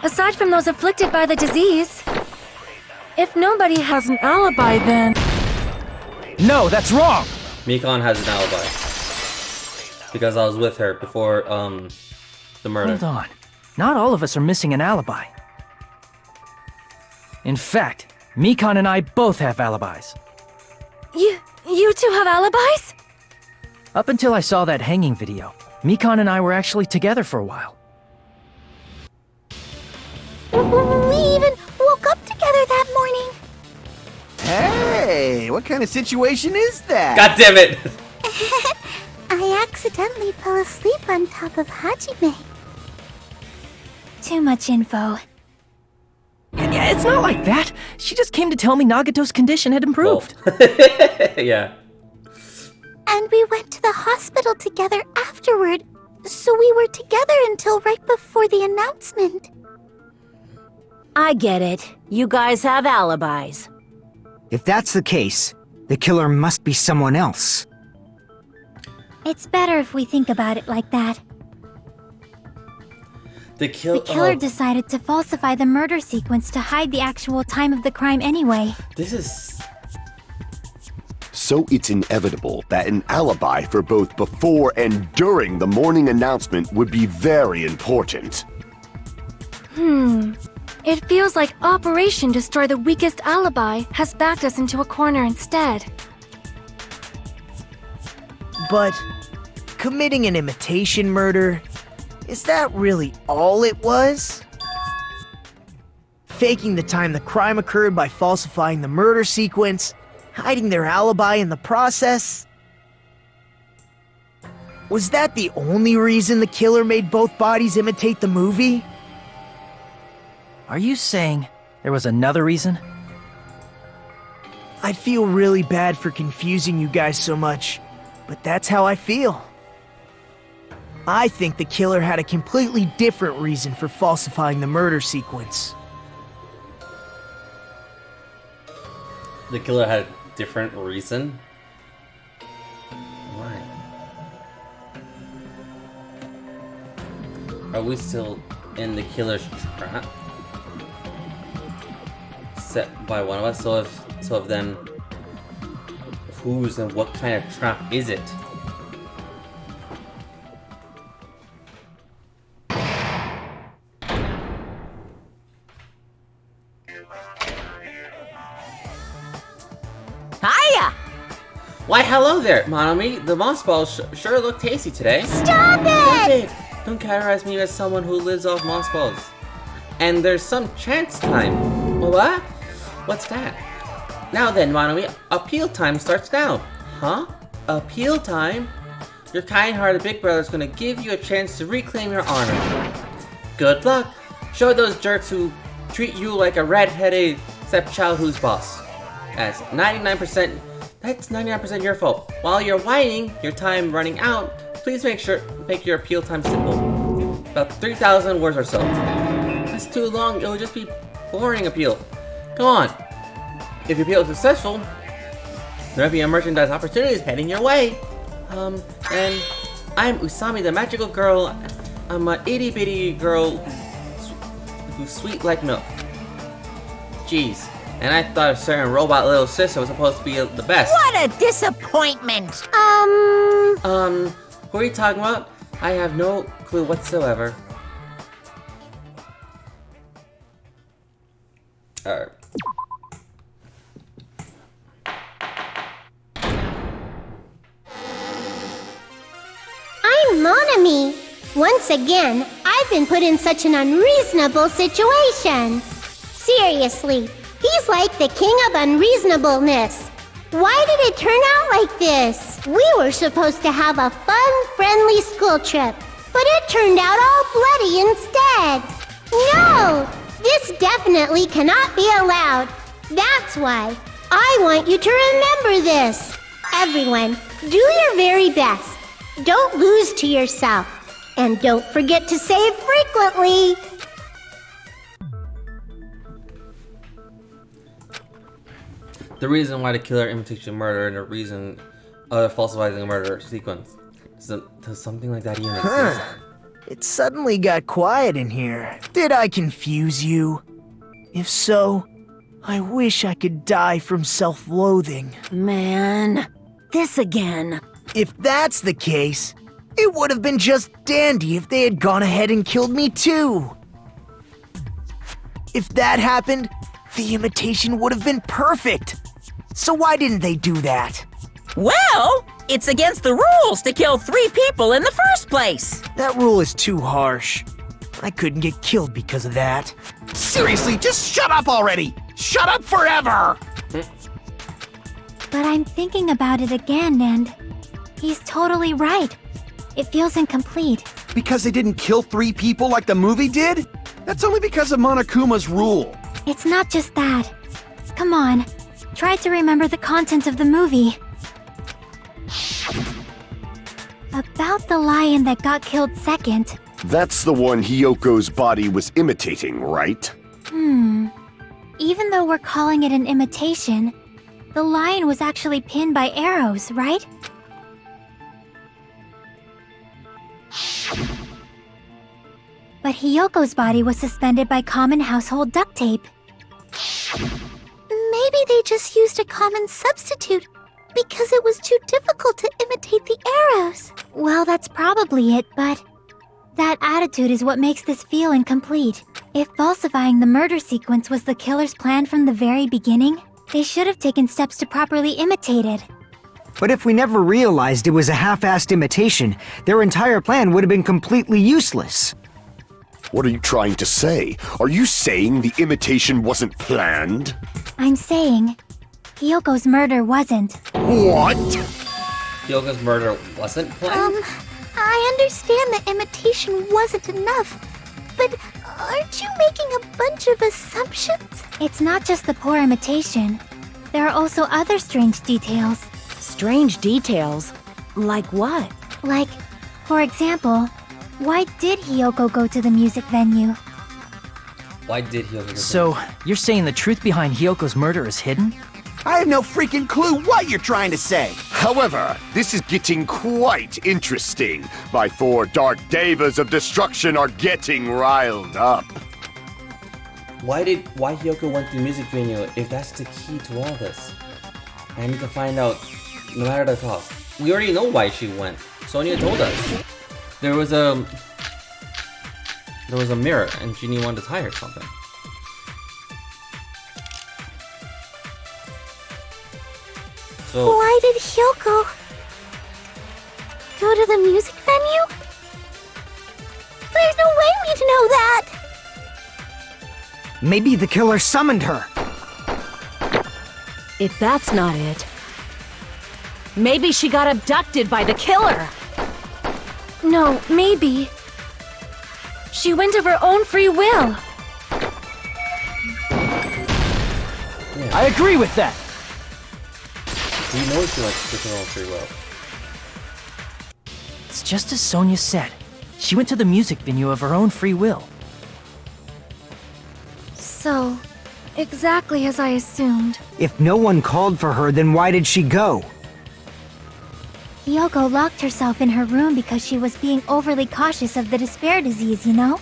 Aside from those afflicted by the disease, if nobody has an alibi, then No, that's wrong! Mikon has an alibi. Because I was with her before, the murder. Hold on. Not all of us are missing an alibi. In fact, Mikon and I both have alibis. You two have alibis? Up until I saw that hanging video, Mikon and I were actually together for a while. We even woke up together that morning. Hey, what kind of situation is that? God damn it! I accidentally fell asleep on top of Hajime. Too much info. Yeah, it's not like that. She just came to tell me Nagato's condition had improved. Yeah. And we went to the hospital together afterward, so we were together until right before the announcement. I get it. You guys have alibis. If that's the case, the killer must be someone else. It's better if we think about it like that. The The killer decided to falsify the murder sequence to hide the actual time of the crime anyway. This is... So it's inevitable that an alibi for both before and during the morning announcement would be very important. It feels like Operation Destroy the Weakest Alibi has backed us into a corner instead. But committing an imitation murder, is that really all it was? Faking the time the crime occurred by falsifying the murder sequence, hiding their alibi in the process? Was that the only reason the killer made both bodies imitate the movie? Are you saying there was another reason? I feel really bad for confusing you guys so much, but that's how I feel. I think the killer had a completely different reason for falsifying the murder sequence. The killer had a different reason? Why? Are we still in the killer's trap? Set by one of us? So if then... Whose and what kind of trap is it? Hiya! Why, hello there, Monomi. The moss balls sure look tasty today. Stop Stop it! it! Don't categorize me as someone who lives off moss balls. And there's some chance time. What? What's that? Now then, Monomi, appeal time starts now. Huh? appeal time. Your kind-hearted big brother is gonna give you a chance to reclaim your honor. Good luck. Show those jerks who treat you like a red-headed stepchild who's boss. That's 99% your fault. While you're whining, your time running out, please make your appeal time simple. About 3,000 words or so. That's too long, it'll just be boring appeal. Come on. If your appeal is successful, there will be a merchandise opportunities heading your way. And I'm Usami the magical girl. I'm a itty bitty girl who's sweet like milk. Jeez. And I thought a certain robot little sister was supposed to be the best. What a disappointment! Who are you talking about? I have no clue whatsoever. Alright. I'm Monami. Once again, I've been put in such an unreasonable situation. Seriously, he's like the king of unreasonableness. Why did it turn out like this? We were supposed to have a fun, friendly school trip, but it turned out all bloody instead. No! This definitely cannot be allowed. That's why I want you to remember this. Everyone, do your very best. Don't lose to yourself. And don't forget to save frequently. The reason why the killer imitates murder and the reason falsifying a murder sequence. Does something like that even exist? It suddenly got quiet in here. Did I confuse you? If so, I wish I could die from self-loathing. Man, this again. If that's the case, it would have been just dandy if they had gone ahead and killed me too. If that happened, the imitation would have been perfect. So why didn't they do that? Well, it's against the rules to kill 3 people in the first place. That rule is too harsh. I couldn't get killed because of that. Seriously, just shut up already! Shut up forever! But I'm thinking about it again, and he's totally right. It feels incomplete. Because they didn't kill 3 people like the movie did? That's only because of Monokuma's rule. It's not just that. Come on, try to remember the content of the movie. About the lion that got killed second. That's the one Hyoko's body was imitating, right? Even though we're calling it an imitation, the lion was actually pinned by arrows, right? But Hyoko's body was suspended by common household duct tape. Maybe they just used a common substitute because it was too difficult to imitate the arrows. Well, that's probably it, but that attitude is what makes this feel incomplete. If falsifying the murder sequence was the killer's plan from the very beginning, they should have taken steps to properly imitate it. But if we never realized it was a half-assed imitation, their entire plan would have been completely useless. What are you trying to say? Are you saying the imitation wasn't planned? I'm saying Hyoko's murder wasn't. What? Hyoko's murder wasn't planned? I understand the imitation wasn't enough, but aren't you making a bunch of assumptions? It's not just the poor imitation. There are also other strange details. Strange details? Like what? Like, for example, why did Hyoko go to the music venue? Why did Hyoko go to So, you're saying the truth behind Hyoko's murder is hidden? I have no freaking clue what you're trying to say. However, this is getting quite interesting. My 4 dark devas of destruction are getting riled up. Why Hyoko went to the music venue if that's the key to all this? I need to find out, no matter the cost. We already know why she went. Sonia told us. There was a mirror and she wanted to tie her something. So Why did Hyoko go to the music venue? There's no way we'd know that! Maybe the killer summoned her. If that's not it, Maybe she got abducted by the killer. No, maybe. She went of her own free will. I agree with that. We know she likes to control free will. It's just as Sonia said. She went to the music venue of her own free will. So, exactly as I assumed. If no one called for her, then why did she go? Hiyoko locked herself in her room because she was being overly cautious of the despair disease, you know?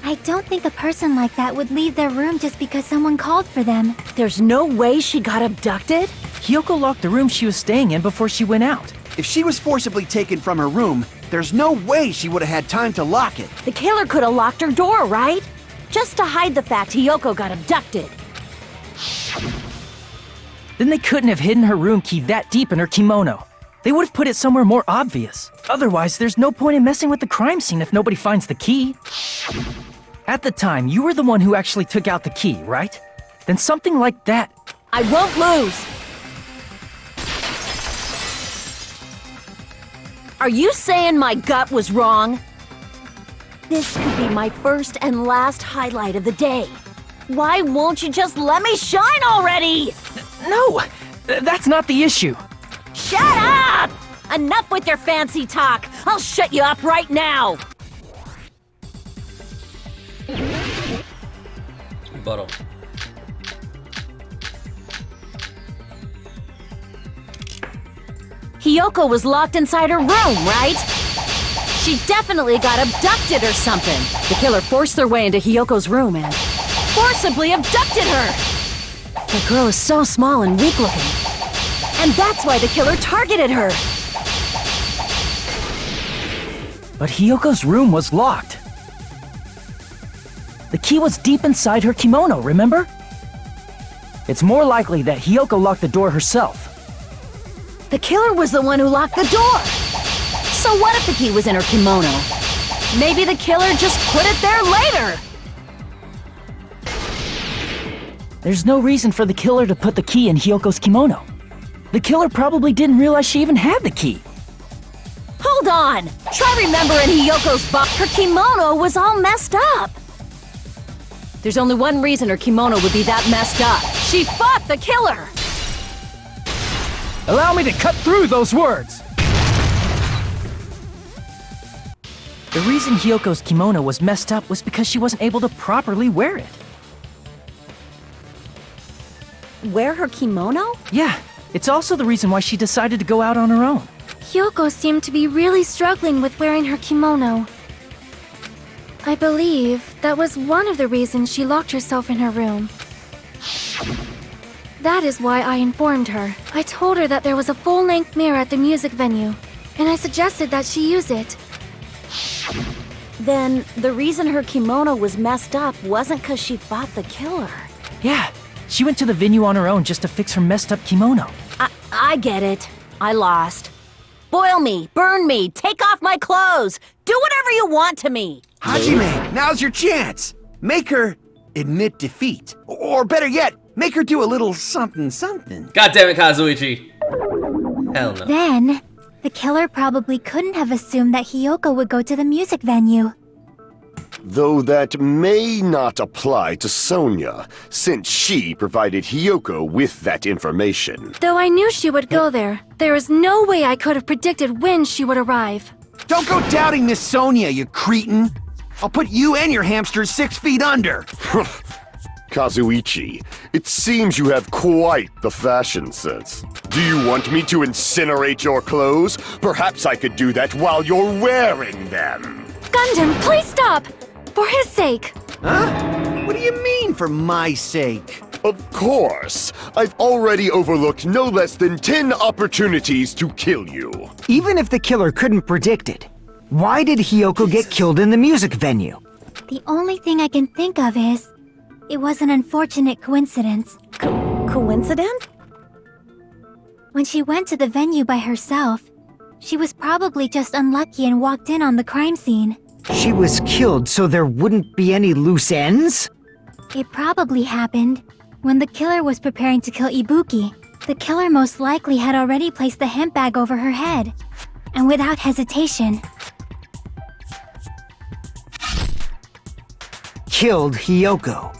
I don't think a person like that would leave their room just because someone called for them. There's no way she got abducted? Hiyoko locked the room she was staying in before she went out. If she was forcibly taken from her room, there's no way she would have had time to lock it. The killer could have locked her door, right? Just to hide the fact Hiyoko got abducted. Then they couldn't have hidden her room key that deep in her kimono. They would have put it somewhere more obvious. Otherwise, there's no point in messing with the crime scene if nobody finds the key. At the time, you were the one who actually took out the key, right? Then something like that. I won't lose! Are you saying my gut was wrong? This could be my first and last highlight of the day. Why won't you just let me shine already? No, that's not the issue. Shut up! Enough with your fancy talk. I'll shut you up right now. Bottle. Hiyoko was locked inside her room, right? She definitely got abducted or something. The killer forced their way into Hiyoko's room and forcibly abducted her. The girl is so small and weak-looking. And that's why the killer targeted her. But Hiyoko's room was locked. The key was deep inside her kimono, remember? It's more likely that Hiyoko locked the door herself. The killer was the one who locked the door. So what if the key was in her kimono? Maybe the killer just put it there later. There's no reason for the killer to put the key in Hiyoko's kimono. The killer probably didn't realize she even had the key. Hold on! Try remembering Hiyoko's box. Her kimono was all messed up. There's only one reason her kimono would be that messed up. She fought the killer! Allow me to cut through those words! The reason Hiyoko's kimono was messed up was because she wasn't able to properly wear it. Wear her kimono? Yeah, it's also the reason why she decided to go out on her own. Hyoko seemed to be really struggling with wearing her kimono. I believe that was one of the reasons she locked herself in her room. That is why I informed her. I told her that there was a full-length mirror at the music venue, and I suggested that she use it. Then, the reason her kimono was messed up wasn't because she fought the killer. Yeah, she went to the venue on her own just to fix her messed up kimono. I get it. I lost. Boil me, burn me, take off my clothes, do whatever you want to me. Hajime, now's your chance. Make her admit defeat. Or better yet, make her do a little something something. God damn it, Kazuichi. Hell no. Then, the killer probably couldn't have assumed that Hiyoko would go to the music venue. Though that may not apply to Sonia, since she provided Hiyoko with that information. Though I knew she would go there, there is no way I could have predicted when she would arrive. Don't go doubting Miss Sonia, you cretin. I'll put you and your hamsters 6 feet under. Kazuichi, it seems you have quite the fashion sense. Do you want me to incinerate your clothes? Perhaps I could do that while you're wearing them. Gundam, please stop! For his sake. Huh? What do you mean, for my sake? Of course. I've already overlooked no less than 10 opportunities to kill you. Even if the killer couldn't predict it, why did Hiyoko get killed in the music venue? The only thing I can think of is, it was an unfortunate coincidence. Coincidence? When she went to the venue by herself, she was probably just unlucky and walked in on the crime scene. She was killed so there wouldn't be any loose ends? It probably happened when the killer was preparing to kill Ibuki. The killer most likely had already placed the hemp bag over her head. And without hesitation, Killed Hiyoko.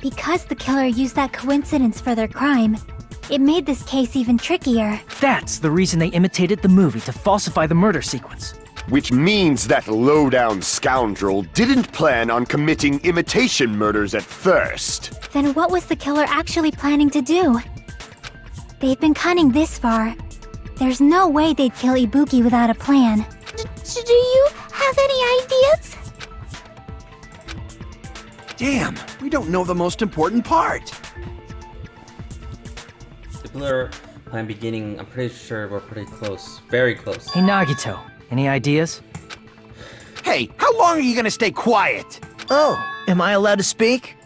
because the killer used that coincidence for their crime, it made this case even trickier. That's the reason they imitated the movie to falsify the murder sequence. Which means that low-down scoundrel didn't plan on committing imitation murders at first. Then what was the killer actually planning to do? They've been cunning this far. There's no way they'd kill Ibuki without a plan. Do you have any ideas? Damn, we don't know the most important part. The killer plan beginning, I'm pretty sure we're pretty close. Very close. Hey Nagito, any ideas? Hey, how long are you gonna stay quiet? Oh, am I allowed to speak?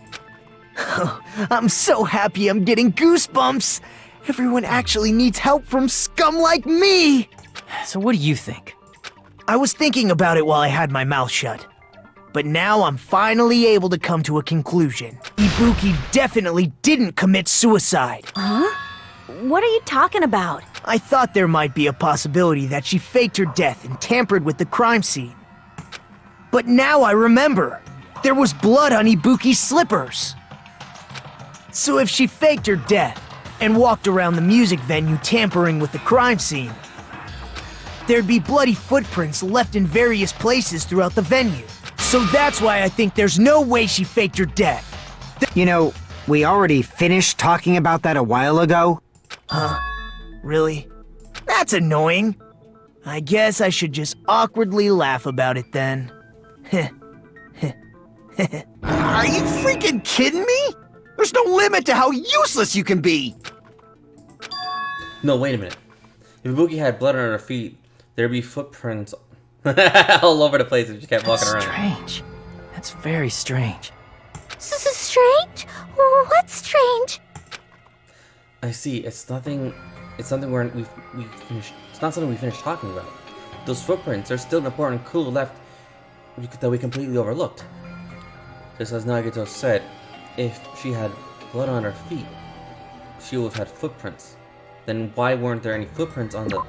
I'm so happy I'm getting goosebumps! Everyone actually needs help from scum like me! So what do you think? I was thinking about it while I had my mouth shut. But now I'm finally able to come to a conclusion. Ibuki definitely didn't commit suicide. Huh? What are you talking about? I thought there might be a possibility that she faked her death and tampered with the crime scene. But now I remember. There was blood on Ibuki's slippers. So if she faked her death and walked around the music venue tampering with the crime scene, there'd be bloody footprints left in various places throughout the venue. So that's why I think there's no way she faked her death. You know, we already finished talking about that a while ago. Huh? Really? That's annoying. I guess I should just awkwardly laugh about it then. Are you freaking kidding me? There's no limit to how useless you can be. No, wait a minute. If Ibuki had blood on her feet, there'd be footprints all over the place if she kept walking around. Strange. That's very strange. Strange? What's strange? I see. It's nothing. It's something we finished. It's not something we finished talking about. Those footprints are still an important clue left that we completely overlooked. Just as Nagito said, if she had blood on her feet, she would have had footprints. Then why weren't there any footprints on the...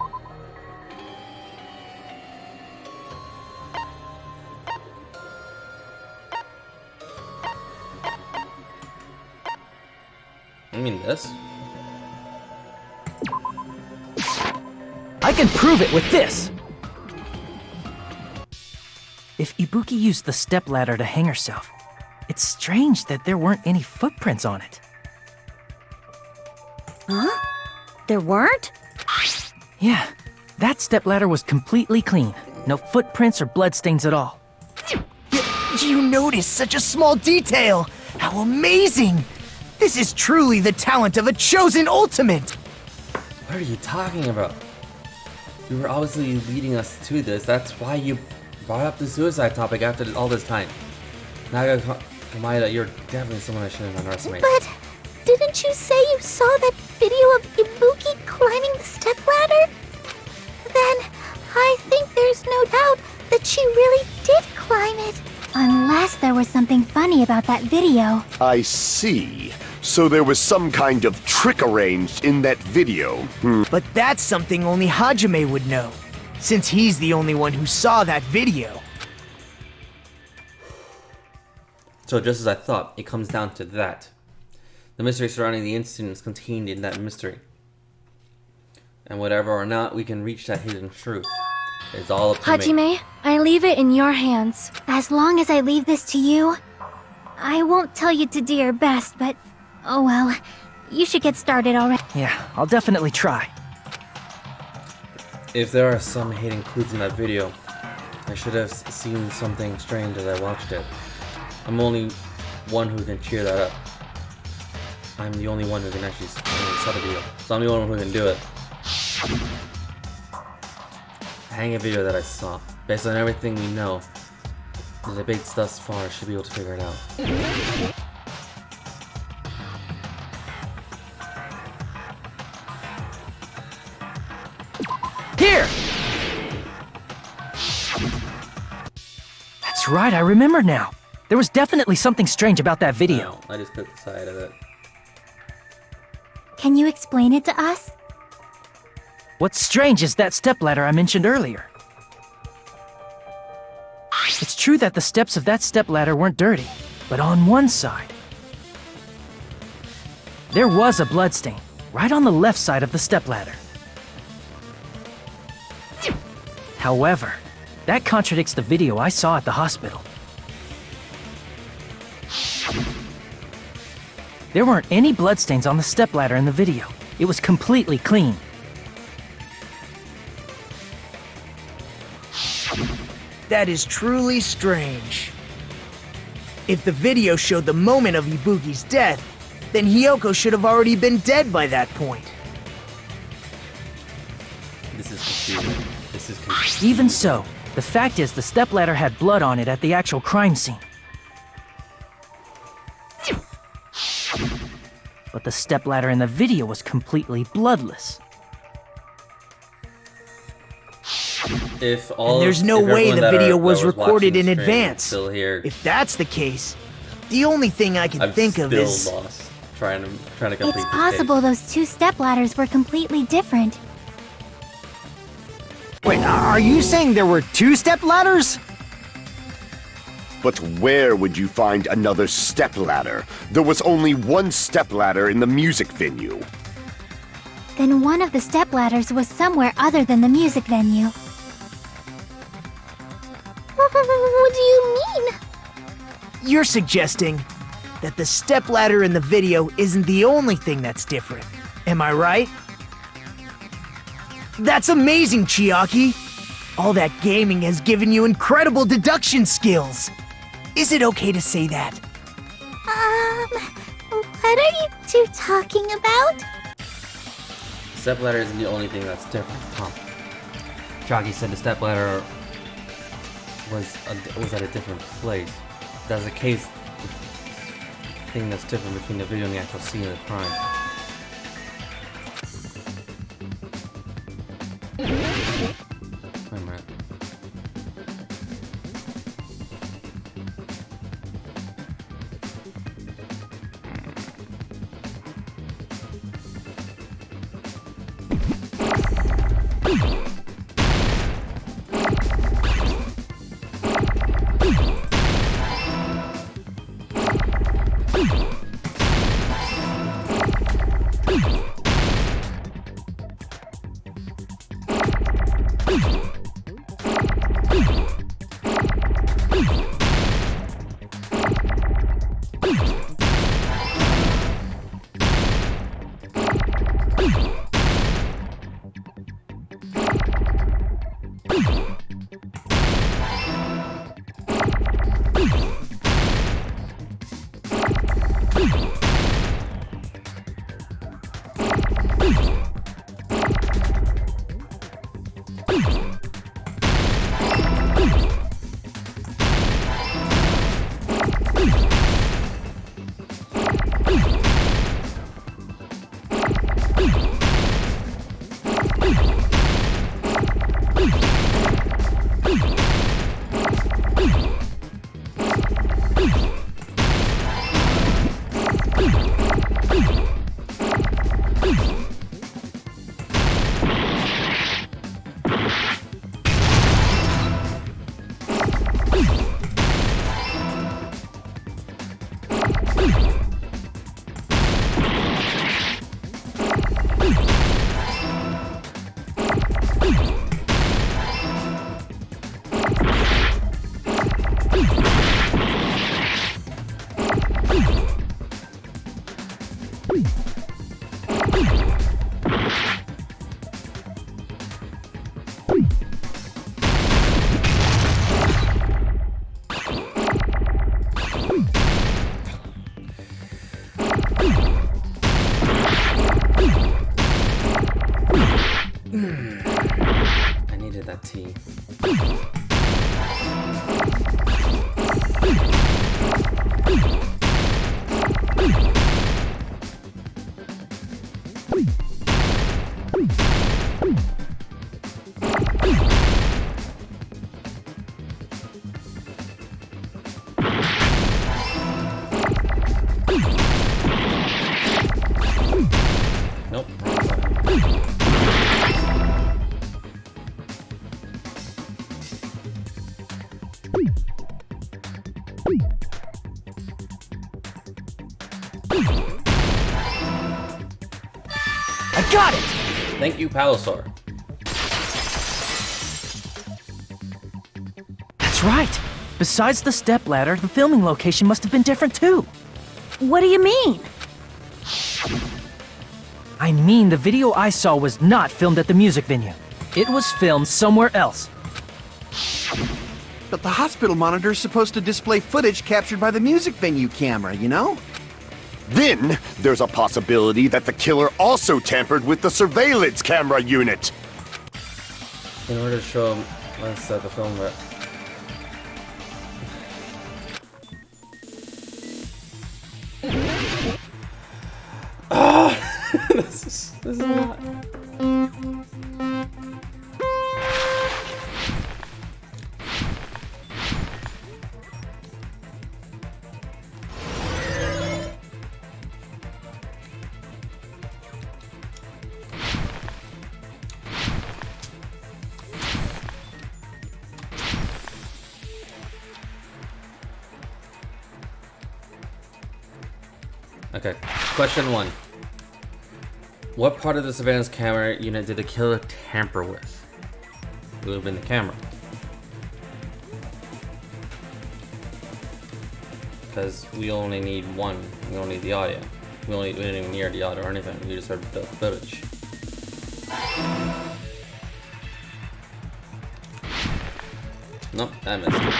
I mean this. I can prove it with this! If Ibuki used the stepladder to hang herself, it's strange that there weren't any footprints on it. Huh? There weren't? Yeah, that stepladder was completely clean. No footprints or bloodstains at all. You noticed such a small detail! How amazing! This is truly the talent of a chosen ultimate! What are you talking about? You were obviously leading us to this. That's why you brought up the suicide topic after all this time. Naga Kamada, you're definitely someone I shouldn't underestimate. But didn't you say you saw that video of Ibuki climbing the stepladder? Then I think there's no doubt that she really did climb it. Unless there was something funny about that video. I see. So there was some kind of trick arranged in that video. But that's something only Hajime would know, since he's the only one who saw that video. So just as I thought, it comes down to that. The mystery surrounding the incident is contained in that mystery. And whatever or not we can reach that hidden truth, it's all up to me. Hajime, I leave it in your hands. As long as I leave this to you, I won't tell you to do your best, but oh well, you should get started already. Yeah, I'll definitely try. If there are some hidden clues in that video, I should have seen something strange as I watched it. I'm only one who can cheer that up. I'm the only one who can actually saw the video, so I'm the only one who can do it. Hang a video that I saw. Based on everything we know, the debates thus far should be able to figure it out. Here! That's right, I remember now. There was definitely something strange about that video. No, I just clicked the side of it. Can you explain it to us? What's strange is that stepladder I mentioned earlier. It's true that the steps of that stepladder weren't dirty, but on one side, there was a bloodstain, right on the left side of the stepladder. However, that contradicts the video I saw at the hospital. There weren't any bloodstains on the stepladder in the video. It was completely clean. That is truly strange. If the video showed the moment of Ibuki's death, then Hiyoko should have already been dead by that point. This is confusing. This is confusing. Even so, the fact is the stepladder had blood on it at the actual crime scene. But the stepladder in the video was completely bloodless. If all And there's of- no if way everyone the that video that was recorded watching in the stream is advance. Still here. If that's the case, the only thing I can I'm think of still is... lost. Trying to complete It's this possible those two stepladders were completely different. Wait, are you saying there were two step ladders? But where would you find another stepladder? There was only one stepladder in the music venue. Then one of the stepladders was somewhere other than the music venue. What do you mean? You're suggesting that the stepladder in the video isn't the only thing that's different. Am I right? That's amazing, Chiaki! All that gaming has given you incredible deduction skills! Is it okay to say that? What are you two talking about? Stepladder isn't the only thing that's different, Tom. Jockey said the stepladder was at a different place. If that's the case, the thing that's different between the video and the actual scene of the crime. Wait a minute. I needed that tea. got it! Thank you, Palosaur. That's right. Besides the stepladder, the filming location must have been different too. What do you mean? I mean, the video I saw was not filmed at the music venue. It was filmed somewhere else. But the hospital monitor's supposed to display footage captured by the music venue camera, you know? Then, there's a possibility that the killer also tampered with the surveillance camera unit. In order to show him, let's set the film up. This is not. Okay, question 1. What part of the surveillance camera unit did the killer tamper with? It would have been the camera. Because we only need one. We only need the audio. We didn't even hear the audio or anything. We just heard the footage. Nope, I missed it.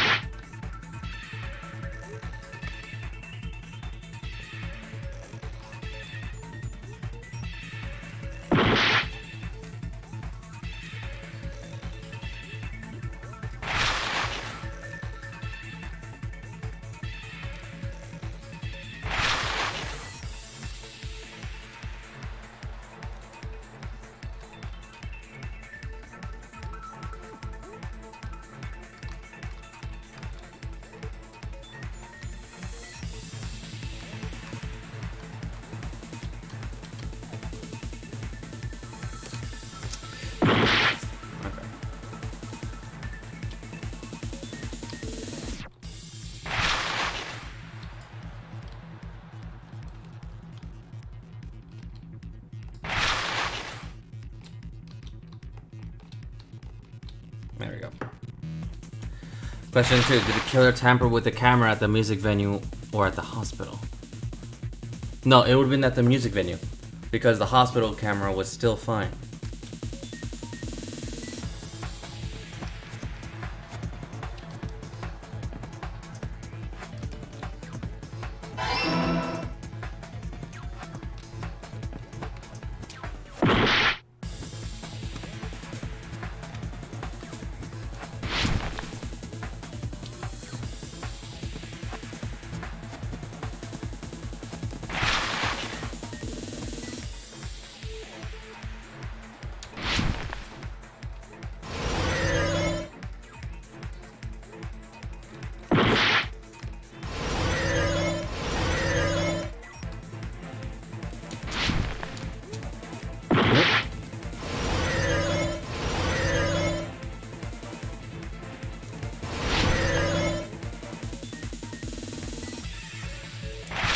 There we go. Question 2. Did the killer tamper with the camera at the music venue or at the hospital? No, it would have been at the music venue. Because the hospital camera was still fine.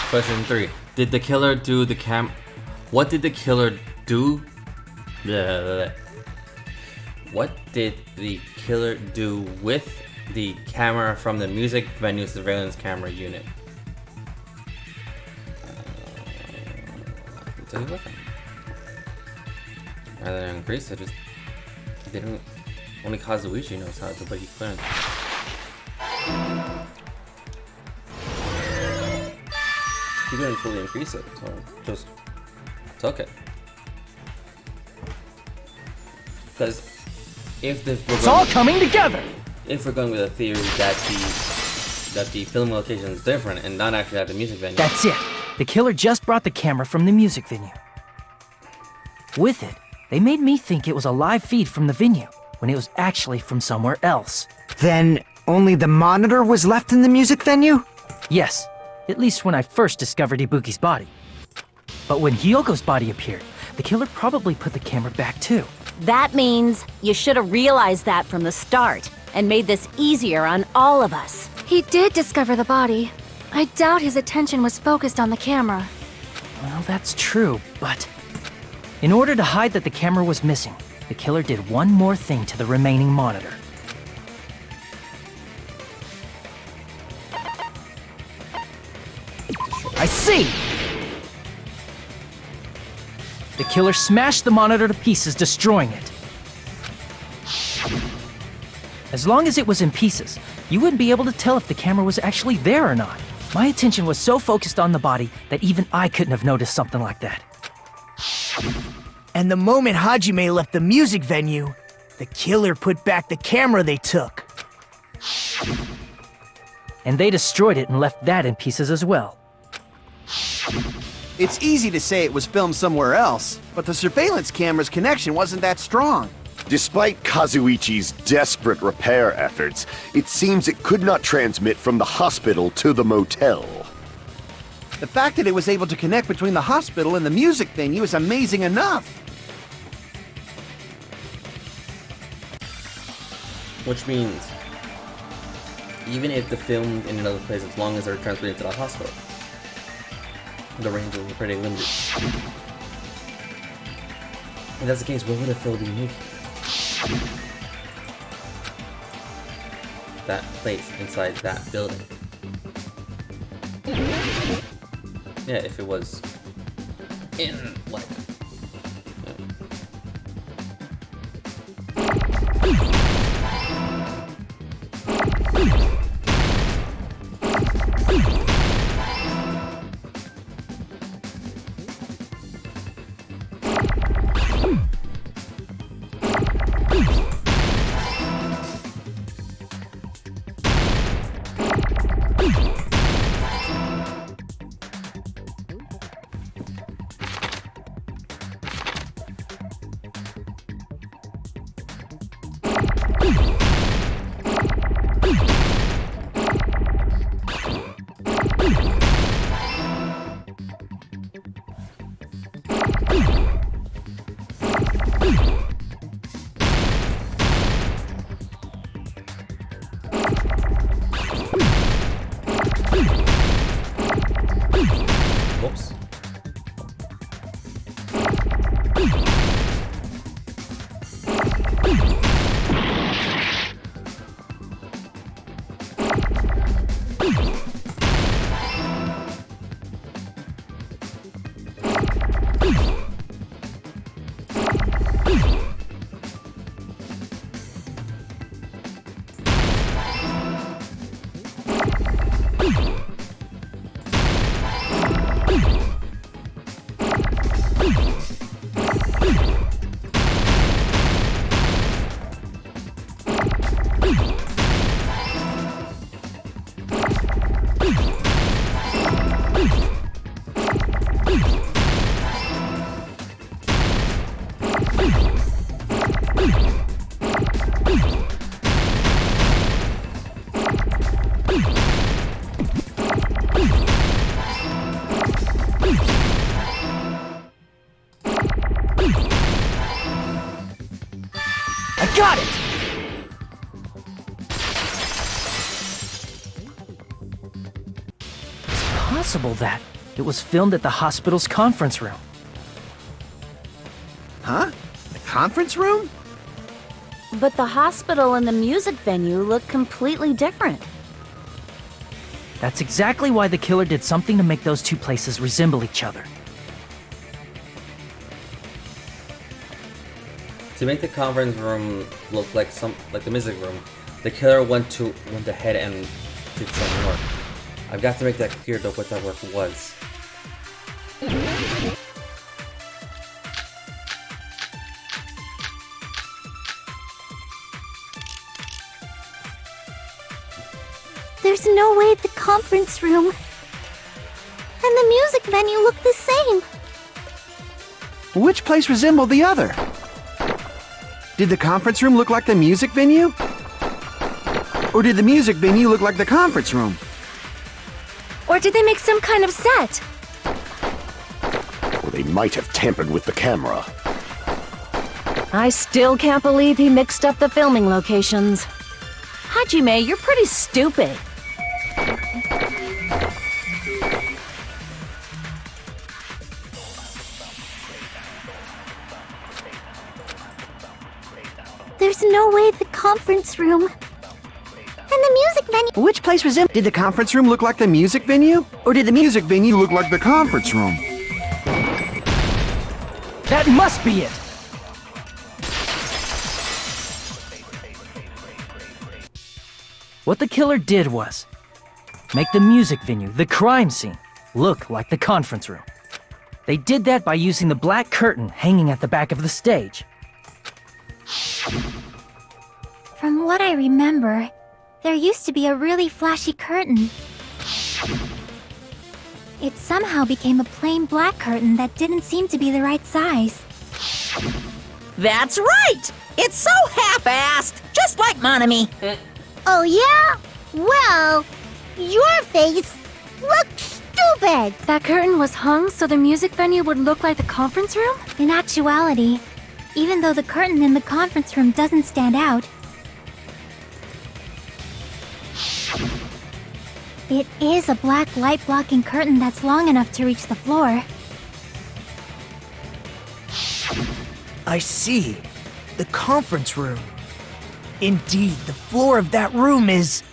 Question 3. Did the killer do the What did the killer do? What did the killer do with the camera from the music venue surveillance camera unit? Tell you what. Rather than increase it, just didn't. Only Kazuichi knows how to, but he couldn't. He didn't fully increase it, so just took it. Because if it's all coming together. If we're going with a theory that the film location is different and not actually at the music venue. That's it. The killer just brought the camera from the music venue. With it, they made me think it was a live feed from the venue, when it was actually from somewhere else. Then only the monitor was left in the music venue? Yes, at least when I first discovered Ibuki's body. But when Hyoko's body appeared, the killer probably put the camera back too. That means you should have realized that from the start and made this easier on all of us. He did discover the body. I doubt his attention was focused on the camera. Well, that's true, but In order to hide that the camera was missing, the killer did one more thing to the remaining monitor. I see! The killer smashed the monitor to pieces, destroying it. As long as it was in pieces, you wouldn't be able to tell if the camera was actually there or not. My attention was so focused on the body that even I couldn't have noticed something like that. And the moment Hajime left the music venue, the killer put back the camera they took. And they destroyed it and left that in pieces as well. It's easy to say it was filmed somewhere else, but the surveillance camera's connection wasn't that strong. Despite Kazuichi's desperate repair efforts, it seems it could not transmit from the hospital to the motel. The fact that it was able to connect between the hospital and the music venue is amazing enough. Which means, even if they filmed in another place, as long as they're transmitting to the hospital, the range will be pretty limited. If that's the case, where would it feel unique? That place inside that building. Yeah, if it was in, like... Whoops. I got it! It's possible that it was filmed at the hospital's conference room. Huh? The conference room? But the hospital and the music venue look completely different. That's exactly why the killer did something to make those two places resemble each other. To make the conference room look like the music room, the killer went ahead and did some work. I've got to make that clear though what that work was. There's no way the conference room and the music venue look the same. Which place resembled the other? Did the conference room look like the music venue? Or did the music venue look like the conference room? Or did they make some kind of set? Or they might have tampered with the camera. I still can't believe he mixed up the filming locations. Hajime, you're pretty stupid. There's no way the conference room and the music venue. Which place resembled? Did the conference room look like the music venue? Or did the music venue look like the conference room? That must be it! What the killer did was make the music venue, the crime scene, look like the conference room. They did that by using the black curtain hanging at the back of the stage. From what I remember, there used to be a really flashy curtain. It somehow became a plain black curtain that didn't seem to be the right size. That's right! It's so half-assed, just like Monami. Oh yeah? Well, your face looks stupid! That curtain was hung so the music venue would look like the conference room? In actuality, even though the curtain in the conference room doesn't stand out, it is a black light-blocking curtain that's long enough to reach the floor. I see. The conference room. Indeed, the floor of that room is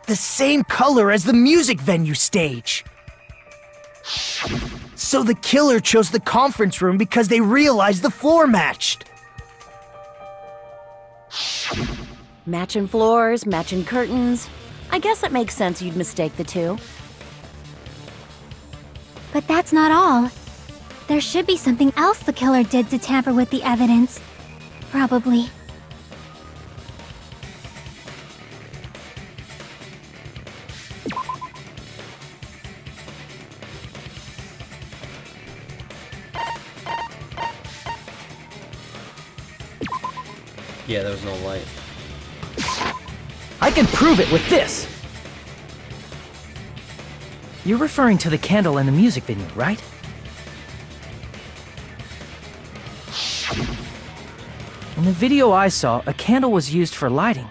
the same color as the music venue stage. So the killer chose the conference room because they realized the floor matched. Matching floors, matching curtains. I guess it makes sense you'd mistake the two. But that's not all. There should be something else the killer did to tamper with the evidence. Probably. Yeah, there was no light. I can prove it with this! You're referring to the candle in the music venue, right? In the video I saw, a candle was used for lighting.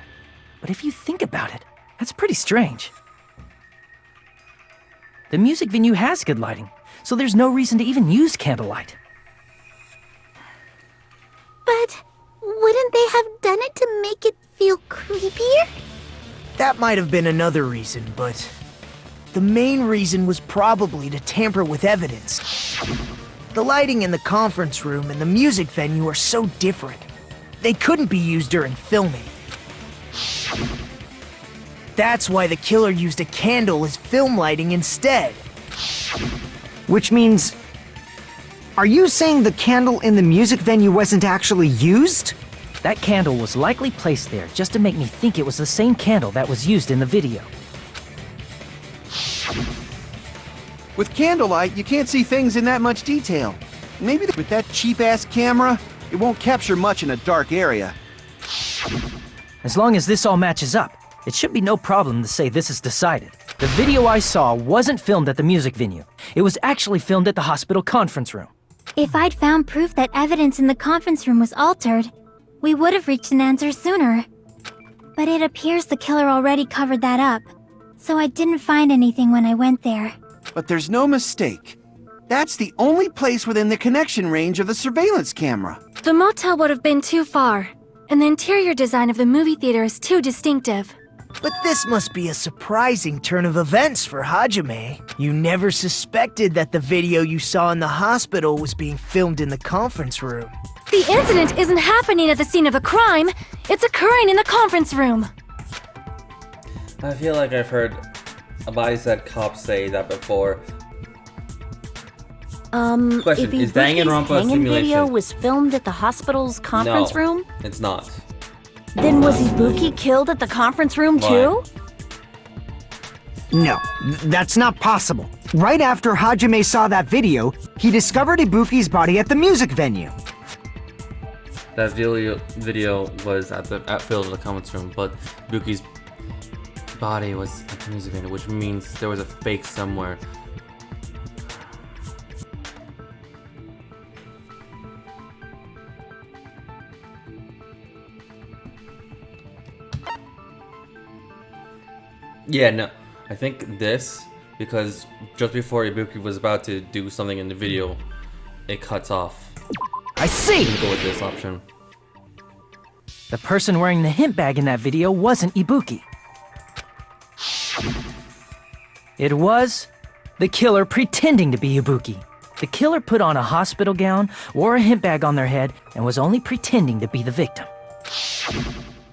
But if you think about it, that's pretty strange. The music venue has good lighting, so there's no reason to even use candlelight. But wouldn't they have done it to make it feel creepier? That might have been another reason, but the main reason was probably to tamper with evidence. The lighting in the conference room and the music venue are so different. They couldn't be used during filming. That's why the killer used a candle as film lighting instead. Which means... Are you saying the candle in the music venue wasn't actually used? That candle was likely placed there just to make me think it was the same candle that was used in the video. With candlelight, you can't see things in that much detail. Maybe with that cheap-ass camera, it won't capture much in a dark area. As long as this all matches up, it should be no problem to say this is decided. The video I saw wasn't filmed at the music venue. It was actually filmed at the hospital conference room. If I'd found proof that evidence in the conference room was altered, we would have reached an answer sooner. But it appears the killer already covered that up, so I didn't find anything when I went there. But there's no mistake. That's the only place within the connection range of the surveillance camera. The motel would have been too far, and the interior design of the movie theater is too distinctive. But this must be a surprising turn of events for Hajime. You never suspected that the video you saw in the hospital was being filmed in the conference room. The incident isn't happening at the scene of a crime, it's occurring in the conference room. I feel like I've heard a body said cops say that before. Question, if is Ibuki's Danganronpa a hanging simulation? video was filmed at the hospital's conference No, room, it's not. then was Ibuki killed at the conference room Why? too? No, that's not possible. Right after Hajime saw that video, he discovered Ibuki's body at the music venue. That video was at Phil's in the comments room, but Buki's body was at the music venue, which means there was a fake somewhere. Yeah, no, I think this, because just before Ibuki was about to do something in the video, it cuts off. I see! I'm gonna go with this option. The person wearing the hint bag in that video wasn't Ibuki. It was the killer pretending to be Ibuki. The killer put on a hospital gown, wore a hint bag on their head, and was only pretending to be the victim.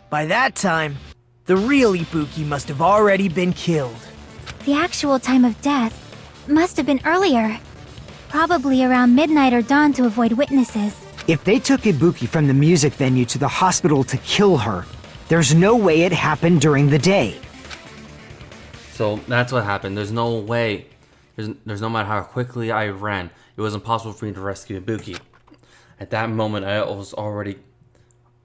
By that time, the real Ibuki must have already been killed. The actual time of death must have been earlier. Probably around midnight or dawn to avoid witnesses. If they took Ibuki from the music venue to the hospital to kill her, there's no way it happened during the day. So that's what happened. There's no way. There's no matter how quickly I ran, it was impossible for me to rescue Ibuki. At that moment, I was already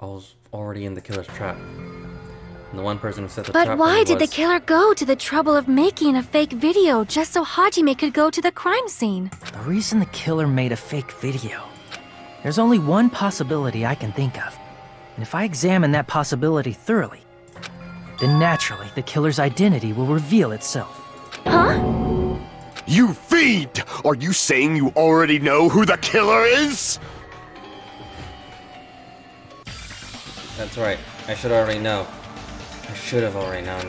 in the killer's trap. And the one person who set the trap. But why did the killer go to the trouble of making a fake video just so Hajime could go to the crime scene? The reason the killer made a fake video. There's only one possibility I can think of. And if I examine that possibility thoroughly, then naturally the killer's identity will reveal itself. Huh? You fiend! Are you saying you already know who the killer is? That's right. I should already know. I should have already known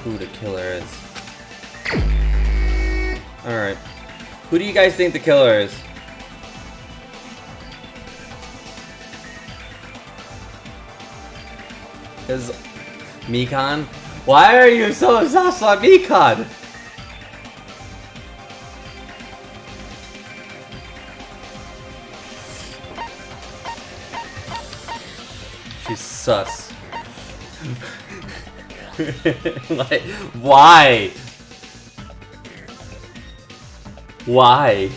who the killer is. Alright. Who do you guys think the killer is? Is Mikan? Why are you so obsessed on Mikan? She's sus. Like, why? Why?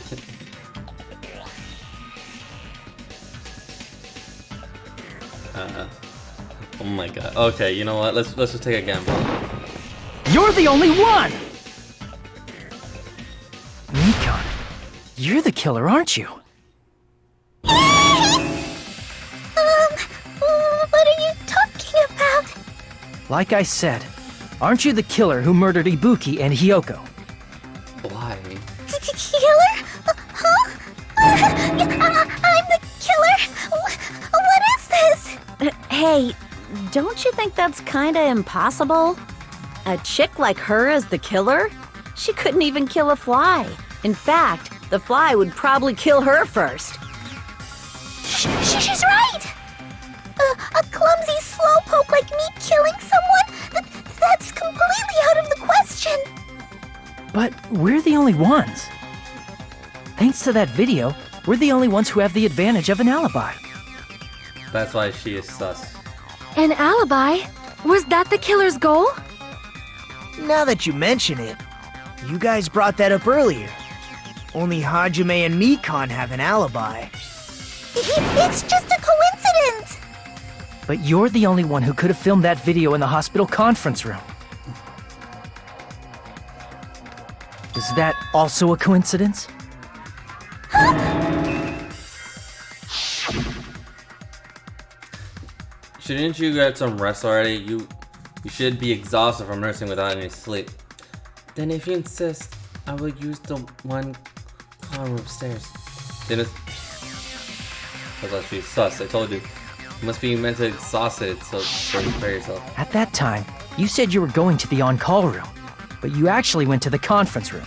Oh my god. Okay, you know what? Let's just take a gamble. You're the only one! Mikan, you're the killer, aren't you? What are you talking about? Like I said, aren't you the killer who murdered Ibuki and Hyoko? Why? Killer? Huh? I'm the killer? What is this? Hey, don't you think that's kinda impossible? A chick like her as the killer? She couldn't even kill a fly. In fact, the fly would probably kill her first. She's right! A clumsy slowpoke like me killing someone? That's completely out of the question! But we're the only ones. Thanks to that video, we're the only ones who have the advantage of an alibi. That's why she is sus. An alibi? Was that the killer's goal? Now that you mention it, you guys brought that up earlier. Only Hajime and Mikan have an alibi. It's just a coincidence! But you're the only one who could have filmed that video in the hospital conference room. Is that also a coincidence? Shouldn't you get some rest already? You should be exhausted from nursing without any sleep. Then if you insist, I will use the one car room upstairs. Dennis. I thought she was sus, I told you. You must be mentally exhausted, so prepare yourself. At that time, you said you were going to the on-call room, but you actually went to the conference room.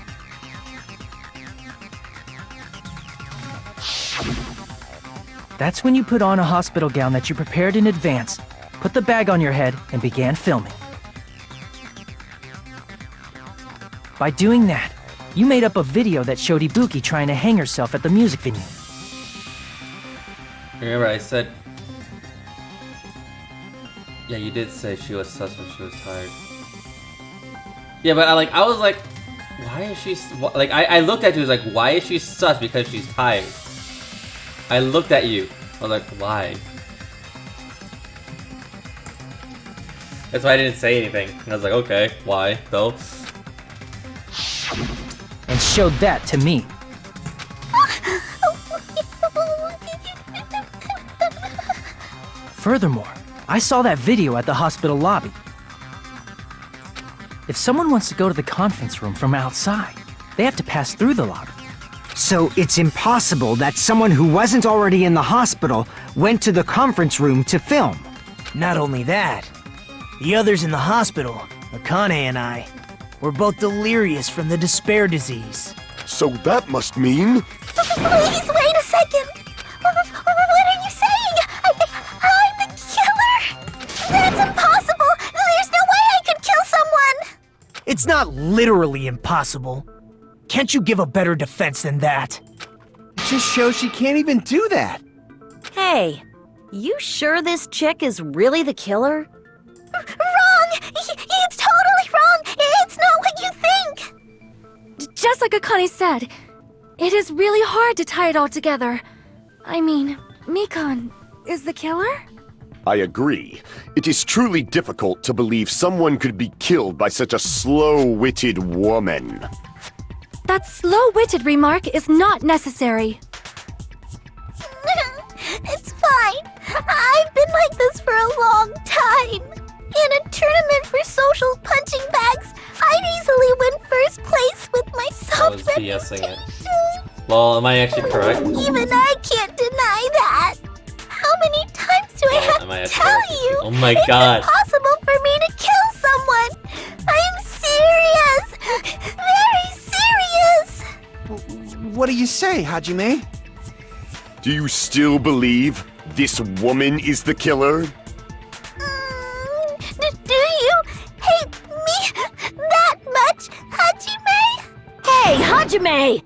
That's when you put on a hospital gown that you prepared in advance, put the bag on your head, and began filming. By doing that, you made up a video that showed Ibuki trying to hang herself at the music venue. Remember I said... Yeah, you did say she was sus when she was tired. Yeah, but I was like, why is she... Like, I looked at you, was like, why is she sus because she's tired? I looked at you. I was like, why? That's why I didn't say anything. And I was like, okay, why, though? And showed that to me. Furthermore, I saw that video at the hospital lobby. If someone wants to go to the conference room from outside, they have to pass through the lobby. So it's impossible that someone who wasn't already in the hospital went to the conference room to film. Not only that, the others in the hospital, Akane and I, were both delirious from the despair disease. So that must mean... Please, wait a second! What are you saying? I'm the killer? That's impossible! There's no way I could kill someone! It's not literally impossible. Can't you give a better defense than that? It just shows she can't even do that. Hey, you sure this chick is really the killer? Wrong! It's totally wrong! It's not what you think! Just like Akane said, it is really hard to tie it all together. I mean, Mikan is the killer? I agree. It is truly difficult to believe someone could be killed by such a slow-witted woman. That slow-witted remark is not necessary. It's fine. I've been like this for a long time. In a tournament for social punching bags, I'd easily win first place with my I was soft BSing it. reputation. Well, am I actually correct? Even I can't deny that. How many times do I have Am I to actually tell correct? you? Oh my god. It's impossible for me to kill someone. I'm serious. Very serious. What do you say, Hajime? Do you still believe this woman is the killer? Do you hate me that much, Hajime? Hey, Hajime!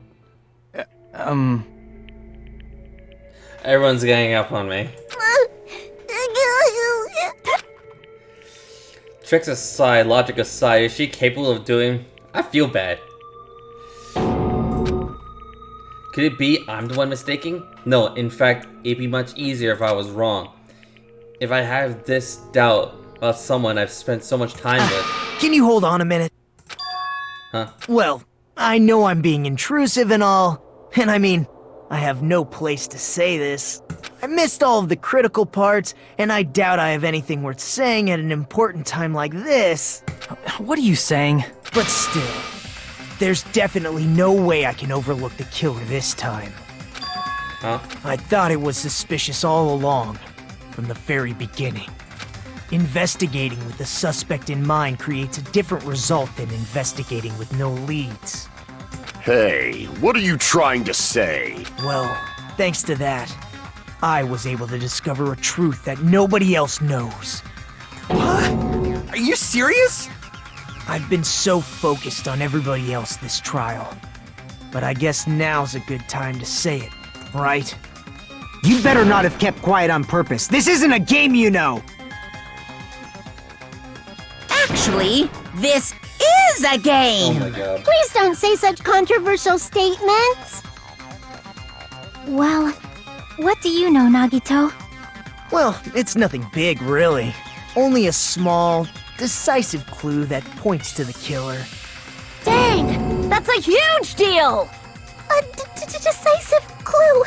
Everyone's ganging up on me. Tricks aside, logic aside, is she capable of doing... I feel bad. Could it be I'm the one mistaking? No, in fact, it'd be much easier if I was wrong. If I have this doubt about someone I've spent so much time with. Can you hold on a minute? Huh? Well, I know I'm being intrusive and all, and I mean, I have no place to say this. I missed all of the critical parts, and I doubt I have anything worth saying at an important time like this. What are you saying? But still, there's definitely no way I can overlook the killer this time. Huh? I thought it was suspicious all along, from the very beginning. Investigating with the suspect in mind creates a different result than investigating with no leads. Hey, what are you trying to say? Well, thanks to that, I was able to discover a truth that nobody else knows. What? Are you serious? I've been so focused on everybody else this trial. But I guess now's a good time to say it, right? You better not have kept quiet on purpose. This isn't a game, you know! Actually, this is a game! Oh my god. Please don't say such controversial statements. Well, what do you know, Nagito? Well, it's nothing big, really. Only a small, decisive clue that points to the killer. Dang! That's a huge deal! A decisive clue.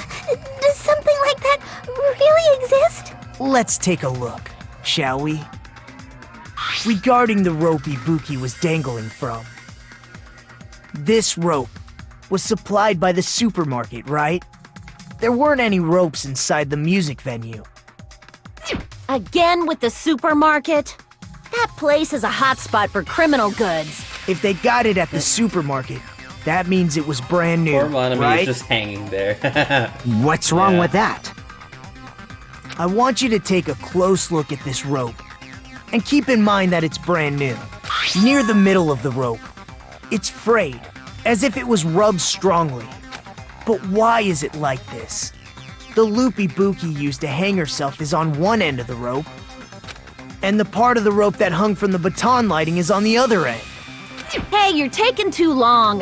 Does something like that really exist? Let's take a look, shall we? Regarding the rope Ibuki was dangling from. This rope was supplied by the supermarket, right? There weren't any ropes inside the music venue. Again with the supermarket? That place is a hotspot for criminal goods. If they got it at the supermarket, that means it was brand new, Poor Monami right? is just hanging there. What's wrong Yeah. with that? I want you to take a close look at this rope. And keep in mind that it's brand new. Near the middle of the rope, it's frayed, as if it was rubbed strongly. But why is it like this? The loop Ibuki used to hang herself is on one end of the rope, and the part of the rope that hung from the baton lighting is on the other end. Hey, you're taking too long.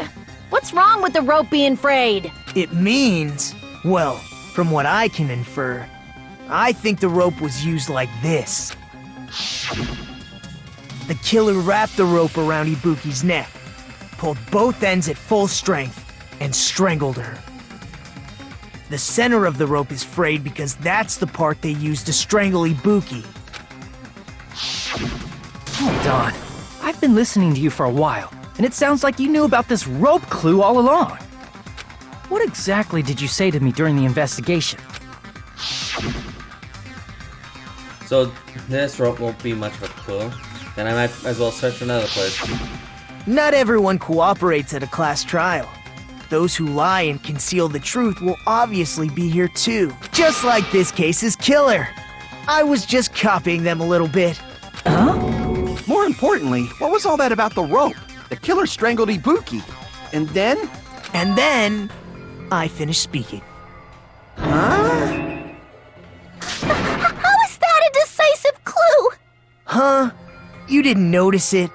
What's wrong with the rope being frayed? It means, well, from what I can infer, I think the rope was used like this. The killer wrapped the rope around Ibuki's neck, pulled both ends at full strength, and strangled her. The center of the rope is frayed because that's the part they used to strangle Ibuki. Hold on. I've been listening to you for a while, and it sounds like you knew about this rope clue all along. What exactly did you say to me during the investigation? So this rope won't be much of a clue. Then I might as well search another place. Not everyone cooperates at a class trial. Those who lie and conceal the truth will obviously be here too. Just like this case's killer. I was just copying them a little bit. More importantly, what was all that about the rope? The killer strangled Ibuki. And then? And then, I finished speaking. Huh? How is that a decisive clue? Huh? You didn't notice it?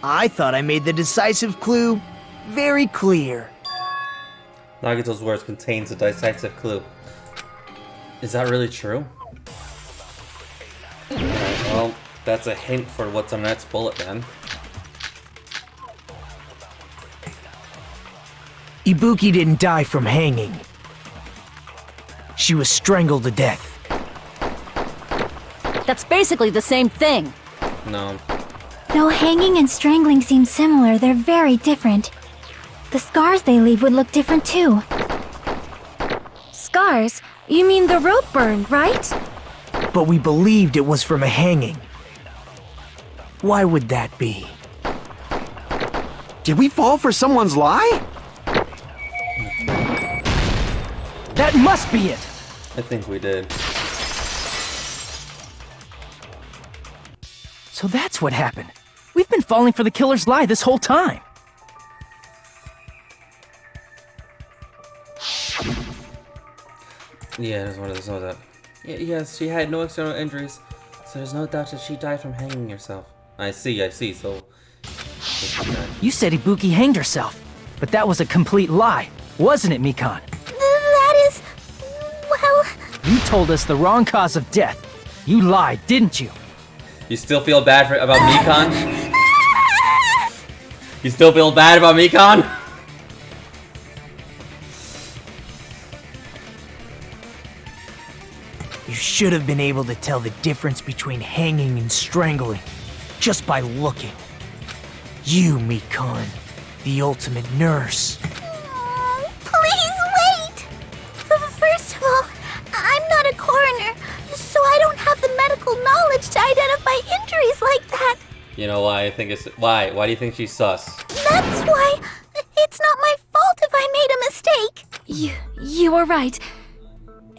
I thought I made the decisive clue very clear. Nagito's words contains a decisive clue. Is that really true? Alright, well, that's a hint for what's on the next bullet then. Ibuki didn't die from hanging. She was strangled to death. That's basically the same thing. No. Though hanging and strangling seem similar, they're very different. The scars they leave would look different too. Scars? You mean the rope burned, right? But we believed it was from a hanging. Why would that be? Did we fall for someone's lie? That must be it! I think we did. So that's what happened. We've been falling for the killer's lie this whole time. Yeah, there's no doubt. Yes, she had no external injuries, so there's no doubt that she died from hanging herself. I see, so... You said Ibuki hanged herself, but that was a complete lie, wasn't it, Mikan? That is... well... You told us the wrong cause of death. You lied, didn't you? You still feel bad about Mikan? You still feel bad about Mikan? You should have been able to tell the difference between hanging and strangling just by looking. You, Mikan, the ultimate nurse. Please wait! First of all, I'm not a coroner, so I don't have the medical knowledge to identify injuries like that. You know why I think it's... Why? Why do you think she's sus? That's why it's not my fault if I made a mistake. You were right.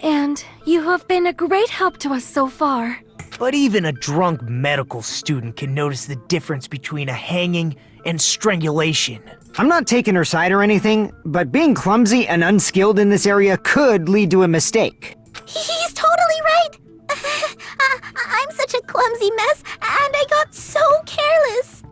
And you have been a great help to us so far. But even a drunk medical student can notice the difference between a hanging and strangulation. I'm not taking her side or anything, but being clumsy and unskilled in this area could lead to a mistake. He's totally right. I'm such a clumsy mess, and I got so careless.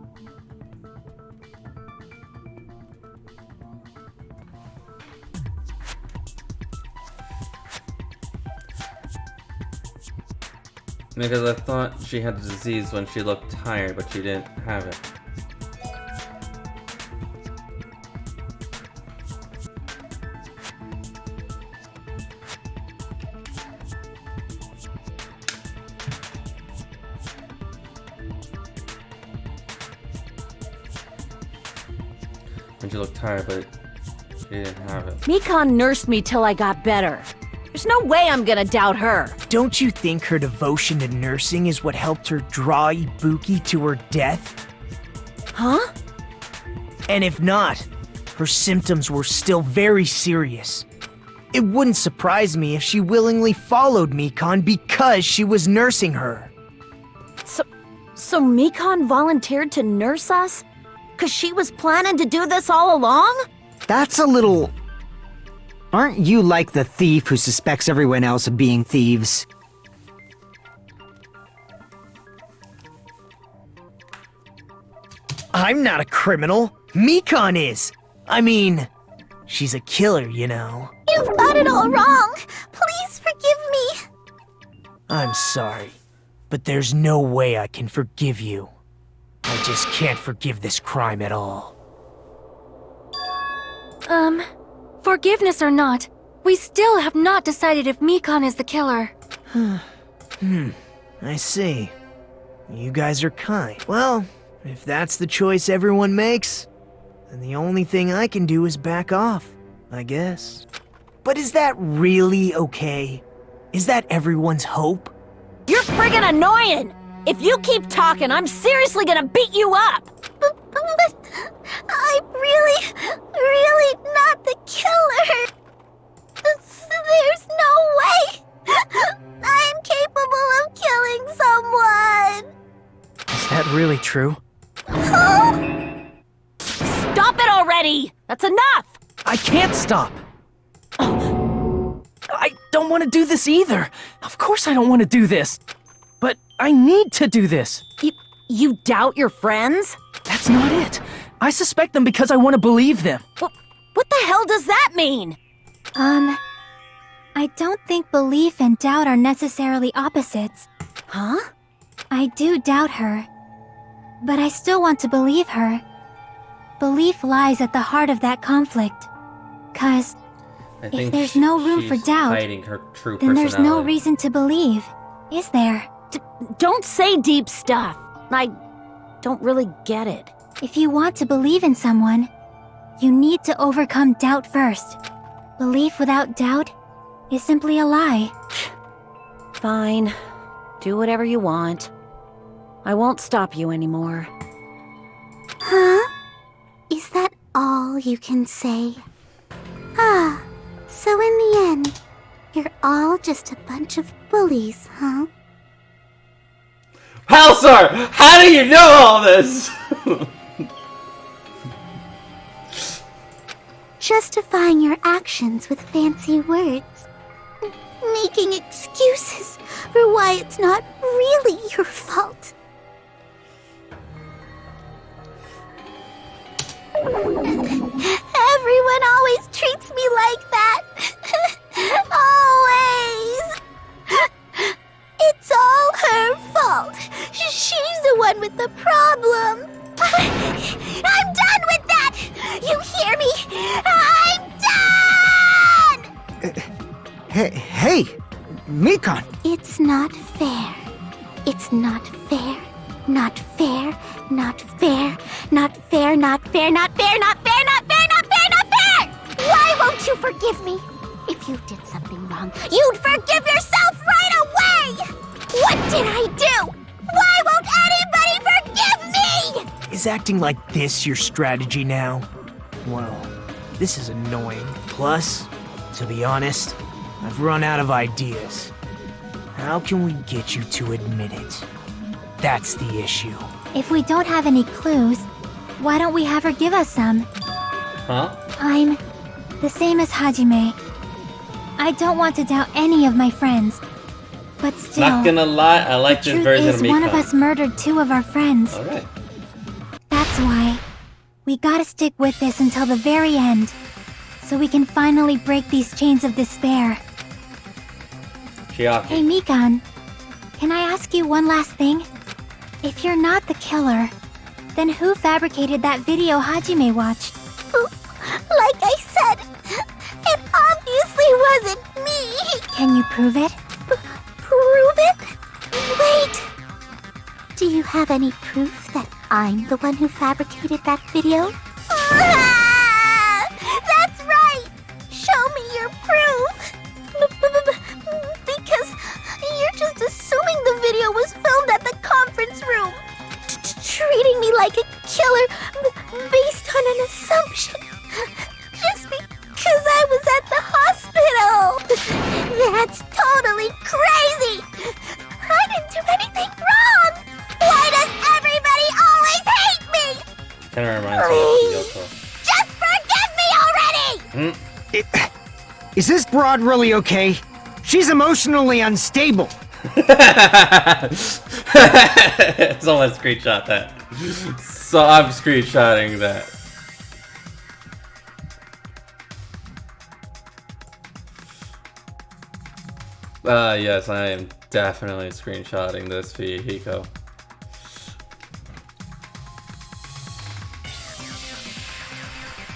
Because I thought she had the disease when she looked tired, but she didn't have it. When she looked tired, but she didn't have it. Mikan nursed me till I got better. There's no way I'm gonna doubt her. Don't you think her devotion to nursing is what helped her draw Ibuki to her death? Huh? And if not, her symptoms were still very serious. It wouldn't surprise me if she willingly followed Mikan because she was nursing her. So Mikan volunteered to nurse us? 'Cause she was planning to do this all along? That's a little... Aren't you like the thief who suspects everyone else of being thieves? I'm not a criminal. Mikan is. I mean, she's a killer, you know. You've got it all wrong. Please forgive me. I'm sorry, but there's no way I can forgive you. I just can't forgive this crime at all. Forgiveness or not, we still have not decided if Mikan is the killer. I see. You guys are kind. Well, if that's the choice everyone makes, then the only thing I can do is back off. I guess. But is that really okay? Is that everyone's hope? You're friggin' annoying! If you keep talking, I'm seriously gonna beat you up! But I'm really not the killer. There's no way I am capable of killing someone. Is that really true? Stop it already! That's enough! I can't stop! I don't want to do this either! Of course I don't want to do this! But I need to do this! You doubt your friends? That's not it! I suspect them because I want to believe them! What the hell does that mean? I don't think belief and doubt are necessarily opposites. Huh? I do doubt her, but I still want to believe her. Belief lies at the heart of that conflict. 'Cause if there's no room for doubt, hiding her true then there's no personality. reason to believe, is there? Don't say deep stuff. I don't really get it. If you want to believe in someone, you need to overcome doubt first. Belief without doubt is simply a lie. Fine. Do whatever you want. I won't stop you anymore. Huh? Is that all you can say? So in the end, you're all just a bunch of bullies, huh? Halsar! How do you know all this? Justifying your actions with fancy words. Making excuses for why it's not really your fault. Everyone always treats me like that. Always. It's all her fault. She's the one with the problem. I'm done with that. You hear me? I'm done! Hey, Mikan. It's not fair. It's not fair. Not fair. Not fair. Not fair. Not fair. Not fair. Not fair. Not fair. Not fair. Not fair. Why won't you forgive me? If you did something wrong, you'd forgive yourself right away. What did I do? Why won't anybody forgive me? Is acting like this your strategy now? Well, this is annoying. Plus, to be honest, I've run out of ideas. How can we get you to admit it? That's the issue. If we don't have any clues, why don't we have her give us some? Huh? I'm the same as Hajime. I don't want to doubt any of my friends. But still, Not gonna lie, I like the this truth version is of one of Mikan. us murdered 2 of our friends. Alright. That's why we gotta stick with this until the very end, so we can finally break these chains of despair. Chiaki. Hey Mikan, can I ask you one last thing? If you're not the killer, then who fabricated that video Hajime watched? Like I said, it obviously wasn't me. Can you prove it? Prove it? Wait. Do you have any proof that I'm the one who fabricated that video? That's right! Show me your proof! Because you're just assuming the video was filmed at the conference room. Treating me like a killer based on an assumption. Just because I was at the hospital. That's totally crazy! I didn't do anything wrong! Why does everybody always hate me? Kinda reminds me of Yoko. Just forgive me already! Is this broad really okay? She's emotionally unstable. Someone screenshot that. So I'm screenshotting that. Yes, I am definitely screenshotting this via Hiko.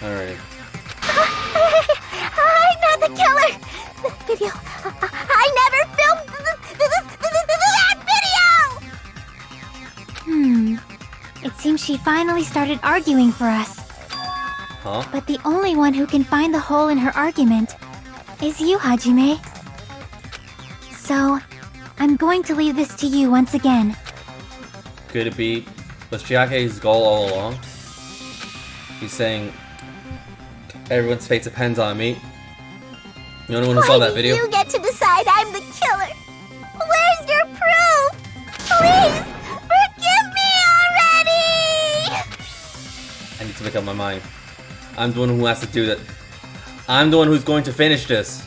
Alright. I'm not the killer! The video... I never filmed that video! It seems she finally started arguing for us. Huh? But the only one who can find the hole in her argument is you, Hajime. So, I'm going to leave this to you once again. Could it be... Was Chiake's goal all along? He's saying... Everyone's fate depends on me. The only one who saw that video. You get to decide I'm the killer. Where's your proof? Please, forgive me already! I need to make up my mind. I'm the one who has to do that. I'm the one who's going to finish this.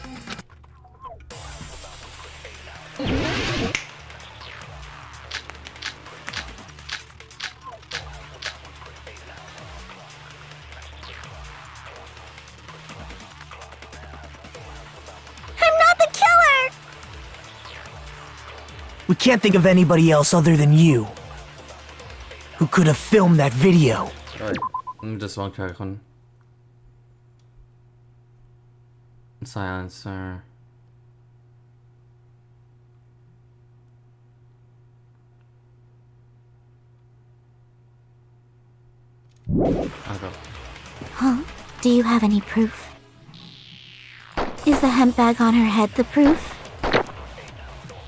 We can't think of anybody else other than you who could have filmed that video. Alright, let me just check on silencer. I'll go. Huh? Do you have any proof? Is the hemp bag on her head the proof?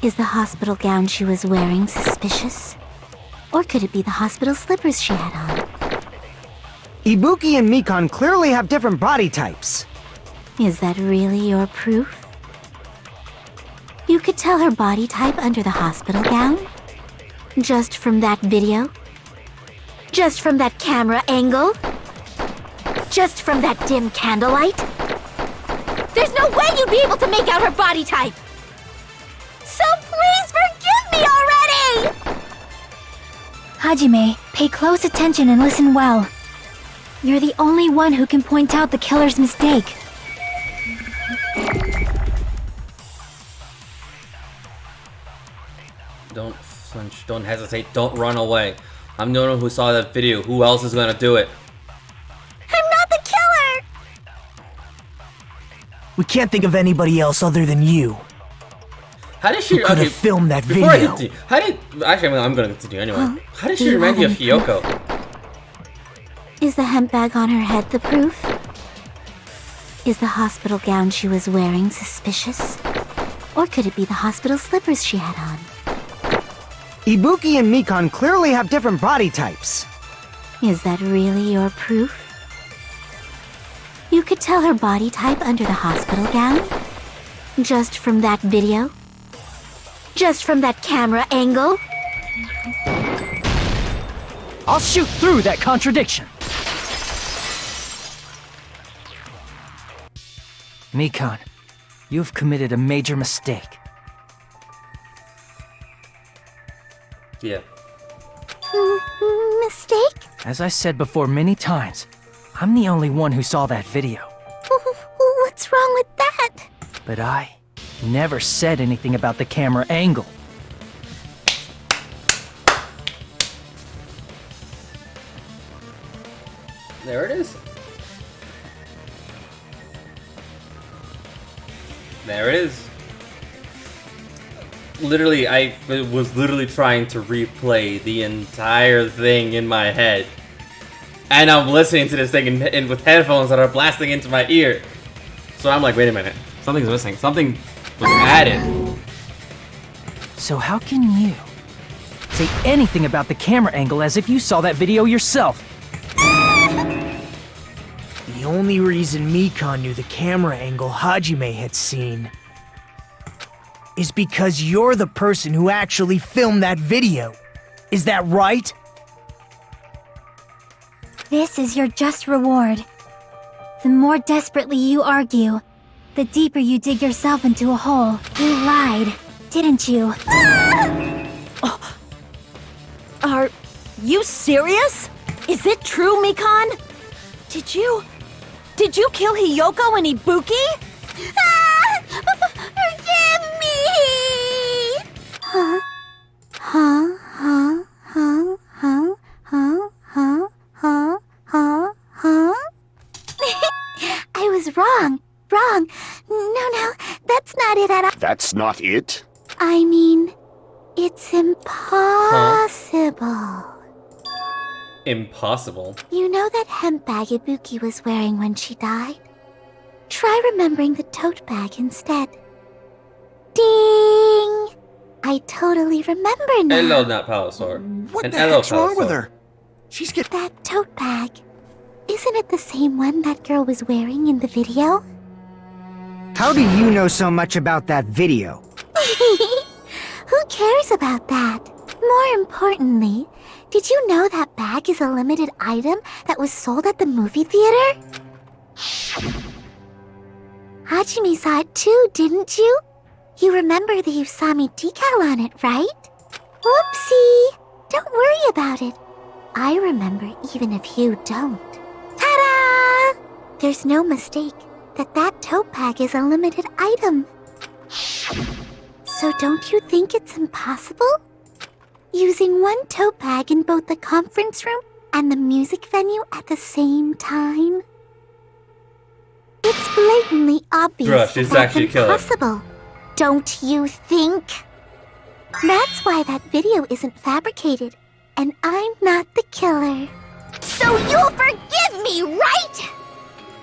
Is the hospital gown she was wearing suspicious? Or could it be the hospital slippers she had on? Ibuki and Mikon clearly have different body types. Is that really your proof? You could tell her body type under the hospital gown? Just from that video? Just from that camera angle? Just from that dim candlelight? There's no way you'd be able to make out her body type! So please forgive me already! Hajime, pay close attention and listen well. You're the only one who can point out the killer's mistake. Don't flinch, don't hesitate, don't run away. I'm the one who saw that video. Who else is gonna do it? I'm not the killer! We can't think of anybody else other than you. How did she... Who could have filmed that before I video? continue, how did... Actually, I'm gonna continue anyway. Huh? How did Do she you remind you have of any Hiyoko? Is the hemp bag on her head the proof? Is the hospital gown she was wearing suspicious? Or could it be the hospital slippers she had on? Ibuki and Mikon clearly have different body types. Is that really your proof? You could tell her body type under the hospital gown? Just from that video? Just from that camera angle? I'll shoot through that contradiction. Mikon, you've committed a major mistake. Yeah. Mistake? As I said before many times, I'm the only one who saw that video. What's wrong with that? But I never said anything about the camera angle. There it is. There it is. Literally, I was literally trying to replay the entire thing in my head. And I'm listening to this thing in with headphones that are blasting into my ear. So I'm like, wait a minute. Something's missing. Something was added. So how can you say anything about the camera angle as if you saw that video yourself? The only reason Mikon knew the camera angle Hajime had seen is because you're the person who actually filmed that video. Is that right? This is your just reward. The more desperately you argue, the deeper you dig yourself into a hole. You lied, didn't you? Are you serious? Is it true, Mikon? Did you kill Hiyoko and Ibuki? Forgive me! Huh? I was wrong. No, that's not it at all. That's not it? I mean, it's impossible. Impossible. You know that hemp bag Ibuki was wearing when she died? Try remembering the tote bag instead. Ding! I totally remember now. Hello, not Palosaur. What And the hello, heck's wrong with Palosaur. her? She's getting... That tote bag. Isn't it the same one that girl was wearing in the video? How do you know so much about that video? Who cares about that? More importantly, did you know that bag is a limited item that was sold at the movie theater? Hajime saw it too, didn't you? You remember the Usami decal on it, right? Whoopsie! Don't worry about it. I remember even if you don't. Ta-da! There's no mistake that tote bag is a limited item. So don't you think it's impossible? Using one tote bag in both the conference room and the music venue at the same time? It's blatantly obvious Bruh, she's that's actually killing. impossible. Don't you think? That's why that video isn't fabricated, and I'm not the killer. So you'll forgive me, right?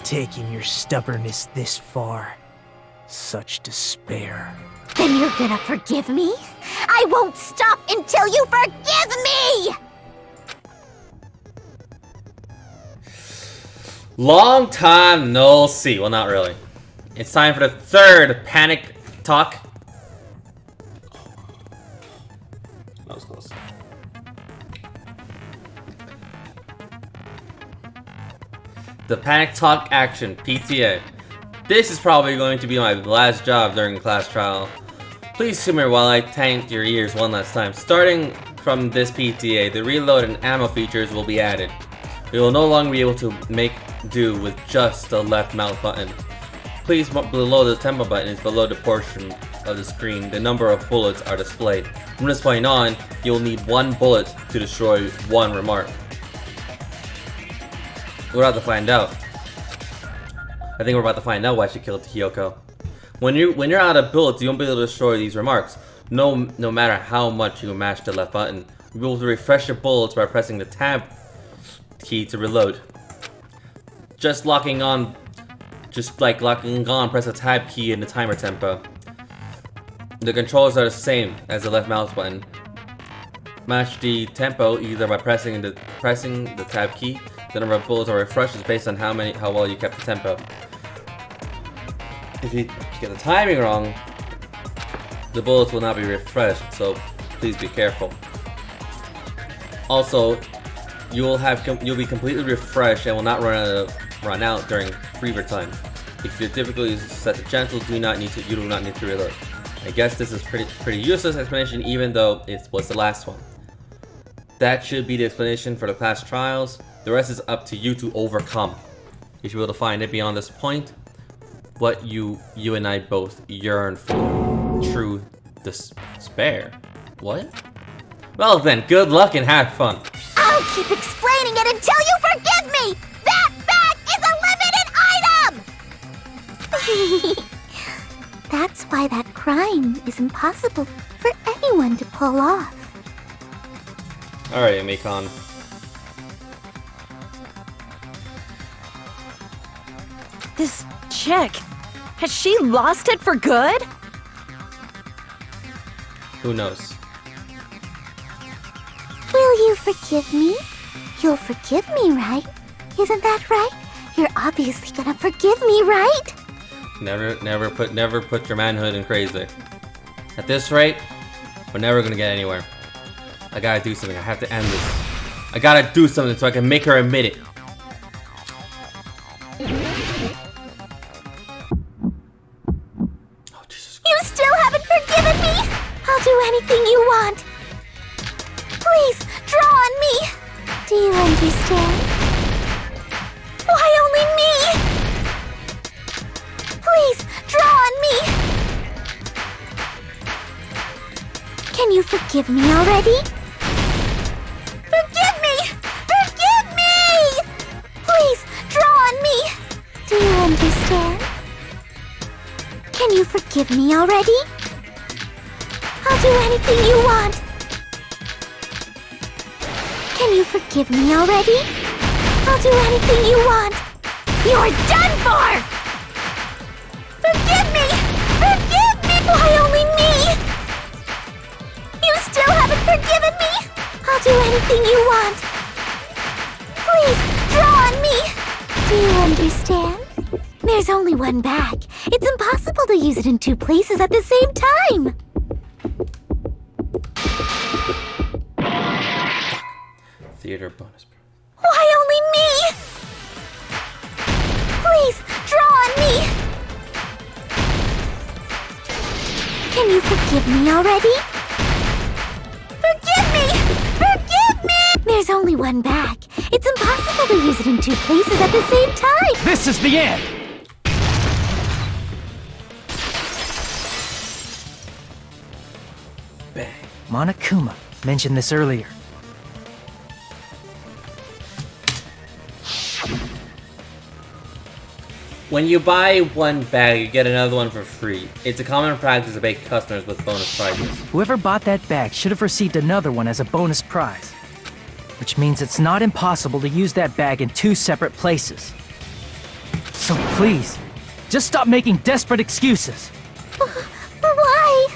Taking your stubbornness this far. Such despair. Then you're gonna forgive me? I won't stop until you forgive me! Long time no see. Well, not really. It's time for the third panic talk. That was close. The panic talk action, PTA. This is probably going to be my last job during class trial. Please humor while I tank your ears one last time. Starting from this PTA, the reload and ammo features will be added. We will no longer be able to make do with just the left mouse button. Please below the tempo button is below the portion of the screen. The number of bullets are displayed. From this point on, you'll need one bullet to destroy one remark. We're about to find out. I think we're about to find out why she killed Hiyoko. When you're out of bullets, you won't be able to destroy these remarks. No matter how much you mash the left button. You'll be able to refresh your bullets by pressing the tab key to reload. Just like locking on, press the tab key in the timer tempo. The controls are the same as the left mouse button. Match the tempo either by pressing the tab key. The number of bullets are refreshed based on how well you kept the tempo. If you get the timing wrong, the bullets will not be refreshed, so please be careful. Also, you'll be completely refreshed and will not run out during fever time. If your difficulty is set to gentle, you do not need to reload. I guess this is pretty useless explanation, even though it was the last one. That should be the explanation for the class trials. The rest is up to you to overcome. You should be able to find it beyond this point. What you and I both yearn for. True despair. What? Well then, good luck and have fun. I'll keep explaining it until you forgive me! That bag is a limited item! That's why that crime is impossible for anyone to pull off. Alright, Mikon. This chick, has she lost it for good? Who knows? Will you forgive me? You'll forgive me, right? Isn't that right? You're obviously gonna forgive me, right? Never put your manhood in crazy. At this rate, we're never gonna get anywhere. I gotta do something. I have to end this. I gotta do something so I can make her admit it. Oh, Jesus. You still haven't forgiven me? I'll do anything you want. Please, draw on me. Do you understand? Why only me? Please, draw on me. Can you forgive me already? Forgive me! Forgive me! Please, draw on me. Do you understand? Can you forgive me already? I'll do anything you want. Can you forgive me already? I'll do anything you want. You're done for! Forgive me! Forgive me! Why only me? You still haven't forgiven me? I'll do anything you want. Please, draw on me! Do you understand? There's only one bag. It's impossible to use it in two places at the same time. Theater bonus. Why only me? Please, draw on me! Can you forgive me already? Forgive me! Forgive me! There's only one bag. It's impossible to use it in two places at the same time. This is the end! Bang. Monokuma mentioned this earlier. When you buy one bag, you get another one for free. It's a common practice to pay customers with bonus prizes. Whoever bought that bag should have received another one as a bonus prize. Which means it's not impossible to use that bag in two separate places. So please, just stop making desperate excuses. Why?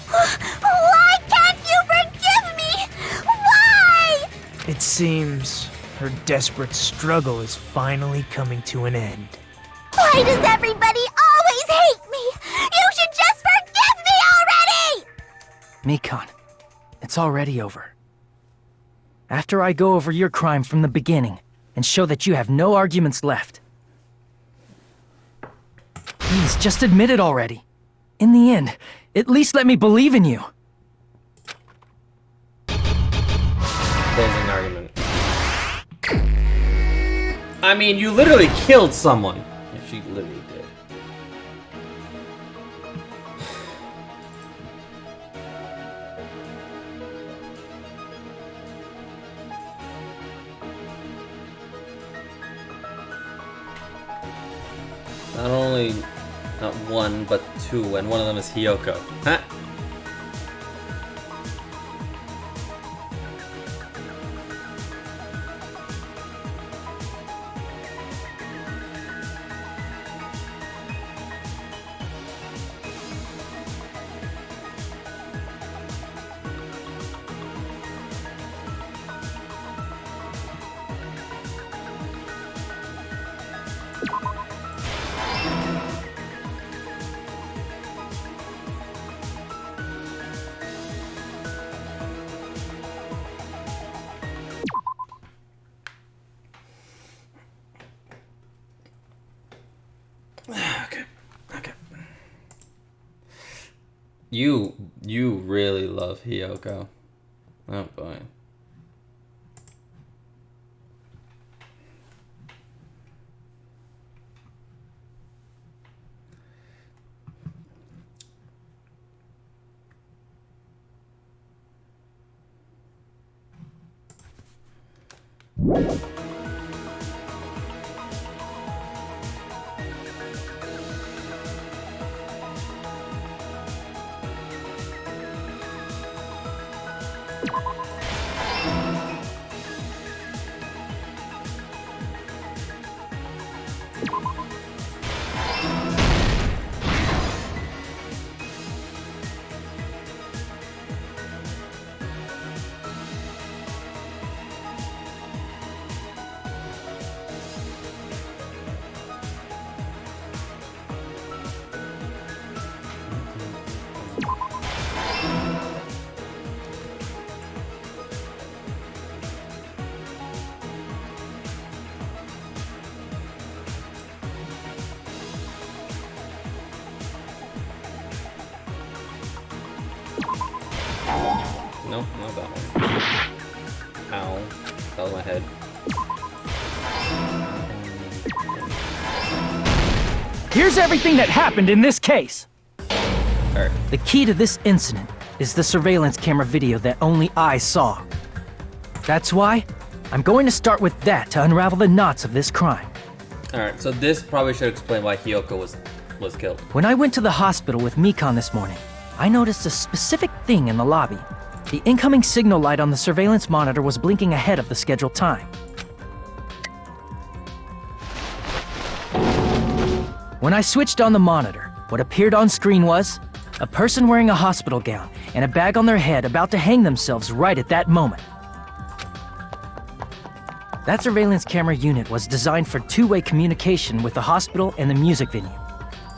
Why can't you forgive me? Why? It seems her desperate struggle is finally coming to an end. Why does everybody always hate me? You should just forgive me already! Mikon, it's already over. After I go over your crime from the beginning and show that you have no arguments left. Please, just admit it already. In the end, at least let me believe in you. Closing argument. I mean, you literally killed someone. Yeah, she literally did. Not only not one, but two, and one of them is Hiyoko. Huh? Okay. You really love Hiyoko. Oh boy. Nope, not that one. Ow. That was my head. Here's everything that happened in this case. Alright. The key to this incident is the surveillance camera video that only I saw. That's why I'm going to start with that to unravel the knots of this crime. Alright, so this probably should explain why Hiyoko was killed. When I went to the hospital with Mikon this morning, I noticed a specific thing in the lobby. The incoming signal light on the surveillance monitor was blinking ahead of the scheduled time. When I switched on the monitor, what appeared on screen was a person wearing a hospital gown and a bag on their head about to hang themselves right at that moment. That surveillance camera unit was designed for two-way communication with the hospital and the music venue.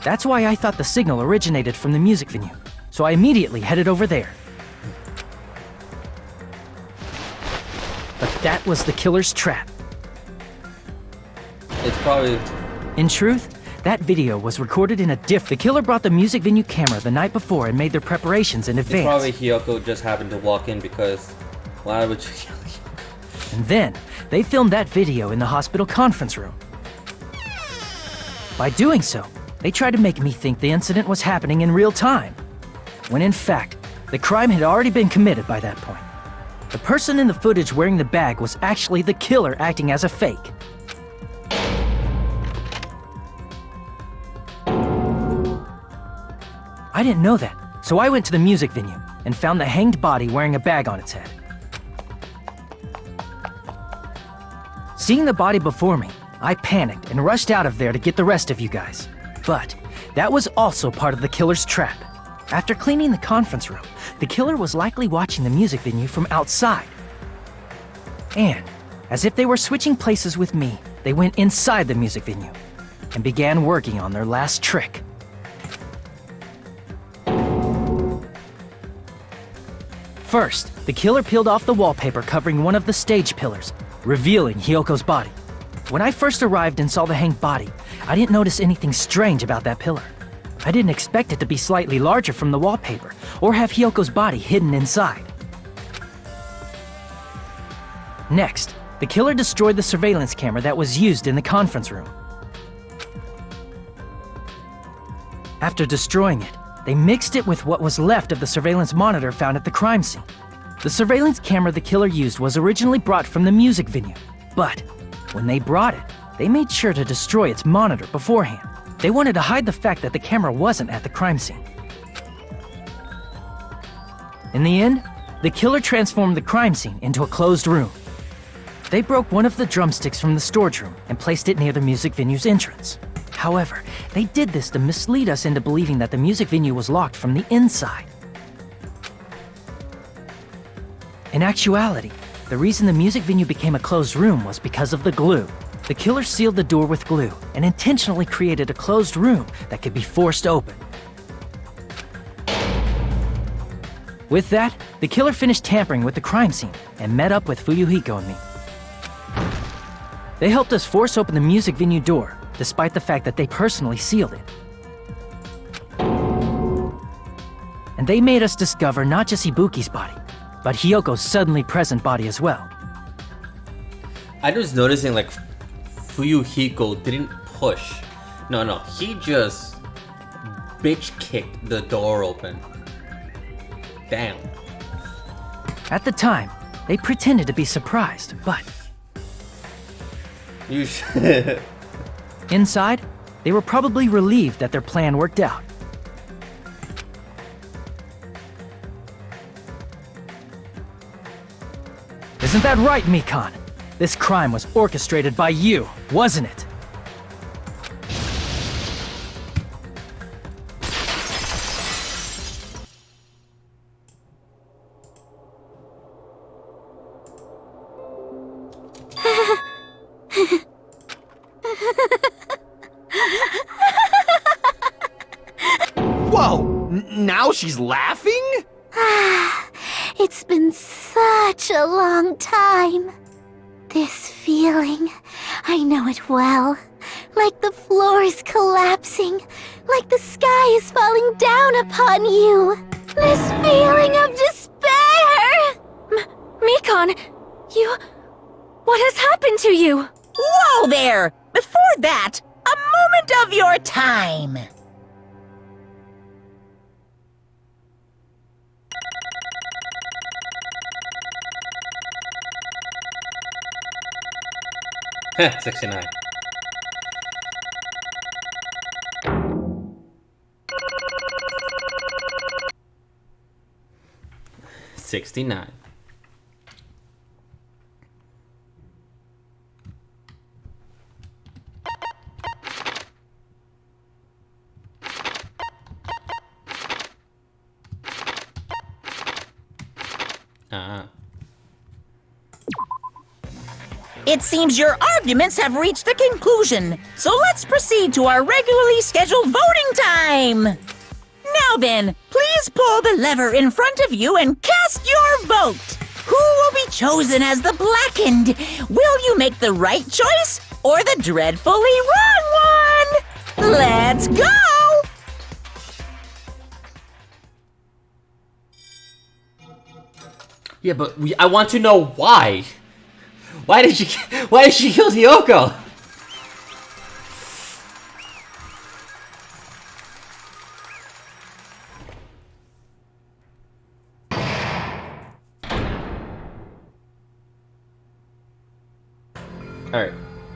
That's why I thought the signal originated from the music venue, so I immediately headed over there. But that was the killer's trap. It's probably... In truth, that video was recorded in a diff. The killer brought the music venue camera the night before and made their preparations in advance. Probably Hiyoko just happened to walk in because why would you kill Hiyoko? And then, they filmed that video in the hospital conference room. By doing so, they tried to make me think the incident was happening in real time, when in fact, the crime had already been committed by that point. The person in the footage wearing the bag was actually the killer acting as a fake. I didn't know that, so I went to the music venue and found the hanged body wearing a bag on its head. Seeing the body before me, I panicked and rushed out of there to get the rest of you guys. But that was also part of the killer's trap. After cleaning the conference room, the killer was likely watching the music venue from outside. And, as if they were switching places with me, they went inside the music venue and began working on their last trick. First, the killer peeled off the wallpaper covering one of the stage pillars, revealing Hiyoko's body. When I first arrived and saw the hanged body, I didn't notice anything strange about that pillar. I didn't expect it to be slightly larger from the wallpaper, or have Hiyoko's body hidden inside. Next, the killer destroyed the surveillance camera that was used in the conference room. After destroying it, they mixed it with what was left of the surveillance monitor found at the crime scene. The surveillance camera the killer used was originally brought from the music venue, but when they brought it, they made sure to destroy its monitor beforehand. They wanted to hide the fact that the camera wasn't at the crime scene. In the end, the killer transformed the crime scene into a closed room. They broke one of the drumsticks from the storage room and placed it near the music venue's entrance. However, they did this to mislead us into believing that the music venue was locked from the inside. In actuality, the reason the music venue became a closed room was because of the glue. The killer sealed the door with glue and intentionally created a closed room that could be forced open. With that, the killer finished tampering with the crime scene and met up with Fuyuhiko and me. They helped us force open the music venue door, despite the fact that they personally sealed it. And they made us discover not just Ibuki's body, but Hiyoko's suddenly present body as well. I was noticing like Fuyuhiko didn't push. No, he just bitch kicked the door open. Damn. At the time, they pretended to be surprised, but you should. Inside, they were probably relieved that their plan worked out. Isn't that right, Mikan? This crime was orchestrated by you, wasn't it? Whoa! Now she's laughing? It's been such a long time. This feeling, I know it well. Like the floor is collapsing, like the sky is falling down upon you. This feeling of despair! Mikan, what has happened to you? Whoa there! Before that, a moment of your time. Heh, 69. 69. It seems your arguments have reached a conclusion, so let's proceed to our regularly scheduled voting time! Now then, please pull the lever in front of you and cast your vote! Who will be chosen as the Blackened? Will you make the right choice or the dreadfully wrong one? Let's go! Yeah, but I want to know why. Why did she kill Hiyoko? Alright.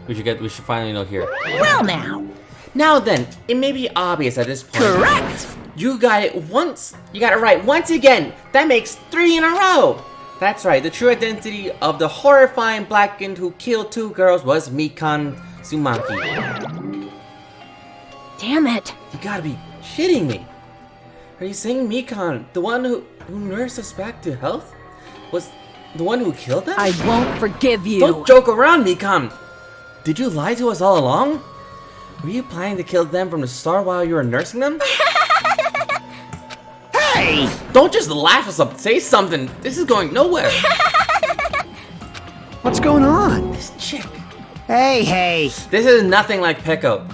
We should finally know here. Well now. Now then, it may be obvious at this point. Correct! You got it right once again. That makes 3 in a row. That's right, the true identity of the horrifying Blackened who killed 2 girls was Mikan Sumaki. Damn it. You gotta be shitting me. Are you saying Mikan, the one who nursed us back to health, was the one who killed them? I won't forgive you. Don't joke around, Mikan. Did you lie to us all along? Were you planning to kill them from the start while you were nursing them? Hey! Don't just laugh or something. Say something. This is going nowhere. What's going on? This chick. Hey! This is nothing like Peko.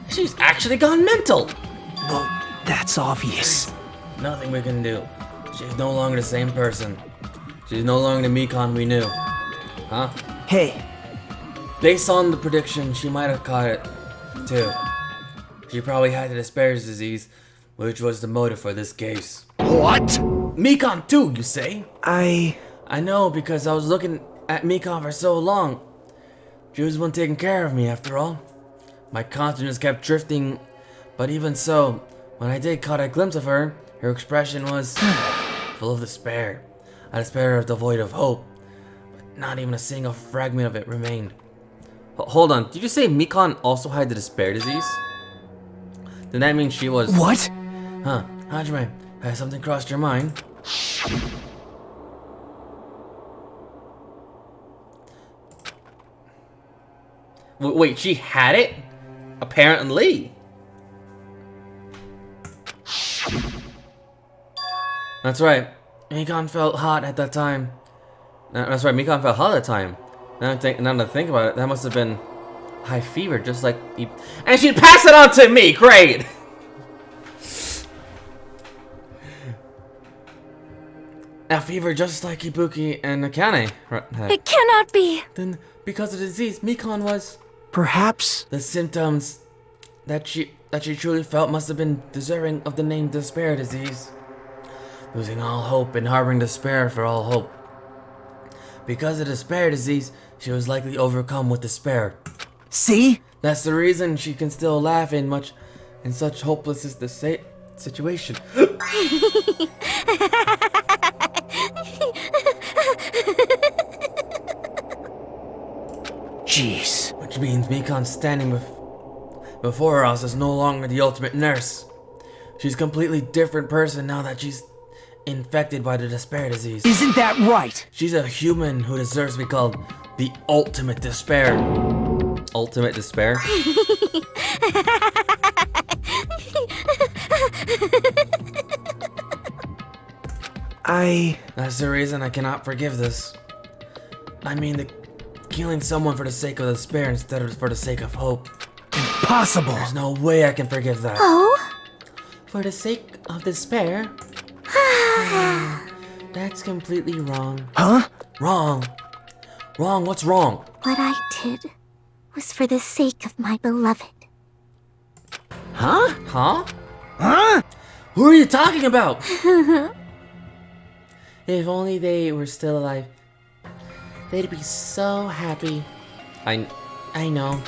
She's actually gone mental. Well, that's obvious. Nothing we can do. She's no longer the same person. She's no longer the Mikan we knew. Huh? Hey, Based on the prediction, she might have caught it, too. She probably had the Despair's disease, which was the motive for this case. What? Mikan too, you say? I know, because I was looking at Mikan for so long. She was the one taking care of me, after all. My consciousness kept drifting, but even so, when I did caught a glimpse of her, her expression was full of despair. A despair devoid of hope, but not even a single fragment of it remained. Hold on, did you say Mikan also had the despair disease? Then that means she was... What? Huh, Hajime, has something crossed your mind? Wait, she had it? Apparently. That's right. Mikan felt hot at that time. That's right, Mikan felt hot at that time. Now to think about it, that must have been high fever, just like... And she'd pass it on to me! Great! A fever just like Ibuki and Akane. It cannot be. Then, because of the disease, Mikan was... Perhaps The symptoms that she truly felt must have been deserving of the name despair disease. Losing all hope and harboring despair for all hope. Because of despair disease, she was likely overcome with despair. See? That's the reason she can still laugh in such hopeless as the situation. Jeez. Which means Mikan standing before us is no longer the ultimate nurse. She's a completely different person now that she's infected by the despair disease. Isn't that right? She's a human who deserves to be called the ultimate despair. Ultimate despair? That's the reason I cannot forgive this. I mean, killing someone for the sake of despair instead of for the sake of hope. Impossible. There's no way I can forgive that. Oh? For the sake of despair? That's completely wrong. Huh? Wrong. Wrong, what's wrong? What I did was for the sake of my beloved. Huh? Huh? Huh? Who are you talking about? If only they were still alive, they'd be so happy. I know.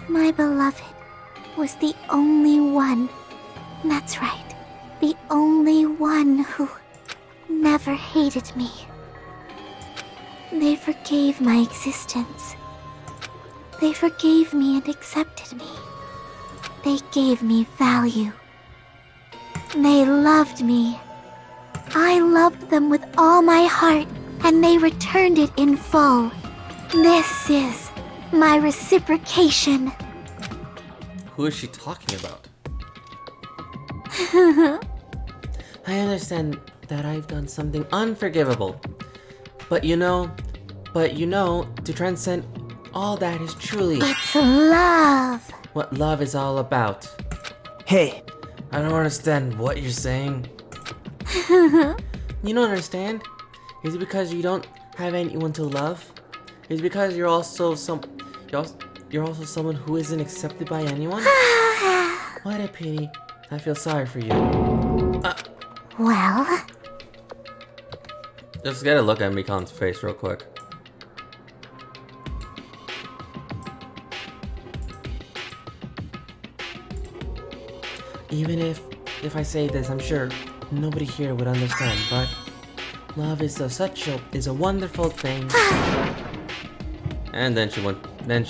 My beloved was the only one That's right. The only one who never hated me. They forgave my existence. They forgave me and accepted me. They gave me value. They loved me. I loved them with all my heart, and they returned it in full. This is my reciprocation. Who is she talking about? I understand that I've done something unforgivable. But you know, to transcend all that is truly It's love. what love is all about. Hey, I don't understand what you're saying. You don't understand? Is it because you don't have anyone to love? Is it because you're also someone who isn't accepted by anyone? What a pity. I feel sorry for you. Well, Just get a look at Mikan's face real quick. Even if I say this, I'm sure nobody here would understand, but love is a wonderful thing. And then she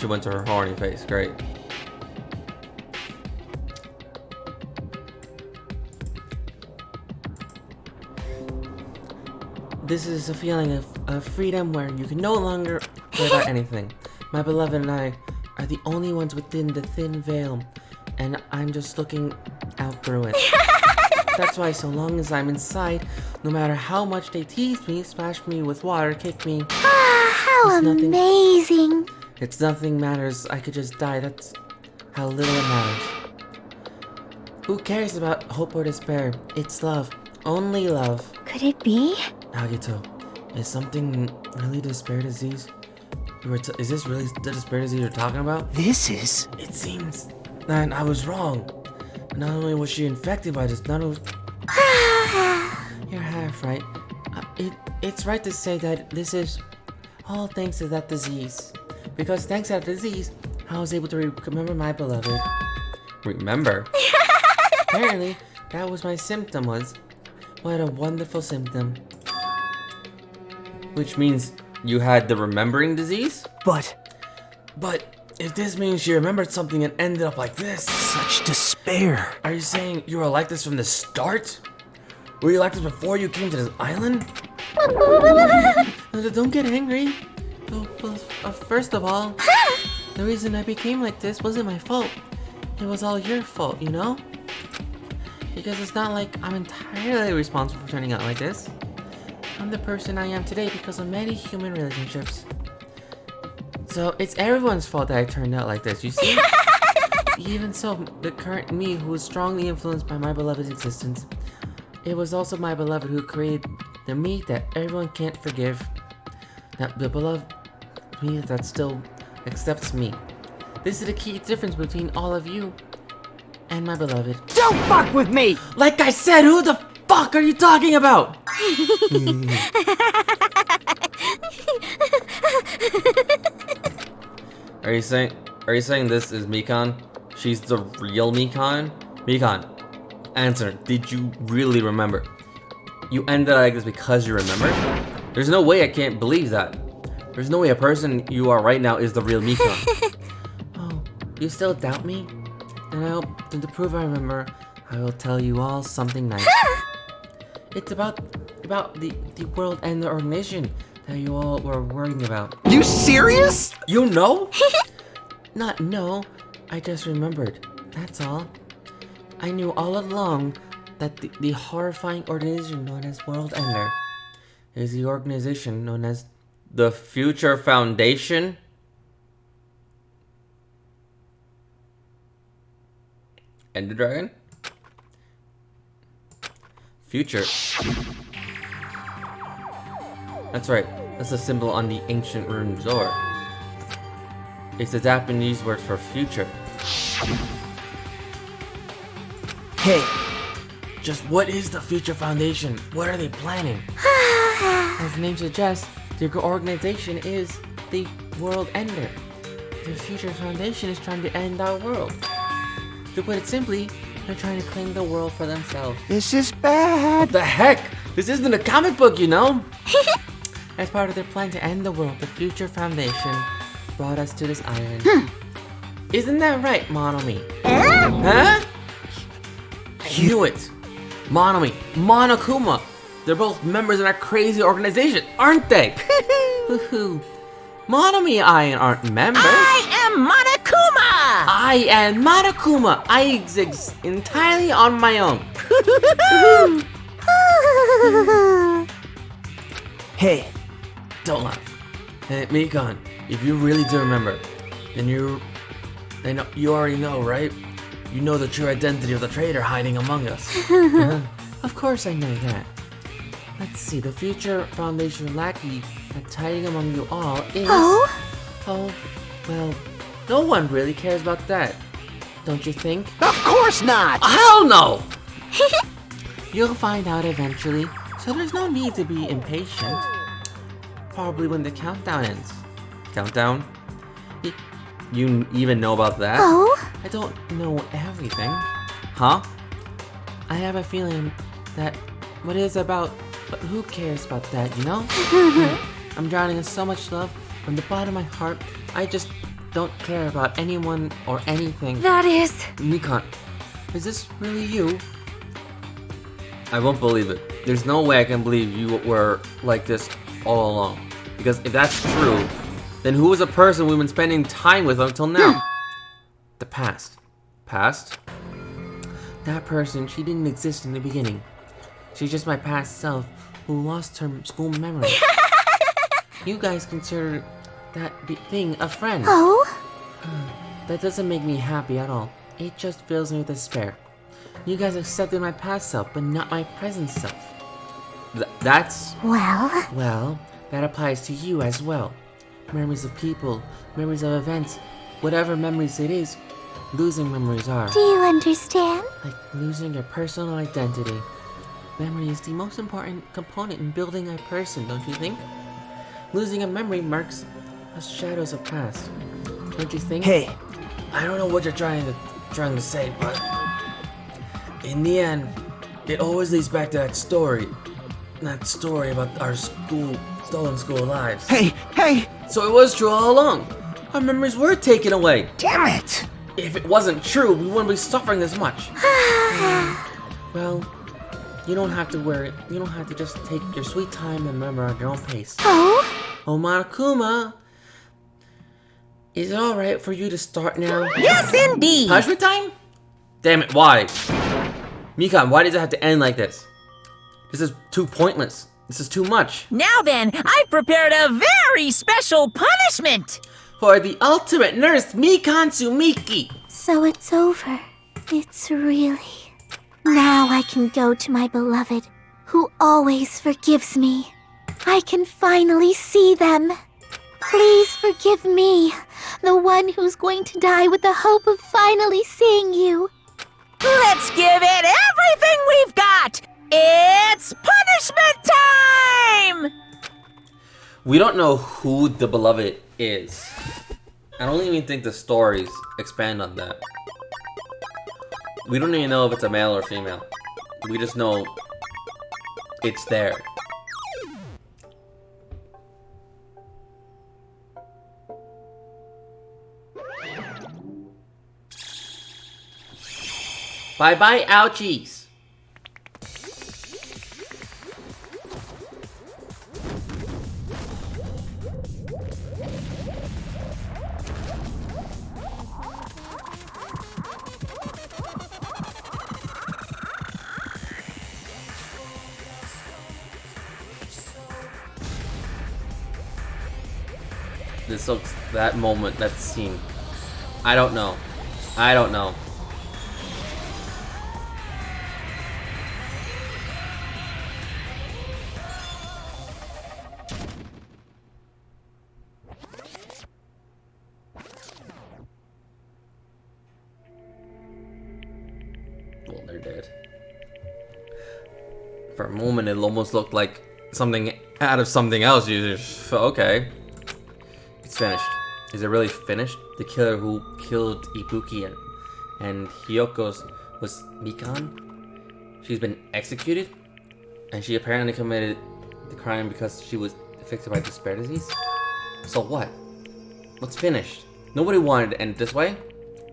went to her horny face. Great. This is a feeling of freedom where you can no longer care about anything. My beloved and I are the only ones within the thin veil, and I'm just looking out through it. That's why so long as I'm inside, no matter how much they tease me, splash me with water, kick me, how amazing. it's nothing matters. I could just die. That's how little it matters. Who cares about hope or despair? It's love. Only love. Could it be? Nagito, is something really despair disease? Is this really the despair disease you're talking about? this is... It seems that I was wrong. Not only was she infected by this, you're half right. It's right to say that this is all thanks to that disease. Because thanks to that disease, I was able to remember my beloved. Remember? Apparently, that was my symptom was. What a wonderful symptom. Which means you had the remembering disease? But But if this means she remembered something and ended up like this, such despair. are you saying you were like this from the start? Were you like this before you came to this island? Don't get angry. First of all, the reason I became like this wasn't my fault. It was all your fault, you know? Because it's not like I'm entirely responsible for turning out like this. I'm the person I am today because of many human relationships. So it's everyone's fault that I turned out like this, you see? Even so, the current me who is strongly influenced by my beloved's existence, it was also my beloved who created the me that everyone can't forgive. That the beloved me that still accepts me. This is the key difference between all of you and my beloved. Don't fuck with me! Like I said, who the fuck are you talking about? Are you saying this is Mikan? She's the real Mikan? Mikan, answer. Did you really remember? You ended like this because you remember? There's no way I can't believe that. There's no way a person you are right now is the real Mikan. Oh, you still doubt me? Then I hope to prove I remember, I will tell you all something nice. It's about the world and the organization that you all were worrying about. You serious? You know? Not no, I just remembered. That's all. I knew all along that the horrifying organization known as World Ender is the organization known as The Future Foundation? And the dragon? Future. That's right. That's a symbol on the ancient rune door. It's a Japanese word for future. Hey, just what is the Future Foundation? What are they planning? As the name suggests, the organization is the World Ender. The Future Foundation is trying to end our world. To put it simply, They're trying to claim the world for themselves. This is bad. What the heck? This isn't a comic book, you know? As part of their plan to end the world, the Future Foundation brought us to this island. Isn't that right, Monomi? Huh? I knew it. Monomi, Monokuma. They're both members of that crazy organization, aren't they? Monomi and I aren't members. I am Monokuma! I am Monokuma. I exist entirely on my own. Hey, Don't laugh. Hey, Mikan, if you really do remember, then you already know, right? You know the true identity of the traitor hiding among us. Of course I know that. Let's see, the Future Foundation lackey that's hiding among you all is... Oh, well, no one really cares about that. Don't you think? Of course not. Hell no! You'll find out eventually, so there's no need to be impatient. Probably when the countdown ends. Countdown? You even know about that? I don't know everything. Huh? I have a feeling that what it is about, but who cares about that, you know? I'm drowning in so much love. From the bottom of my heart, I just don't care about anyone or anything. That is... Mikan, is this really you? I won't believe it. There's no way I can believe you were like this all along. Because if that's true, then who was the person we've been spending time with until now? The past. Past? That person, she didn't exist in the beginning. She's just my past self who lost her school memory. You guys consider that thing a friend. That doesn't make me happy at all. It just fills me with despair. You guys accepted my past self, but not my present self. That's... Well, that applies to you as well. Memories of people, memories of events, whatever memories it is, losing memories are. Do you understand? Like losing your personal identity. Memory is the most important component in building a person, don't you think? Losing a memory marks us shadows of past. Don't you think? hey, I don't know what you're trying to say, but in the end, it always leads back to that story. That story about our stolen school lives. Hey! So it was true all along. Our memories were taken away. Damn it! If it wasn't true, we wouldn't be suffering this much. Well, you don't have to worry. You don't have to just take your sweet time and remember at your own pace. Oh, Monokuma, is it alright for you to start now? Yes, indeed! Punishment time? Damn it, why? Mikan, why does it have to end like this? This is too pointless. This is too much. Now then, I prepared a very special punishment! For the ultimate nurse, Mikan Tsumiki. So it's over. It's really... Now I can go to my beloved, who always forgives me. I can finally see them. Please forgive me, the one who's going to die with the hope of finally seeing you. Let's give it everything we've got! It's punishment time! We don't know who the beloved is. I don't even think the stories expand on that. We don't even know if it's a male or female. We just know it's there. Bye-bye, ouchies! This looks, that moment, that scene. I don't know. I don't know. Well, they're dead. For a moment, it almost looked like something out of something else. You just, okay. It's finished. Is it really finished? The killer who killed Ibuki and Hyoko's was Mikan. She's been executed, and she apparently committed the crime because she was affected by despair disease. So what? What's finished? Nobody wanted to end it this way.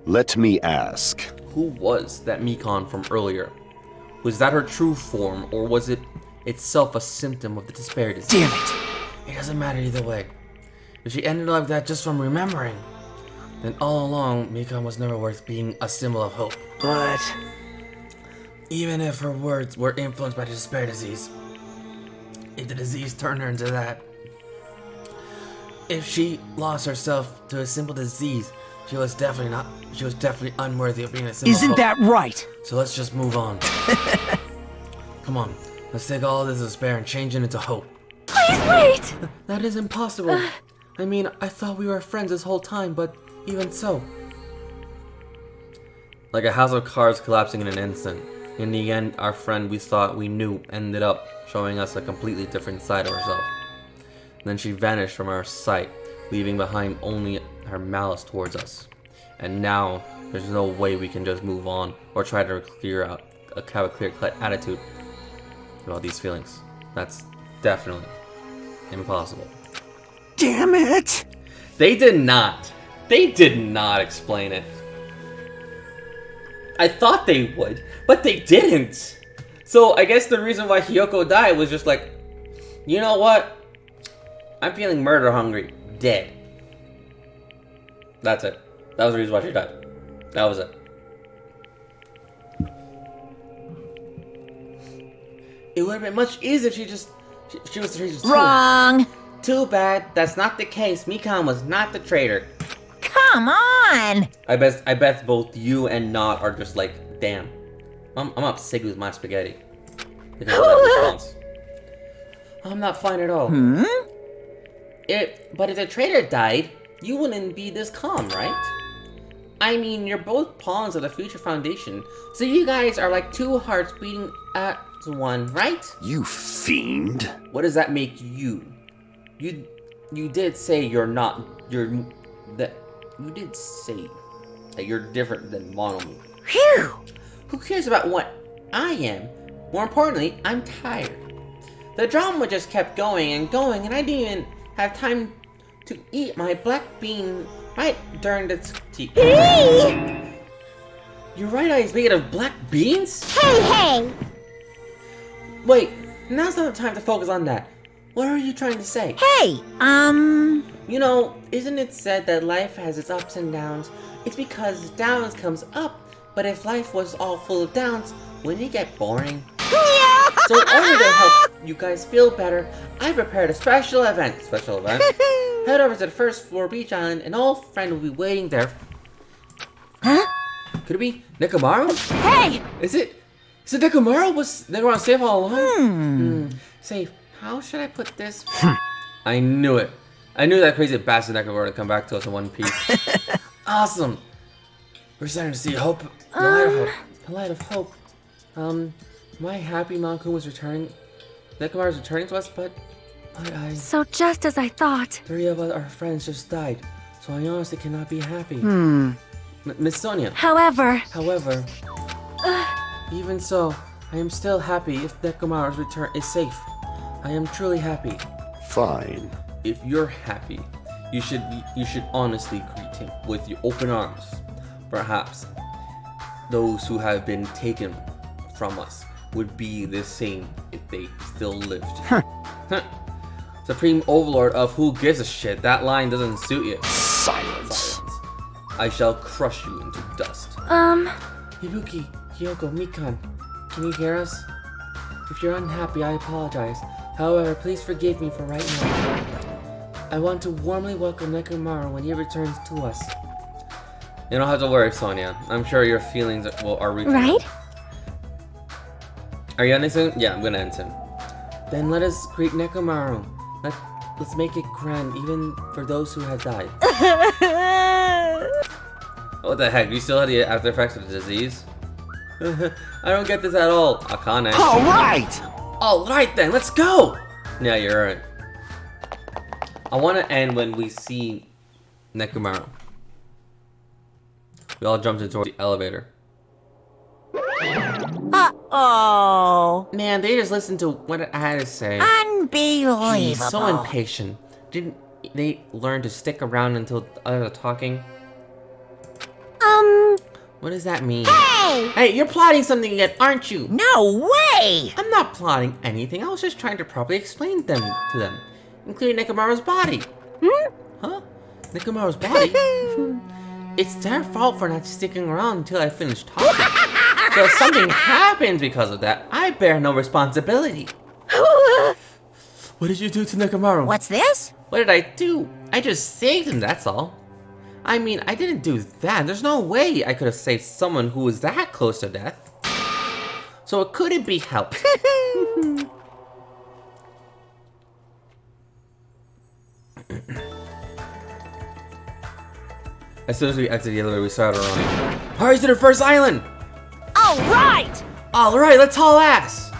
Let me ask. Who was that Mikan from earlier? Was that her true form, or was it itself a symptom of the despair disease? Damn it! It doesn't matter either way. If she ended like that just from remembering, then all along, Mikan was never worth being a symbol of hope. But Even if her words were influenced by the despair disease, if the disease turned her into that, if she lost herself to a simple disease, she was definitely unworthy of being a symbol of isn't hope. that right? So let's just move on. Come on, let's take all this despair and change it into hope. Please wait! That is impossible. I mean, I thought we were friends this whole time, but even so. Like a house of cards collapsing in an instant. In the end, our friend we thought we knew ended up showing us a completely different side of herself. Then she vanished from our sight, leaving behind only her malice towards us. And now, there's no way we can just move on or try to have a clear-cut attitude about these feelings. That's definitely impossible. Damn it! They did not explain it. I thought they would, but they didn't. So I guess the reason why Hiyoko died was just like, you know what? I'm feeling murder hungry. Dead. That's it. That was the reason why she died. That was it. It would have been much easier if she was just Wrong. Too bad. That's not the case. Mikan was not the traitor. Come on. I bet both you and Not are just like, damn. I'm upset with my spaghetti. Because of that response. I'm not fine at all. But if the traitor died, you wouldn't be this calm, right? I mean, you're both pawns of the Future Foundation, so you guys are like two hearts beating at one, right? You fiend. What does that make you? You did say you did say that you're different than Monomi. Phew. Who cares about what I am? More importantly, I'm tired. The drama just kept going, and I didn't even have time to eat my black bean right during the tea. Your right eye is made of black beans? Hey! Wait, now's not the time to focus on that. What are you trying to say? Hey, You know, isn't it said that life has its ups and downs? It's because downs comes up, but if life was all full of downs, wouldn't it get boring? So in order to help you guys feel better, I prepared a special event. Head over to the first floor beach island, and all friend will be waiting there. Huh? Could it be Nekomaru? Hey! Is it Nekomaru? Was Nekomaru safe all along? Safe. How should I put this? I knew it. I knew that crazy bastard Nekomaru would come back to us in one piece. Awesome. We're starting to see hope. The light of hope. Am I happy Monokuma was returning? Nekomaru's returning to us, but I... So just as I thought. 3 of our friends just died, so I honestly cannot be happy. Miss Sonia. However, Even so, I am still happy if Nekomaru's return is safe. I am truly happy. Fine. If you're happy, you should honestly greet him with your open arms. Perhaps those who have been taken from us would be the same if they still lived. Supreme Overlord of who gives a shit. That line doesn't suit you. Silence. I shall crush you into dust. Ibuki, Hiyoko, Mikan, can you hear us? If you're unhappy, I apologize. However, please forgive me for right now. I want to warmly welcome Nekomaru when he returns to us. You don't have to worry, Sonia. I'm sure your feelings are reaching. right? Are you ending soon? Yeah, I'm gonna end soon. Then let us greet Nekomaru. Let's make it grand, even for those who have died. What the heck? You still have the after effects of the disease? I don't get this at all, Akane. Alright then, let's go! Yeah, you're right. I want to end when we see Nekomaru. We all jumped into the elevator. Oh, Man, they just listened to what I had to say. unbelievable. He's so impatient. Didn't they learn to stick around until others are talking? What does that mean? Hey, you're plotting something again, aren't you? No way! I'm not plotting anything. I was just trying to properly explain them to them, including Nekomaru's body. Huh? Nekomaru's body? It's their fault for not sticking around until I finish talking. So if something happens because of that, I bear no responsibility. What did you do to Nekomaru? What's this? What did I do? I just saved him, that's all. I mean, I didn't do that. There's no way I could have saved someone who was that close to death. So it couldn't be helped. As soon as we exit the elevator, we started running. Hurry to the first island! Alright! Alright, let's haul ass!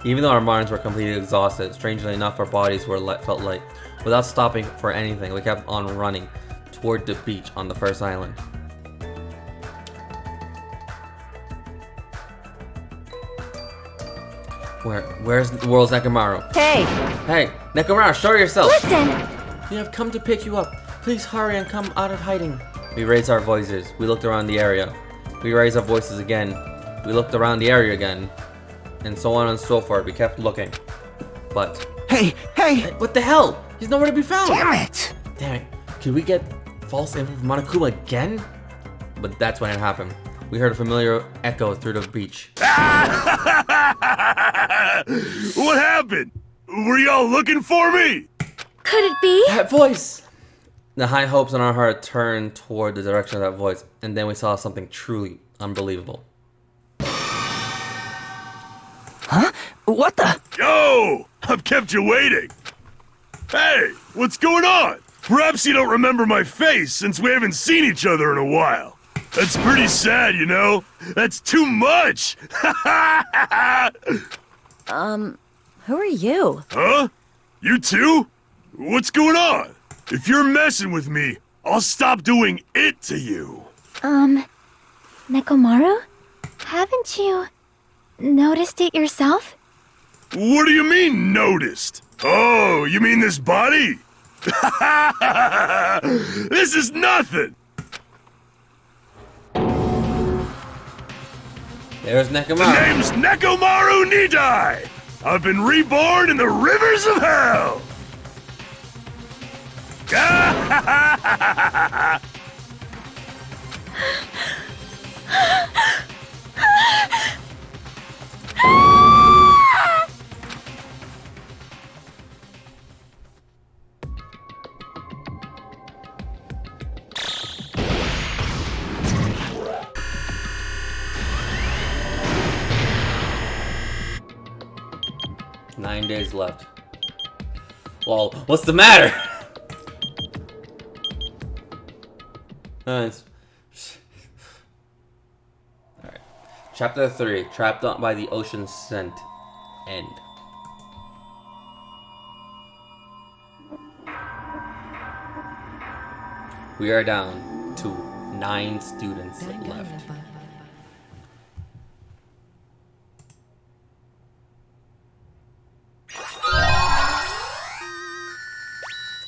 Even though our minds were completely exhausted, strangely enough, our bodies felt light. Without stopping for anything, we kept on running toward the beach on the first island. Where's the world's Nekomaru? Hey, Nekomaru, show yourself! Listen! We have come to pick you up. Please hurry and come out of hiding. We raised our voices. We looked around the area. We raised our voices again. We looked around the area again. And so on and so forth. We kept looking. But... Hey! What the hell? He's nowhere to be found! Damn it! Damn it. Could we get false info from Monokuma again? But that's when it happened. We heard a familiar echo through the beach. What happened? Were y'all looking for me? Could it be? That voice! The high hopes in our heart turned toward the direction of that voice, and then we saw something truly unbelievable. Huh? What the? Yo! I've kept you waiting. Hey, what's going on? Perhaps you don't remember my face since we haven't seen each other in a while. That's pretty sad, you know? That's too much! Who are you? Huh? You too? What's going on? If you're messing with me, I'll stop doing it to you. Nekomaru? Haven't you noticed it yourself? What do you mean, noticed? Oh, you mean this body? This is nothing! There's Nekomaru. The name's Nekomaru Nidai! I've been reborn in the rivers of hell! Nine days left. Well, what's the matter? Nice. Alright. Chapter 3. Trapped by the ocean's scent. End. We are down to 9 students left.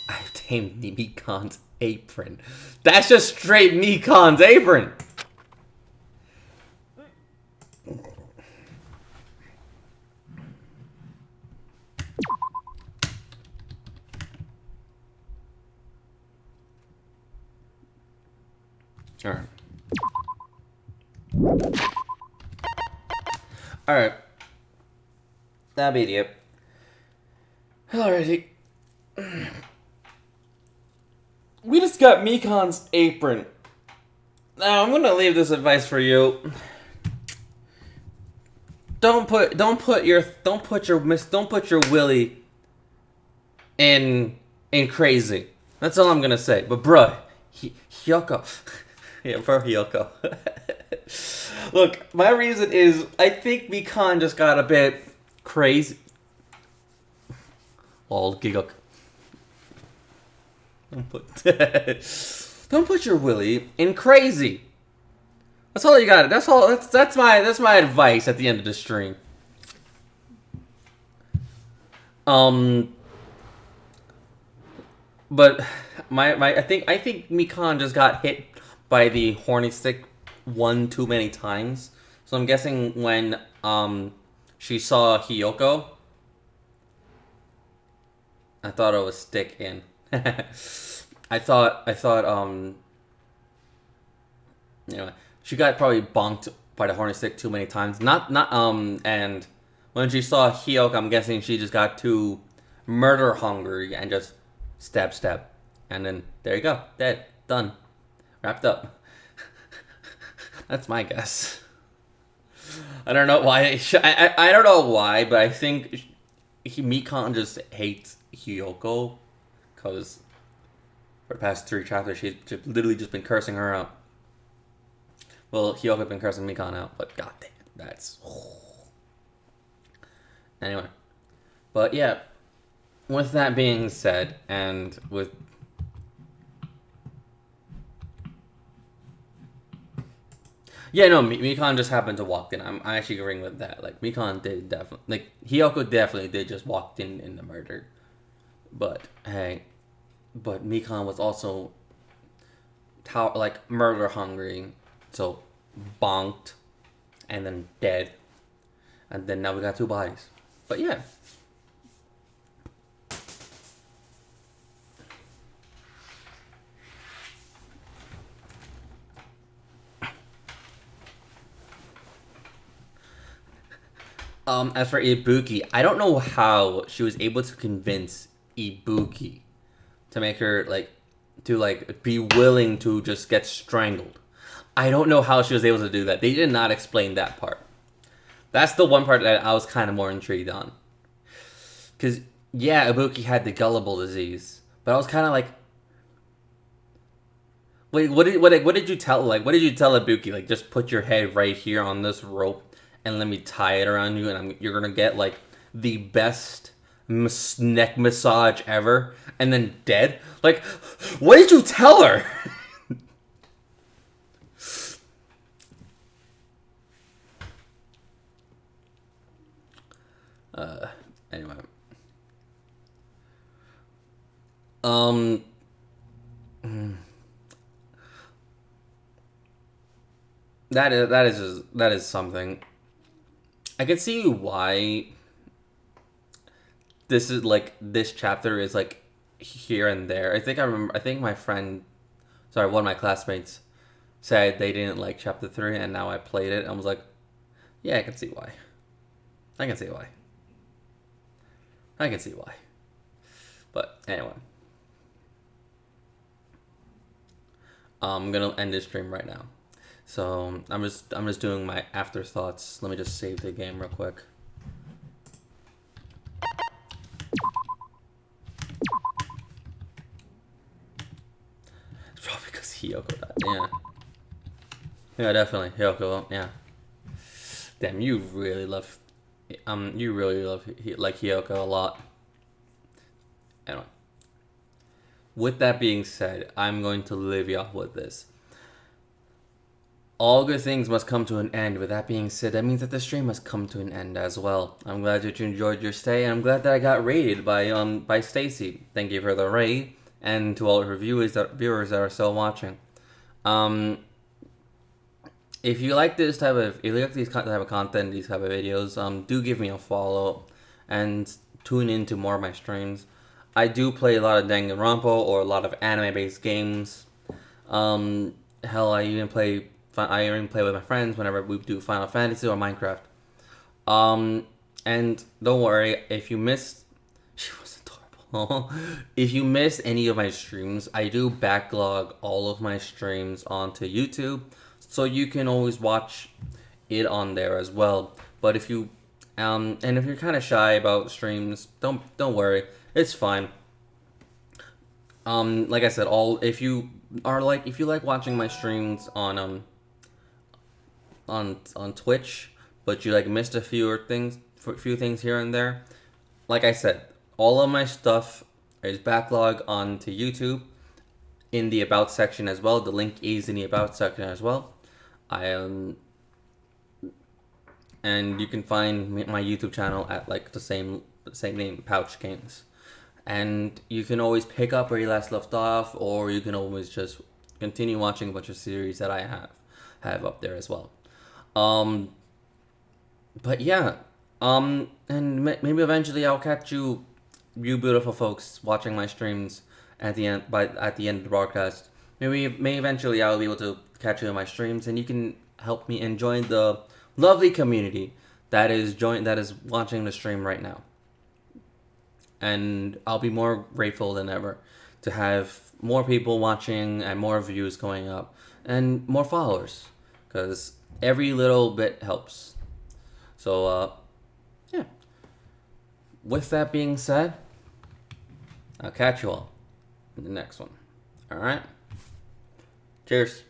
I've tamed Mikan's apron. That's just straight Mikan's apron. Alright. Alright. That'll be it. Alrighty. We just got Mikan's apron. Now I'm gonna leave this advice for you. Don't put your willy in crazy. That's all I'm gonna say. But bruh, Hyoko. Yeah, poor Hyoko. Look, my reason is I think Mikan just got a bit crazy. Old giggle. Don't put your willy in crazy. That's all you got. That's all. That's my advice at the end of the stream. But I think Mikan just got hit by the horny stick one too many times. So I'm guessing when she saw Hiyoko, I thought it was stick in. I thought she got probably bonked by the horny stick too many times. And when she saw Hiyoko, I'm guessing she just got too murder hungry and just stab, and then there you go, dead, done, wrapped up. That's my guess. I don't know why. I don't know why, but I think Mikan just hates Hiyoko because for the past 3 chapters she's literally just been cursing her out. Well, Hyoko's been cursing Mikan out, but goddamn, that's... Anyway. But yeah, with that being said, and with... Yeah, no, Mikan just happened to walk in. I'm actually agreeing with that. Like, Mikan did definitely... Like, Hiyoko definitely did just walk in the murder. But, hey... But Mikan was also... murder hungry. So, bonked. And then dead. And then now we got 2 bodies. But yeah. As for Ibuki, I don't know how she was able to convince Ibuki to make her, be willing to just get strangled. I don't know how she was able to do that. They did not explain that part. That's the one part that I was kind of more intrigued on. Because, yeah, Ibuki had the gullible disease. But I was kind of like... Wait, what did you tell, what did you tell Ibuki? Just put your head right here on this rope and let me tie it around you, and you're gonna get, the best neck massage ever, and then dead? What did you tell her? Anyway. That is something. I can see why this is this chapter is here and there. I think my friend, one of my classmates said they didn't like chapter 3, and now I played it and I was like, yeah, I can see why. I can see why. But anyway. I'm gonna end this stream right now. So I'm just doing my afterthoughts. Let me just save the game real quick. It's probably because Hiyoko died. Yeah. Yeah, definitely. Hiyoko, yeah. Damn, you really love Hiyoko a lot. Anyway. With that being said, I'm going to leave you off with this. All good things must come to an end. With that being said, that means that the stream must come to an end as well. I'm glad that you enjoyed your stay, and I'm glad that I got raided by Stacy. Thank you for the raid, and to all of her viewers that are still watching. If you like these type of content, these type of videos, do give me a follow and tune into more of my streams. I do play a lot of Danganronpa or a lot of anime-based games. Hell, I even play with my friends whenever we do Final Fantasy or Minecraft. And don't worry, if you missed... She was adorable. If you missed any of my streams, I do backlog all of my streams onto YouTube, so you can always watch it on there as well. But if you... and if you're kind of shy about streams, don't worry. It's fine. Like I said, if you like watching my streams on Twitch, but you missed a few things here and there, like I said, all of my stuff is backlogged onto YouTube in the About section as well. The link is in the About section as well. I am, and you can find my YouTube channel at like the same name, Pouch Games. And you can always pick up where you last left off, or you can always just continue watching a bunch of series that I have up there as well. But yeah, and maybe eventually I'll catch you beautiful folks watching my streams at the end of the broadcast. Maybe eventually I'll be able to catch you in my streams, and you can help me and join the lovely community that is watching the stream right now. And I'll be more grateful than ever to have more people watching and more views going up and more followers, because every little bit helps. So, yeah. With that being said, I'll catch you all in the next one. Alright? Cheers.